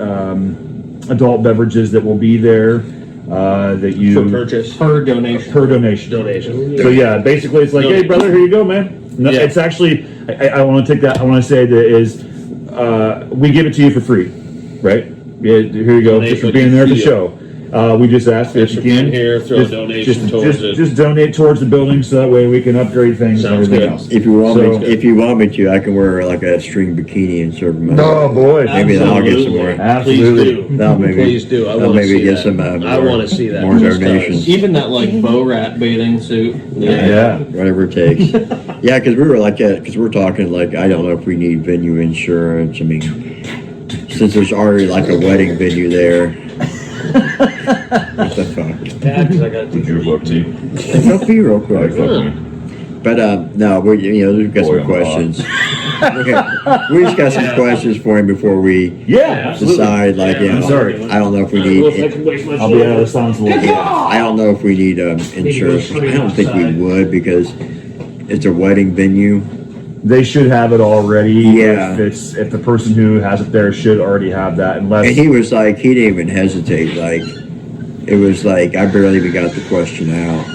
adult beverages that will be there. That you For purchase. Per donation. per donation. Donation. So yeah, basically it's like, hey brother, here you go, man. No, Yeah. It's actually, I want to take that. I want to say that is, we give it to you for free, right? Yeah, here you go, just for being there at the show. We just ask if Just you for being can here, throw a donation towards it. Just donate towards the building, so that way we can upgrade things Sounds and everything good. else. If you want So- me, if you want me to, I can wear like a string bikini and serve them. Oh boy, Maybe that'll get some more. Absolutely. Please do. That'll maybe. Please do. I that'll want to maybe see get that. some. I More- want to see that. More Just donations. Even that like bow rat bathing suit. Yeah. Whatever it takes. Yeah, because we were like, because we're talking like, I don't know if we need venue insurance. I mean, since there's already like a wedding venue there. What the fuck? Yeah, 'cause I got to Your book too. Go pee real quick. But no, we've got Boy, some I'm questions. Okay, we just got some questions for him before we Yeah, absolutely. decide. Like, Yeah, I'm sorry. I don't know if we Well, if I need. can waste my I'll be out of the sounds a little bit. I don't know if we need insurance. I don't think we would because it's a wedding venue. They should have it already. Yeah. If the person who has it there should already have that, unless And he was like, he didn't even hesitate. Like, it was like I barely even got the question out.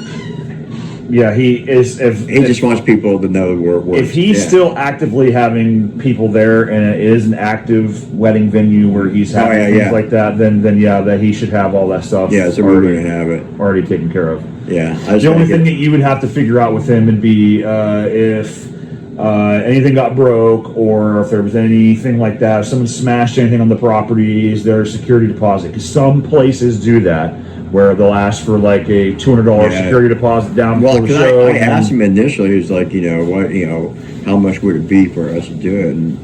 yeah, he is. He just wants people to know where it works. If he's Yeah. still actively having people there and it is an active wedding venue where he's having things yeah. like that, then yeah, that he should have all that stuff. Yeah, so we're gonna have it. already taken care of. Yeah. I just The only gotta thing get- that you would have to figure out with him would be if anything got broke or if there was anything like that, if someone smashed anything on the property, is there a security deposit? Because some places do that where they'll ask for like a $200 Yeah. security deposit down Well, before the because show. I and then- asked him initially, he was like, how much would it be for us to do it? And,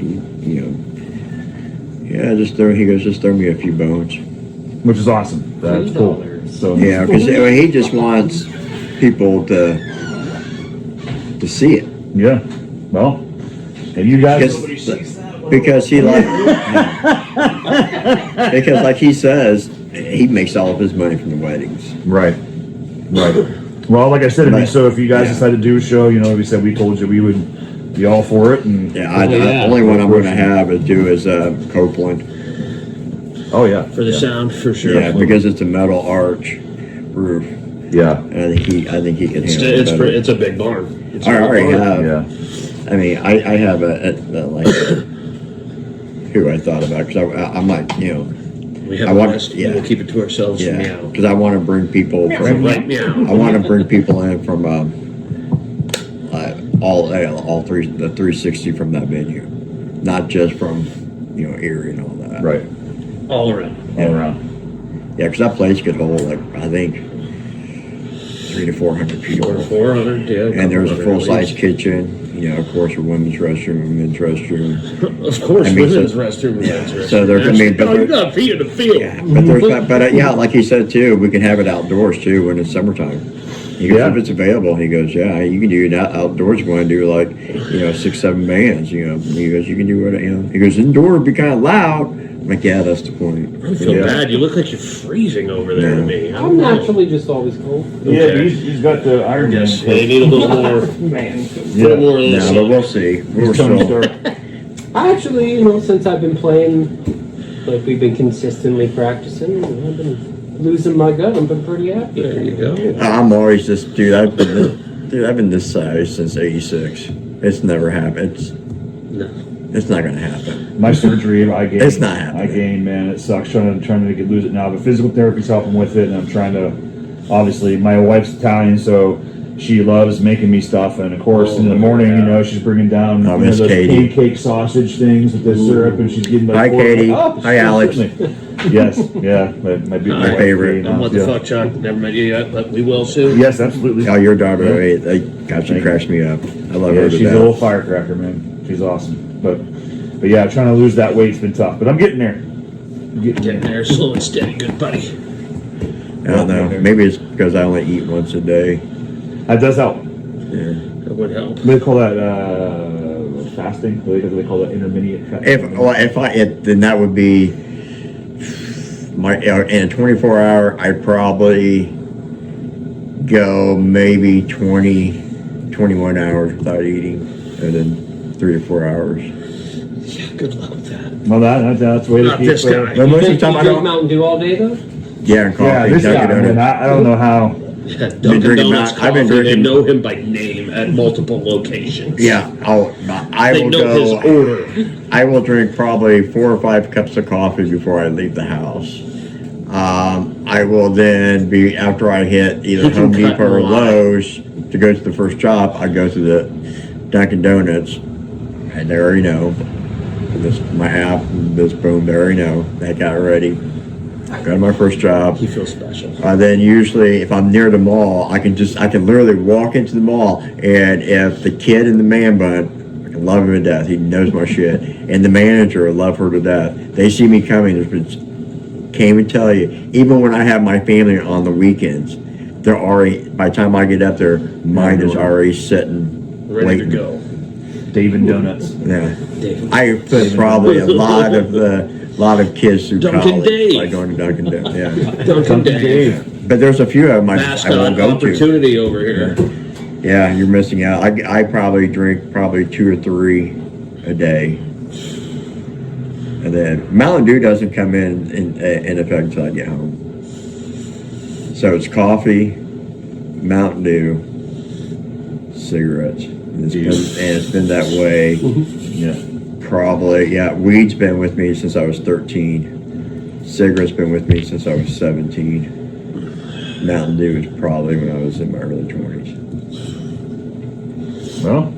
just throw me a few bones. which is awesome. That's cool. $3. So Yeah, because he just wants people to see it. yeah. Well, and you guys, Because he because like he says, he makes all of his money from the weddings. right. Well, like I said, I mean, But- so if you guys yeah. decide to do a show, we said we told you we would be all for it, and Yeah, Yeah. the only one I'm going to have is Copeland. oh yeah, for the sound for sure. Yeah, because it's a metal arch roof. yeah, And I think he can It's handle it better. it's a big barn. It's a I big already barn. have. yeah. I mean, I have a like who I thought about because I might We have I a want- list. yeah. We'll keep it to ourselves. Yeah, Meow. because I want to bring people from. Right meow. I want to bring people in from all the 360 from that venue, not just from Erie and all that. Right. All around. All around. Yeah, because that place could hold I think 300 to 400 people. 400, yeah. And there's a 200 full at size least. kitchen. Of course, a women's restroom, a men's restroom. Of course, I mean, women's so- restroom, yeah, men's restroom. so there's- I mean, but oh, you there- got to pee in the field. Yeah, but yeah, like he said too, we can have it outdoors too when it's summertime. He goes, Yeah. if it's available, he goes, yeah, you can do it outdoors. You want to do 6, 7 bands, He goes, you can do it. He goes, indoor would be kind of loud. I'm like, yeah, that's the point. I feel Yeah. bad. You look like you're freezing over there to Yeah. me. I I'm don't know. naturally just always cold. Yeah, Okay. he's got the Iron Man. Yes, they need a little more, Man. little more of this. No, but we'll see. We're He's Tony still, Stark. I actually, since I've been playing, like we've been consistently practicing, I've been losing my gut. I've been pretty happy. There you go. I'm always just, dude, I've been this size since '86. It's never happened. No. It's not going to happen. My surgery, I gained. It's not happening. I gained, man. It sucks trying to lose it now. But physical therapy's helping with it, and I'm trying to. Obviously, my wife's Italian, so she loves making me stuff. And of course, in the morning, she's bringing down Oh, Miss those Katie. pancake sausage things with the syrup, and she's getting like. Hi, 4 Katie. oh, Hi, Alex. certainly. Yes, yeah, my wife, favorite. Katie, I'm what the yeah. fuck, Chuck. Never met you yet, but we will soon. Yes, absolutely. Oh, your daughter, God, she cracks me up. I love her Yeah, to she's a death. little firecracker, man. She's awesome. But yeah, trying to lose that weight's been tough. But I'm getting there. I'm Getting there slow and steady, good buddy. I don't know. Maybe it's because I only eat once a day. That does help. Yeah. That would help. They call that fasting. They call that intermittent fasting. Then that would be in a 24 hour. I'd probably go maybe 20, 21 hours without eating, and then 3 to 4 hours. Yeah, good luck with that. Well, that's the way to Not keep. this guy. But most of the You time I drink don't. Mountain Dew all day though? Yeah, and coffee. Yeah, this Dunkin' guy, man, Donuts. I don't know how. Yeah, Dunkin' drinking Donuts I've been coffee, they drinking- know him by name at multiple locations. Yeah, I They will know his go. order. I will drink probably 4 or 5 cups of coffee before I leave the house. I will then be after I hit either You can Home cut Depot or in line. Lowe's to go to the first shop. I go to the Dunkin' Donuts, and they already know. This my app. This boom. They already know. That got ready. Go to my first job. He feels special. Then usually, if I'm near the mall, I can literally walk into the mall, and if the kid in the man bun, I can love him to death. He knows my shit, and the manager, I love her to death. They see me coming. Can't even tell you. Even when I have my family on the weekends, they're already. By the time I get up there, mine is already sitting, Ready waiting. to go. Dave and Donuts. Yeah, Dave. I put probably a lot of kids through Dunkin' college Dave. by going to Dunkin' Donuts. Yeah, Dunkin' Dave. but there's a few of them I Mascot won't go to. opportunity over here. Yeah, you're missing out. I probably drink 2 or 3 a day, and then Mountain Dew doesn't come in effect until I get home. So it's coffee, Mountain Dew, cigarettes, and it's been that way. Yeah. Probably, yeah. Weed's been with me since I was 13. Cigarettes been with me since I was 17. Mountain Dew was probably when I was in my early 20s. Well,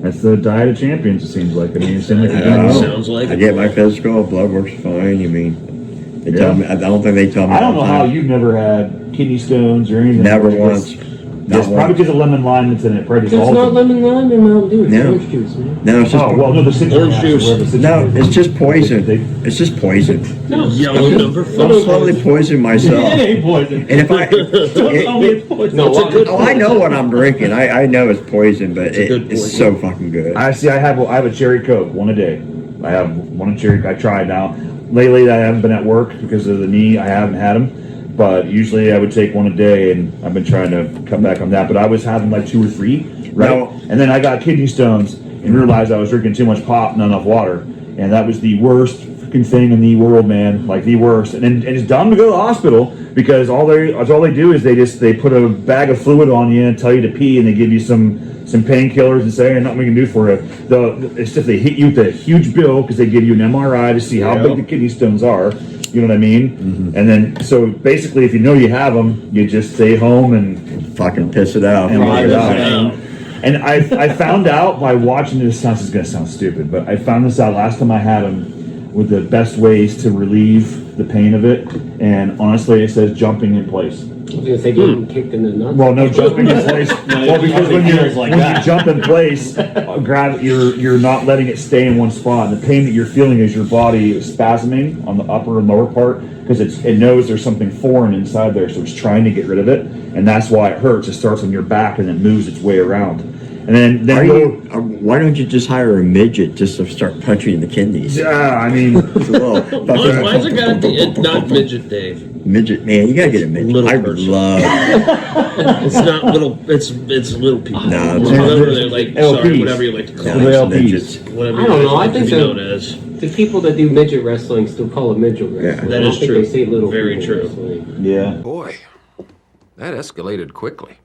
that's the diet of champions. It seems like. I mean, it seems like you're doing Yeah. well. Sounds like I it. get my physical, blood works fine. I mean, they tell Yeah. me. I don't think they tell me. I don't all know the how time. you've never had kidney stones or anything. Never It's- once. It's Not probably once. because of lemon lime that's in it. Probably just There's all not of them. lemon lime in Mountain Dew. It's No. orange juice, man. No, it's just Oh well, no, the citrus Orange gas, juice. whatever, citrus no. juice. It's just poison. It's just poison. Yellow number I'm slowly five. poisoning myself. It ain't poison. And if I, Don't tell me it's poison. No, It's a good oh, I know what I'm drinking. I know it's poison, but a good it's poison. so fucking good. I see. I have a cherry Coke, one a day. I have one cherry. I tried now. Lately, I haven't been at work because of the knee. I haven't had them, but usually I would take one a day, and I've been trying to cut back on that. But I was having like 2 or 3, right? No. And then I got kidney stones and realized I was drinking too much pop, not enough water, and that was the worst freaking thing in the world, man. Like the worst. And it's dumb to go to the hospital because all they do is they put a bag of fluid on you and tell you to pee, and they give you some painkillers and say, nothing we can do for you. It's just they hit you with a huge bill because they give you an MRI to see how big the kidney stones are. You know what I mean? And then, so basically, if you know you have them, you just stay home and Fucking piss it out. and Right, let it that's out. right. And I found out by watching this. This is going to sound stupid, but I found this out last time I had them with the best ways to relieve the pain of it. And honestly, it says jumping in place. I was gonna say getting kicked in the nuts. Well, no jumping in place. Well, because when you feels like when that. you jump in place, you're not letting it stay in one spot. And the pain that you're feeling is your body is spasming on the upper and lower part because it knows there's something foreign inside there, so it's trying to get rid of it, and that's why it hurts. It starts on your back and then moves its way around, and then Why don't you just hire a midget just to start punching the kidneys? I mean, It's a little Why is it gotta be not midget, Dave? midget, man, you gotta get a midget. Little I would person. love. It's not little. It's little people. No, it's whatever they like. Sorry, LPs. whatever you like to call No, it. the it's LPs. midgets. Whatever I you don't guys know, I like to think be so. known as. The people that do midget wrestling still call it midget wrestling. That I don't is think true. They say little Very people true. wrestling. yeah. Boy, that escalated quickly.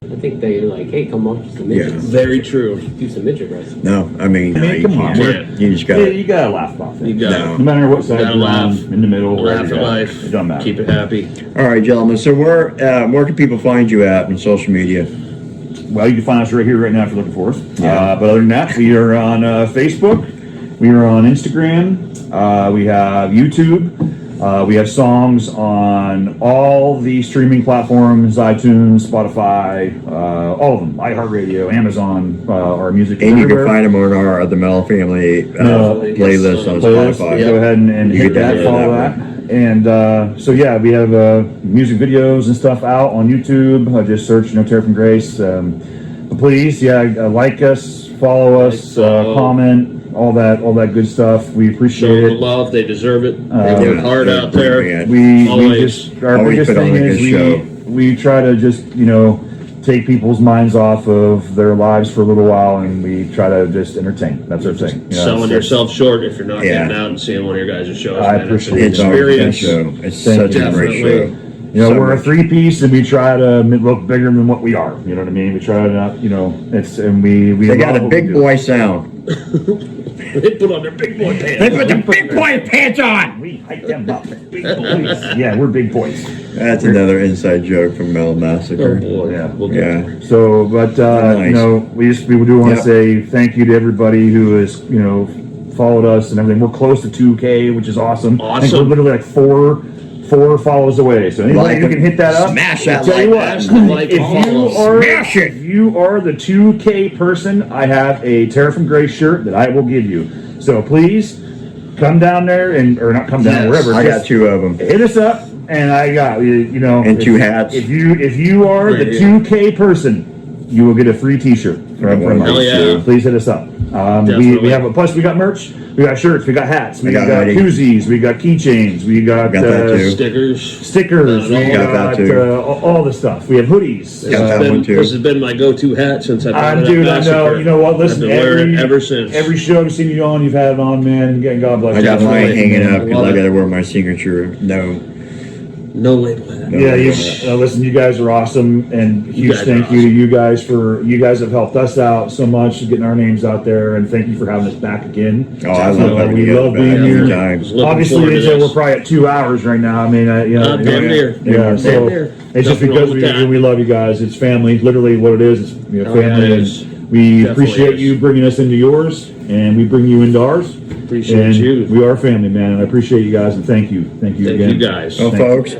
I think they're like, hey, come on, some midgets. Very true. Do some midget wrestling. No, I mean, come you on, can't. You just Yeah, gotta. you gotta laugh about You things. got No. No matter what side Gotta you're on, laugh. in the middle, laugh wherever at you're at, life. it doesn't matter. Keep it happy. All right, gentlemen. So where can people find you at on social media? Well, you can find us right here, right now, if you're looking for us. Yeah. But other than that, we are on Facebook. We are on Instagram. We have YouTube. We have songs on all the streaming platforms: iTunes, Spotify, all of them. iHeartRadio, Amazon. Our music is And you can everywhere. find them on our The Metal Family playlist on Playlist. Spotify. Go ahead and You hit can that, download follow that that. And so yeah, we have music videos and stuff out on YouTube. Just search Terror from Grace. But please, like us, follow us, follow. comment, all that good stuff. We Show appreciate them the it. love. They deserve it. They work hard out there. man. We Always. just our Always biggest put on thing a is good show. we try to just take people's minds off of their lives for a little while, and we try to just entertain. That's our thing. Selling yourself short if you're not Yeah. getting out and seeing one of your guys' shows. I man. appreciate It's it. our best Experience. show. It's Thank such a great Definitely. show. We're a much. 3-piece, and we try to look bigger than what we are. You know what I mean? We try to not, it's and we They got love a what big we do. boy sound. They put on their big boy They pants. put the big boy pants on. We hike them up, big boys. Yeah, we're big boys. That's another inside joke from Metal Oh Massacre. boy. Yeah. We'll get Yeah. So, but Nice. we do want to Yep. say thank you to everybody who has followed us and everything. We're close to 2K, which is awesome. I think we're Awesome. literally like four follows away. So anybody Like who can hit that up, smash I'll that tell you like what, button. Like if follow. you are Smash it. you are the 2K person, I have a Terror from Grace shirt that I will give you. So please come down there or not come down Yes. wherever. I got just 2 of them. hit us up, and I got And 2 hats. If you are the Yeah. 2K person, you will get a free T-shirt from us. Hell yeah. Please hit us up. We Definitely. have plus we got merch, we got shirts, we got hats, we I got got hoodie. koozies, we got keychains, we got, Got that too. stickers. stickers, we Got got, that too. all the stuff. We have hoodies. Got that one too. This has been my go-to hat since I found it at Dude, I know. Massacre. You know what? Listen, I've been wearing it ever since. every show I've seen you on, you've had it on, man. And God bless I you. got mine Definitely. hanging up because Love I it. got to wear my signature. No label hat. No. Yeah, listen, you guys are awesome, and huge guys thank are you to you guys you guys have helped us out so much, getting our names out there, and thank you for having us back again. Oh, I love having we you guys love back being every here. time. Looking Obviously, forward to they said this. we're probably at 2 hours right now. I mean, Damn near. yeah. Damn So near. it's just Nothing because wrong with that. we love you guys. It's family, literally what it is. It's Oh, family, yeah, it and is. we Definitely appreciate is. you bringing us into yours, and we bring you into ours. Appreciate and you. We are family, man, and I appreciate you guys, and thank you Thank again. you guys. Well, folks,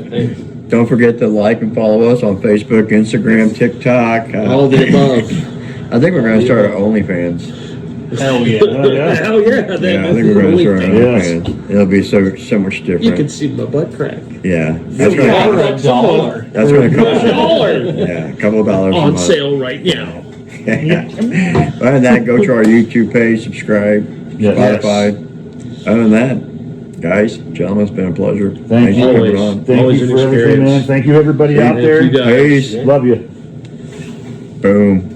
don't forget to like and follow us on Facebook, Instagram, TikTok. All the above. I think we're going to start our OnlyFans. Hell yeah. Yeah. Hell yeah. Yeah, I think we're going to start our Yes. OnlyFans. It'll be so much different. You can see my butt crack. Yeah, that's For going a dollar. to cost. $1 Yeah, a couple of dollars a on month. sale right now. Other than that, go to our YouTube page, subscribe, Yes. Spotify. Other than that, guys, gentlemen, it's been a pleasure. Thank Thanks you. for coming Always. on. Thank Always you an for everything, experience. man. Thank you, everybody out Thank there. you guys. Peace. Love you. Boom.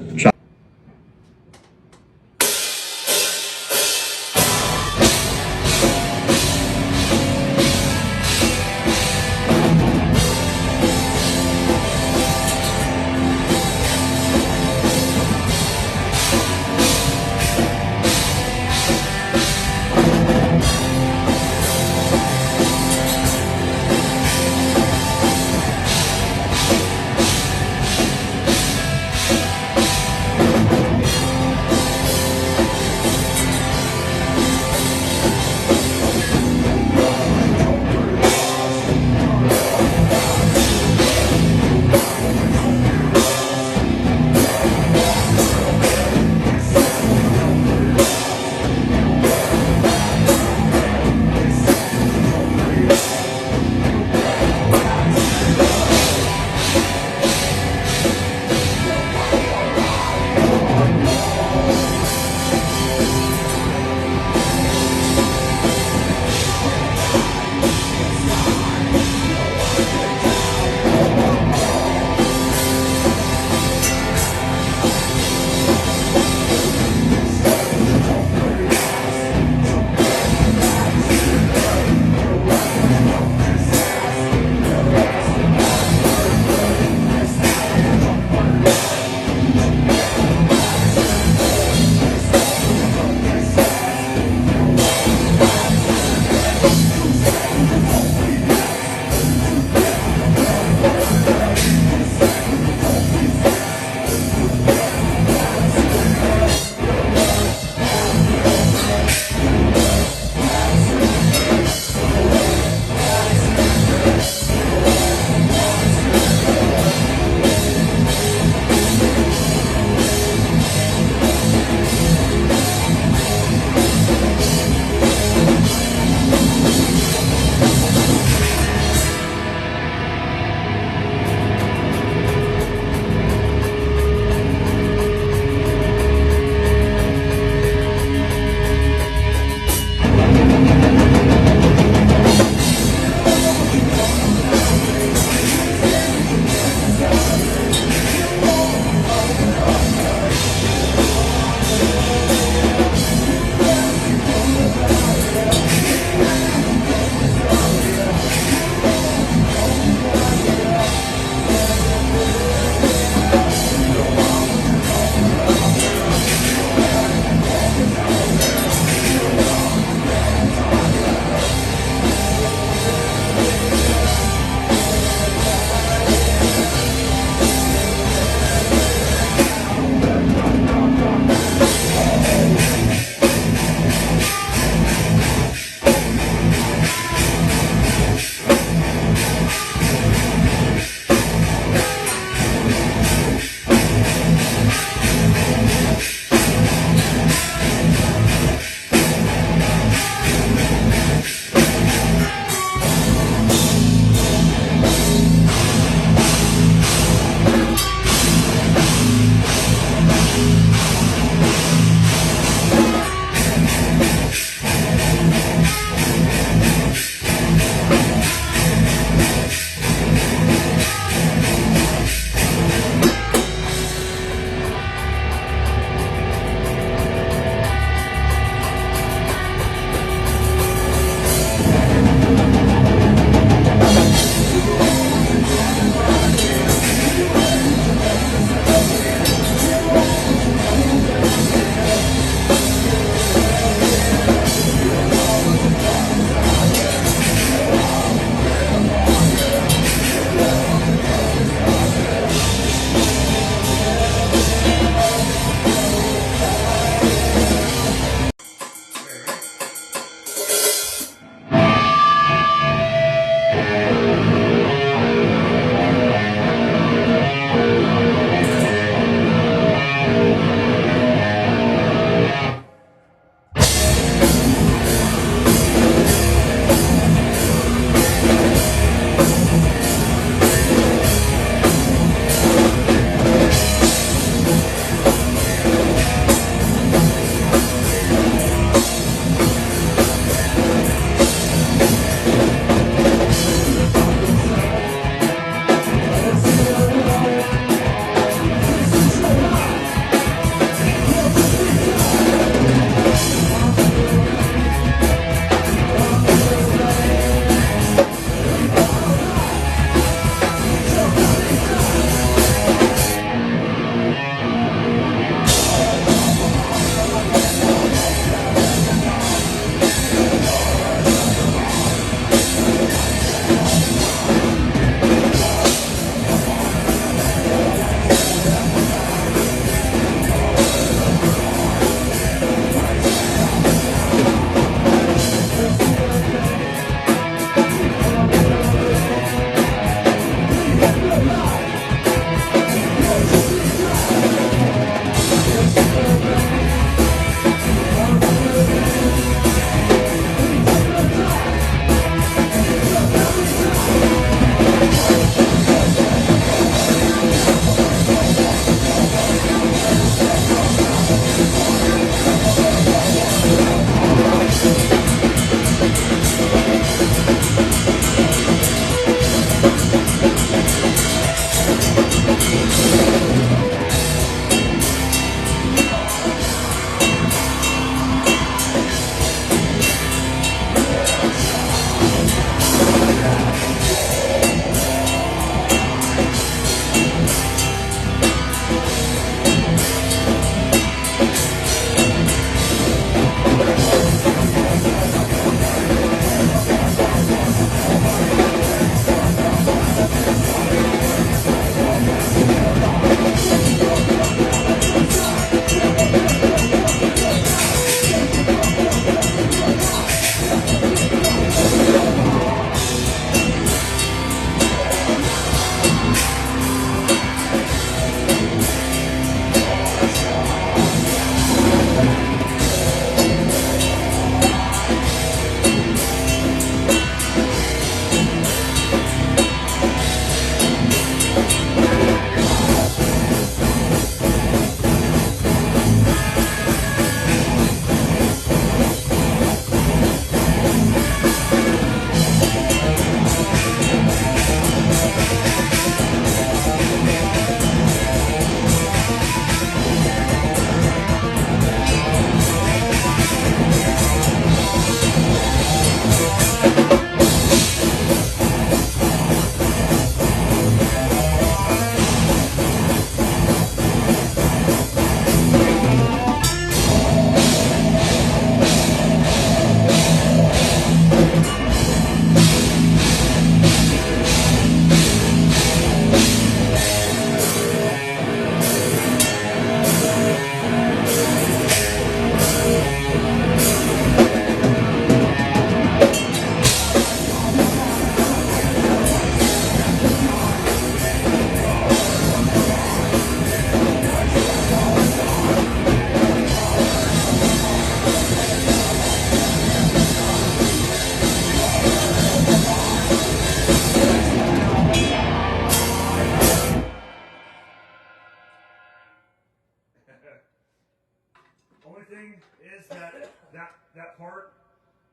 Only thing is that part,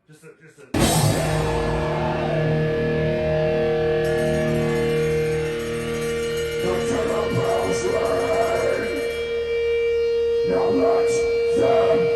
just a. Now let them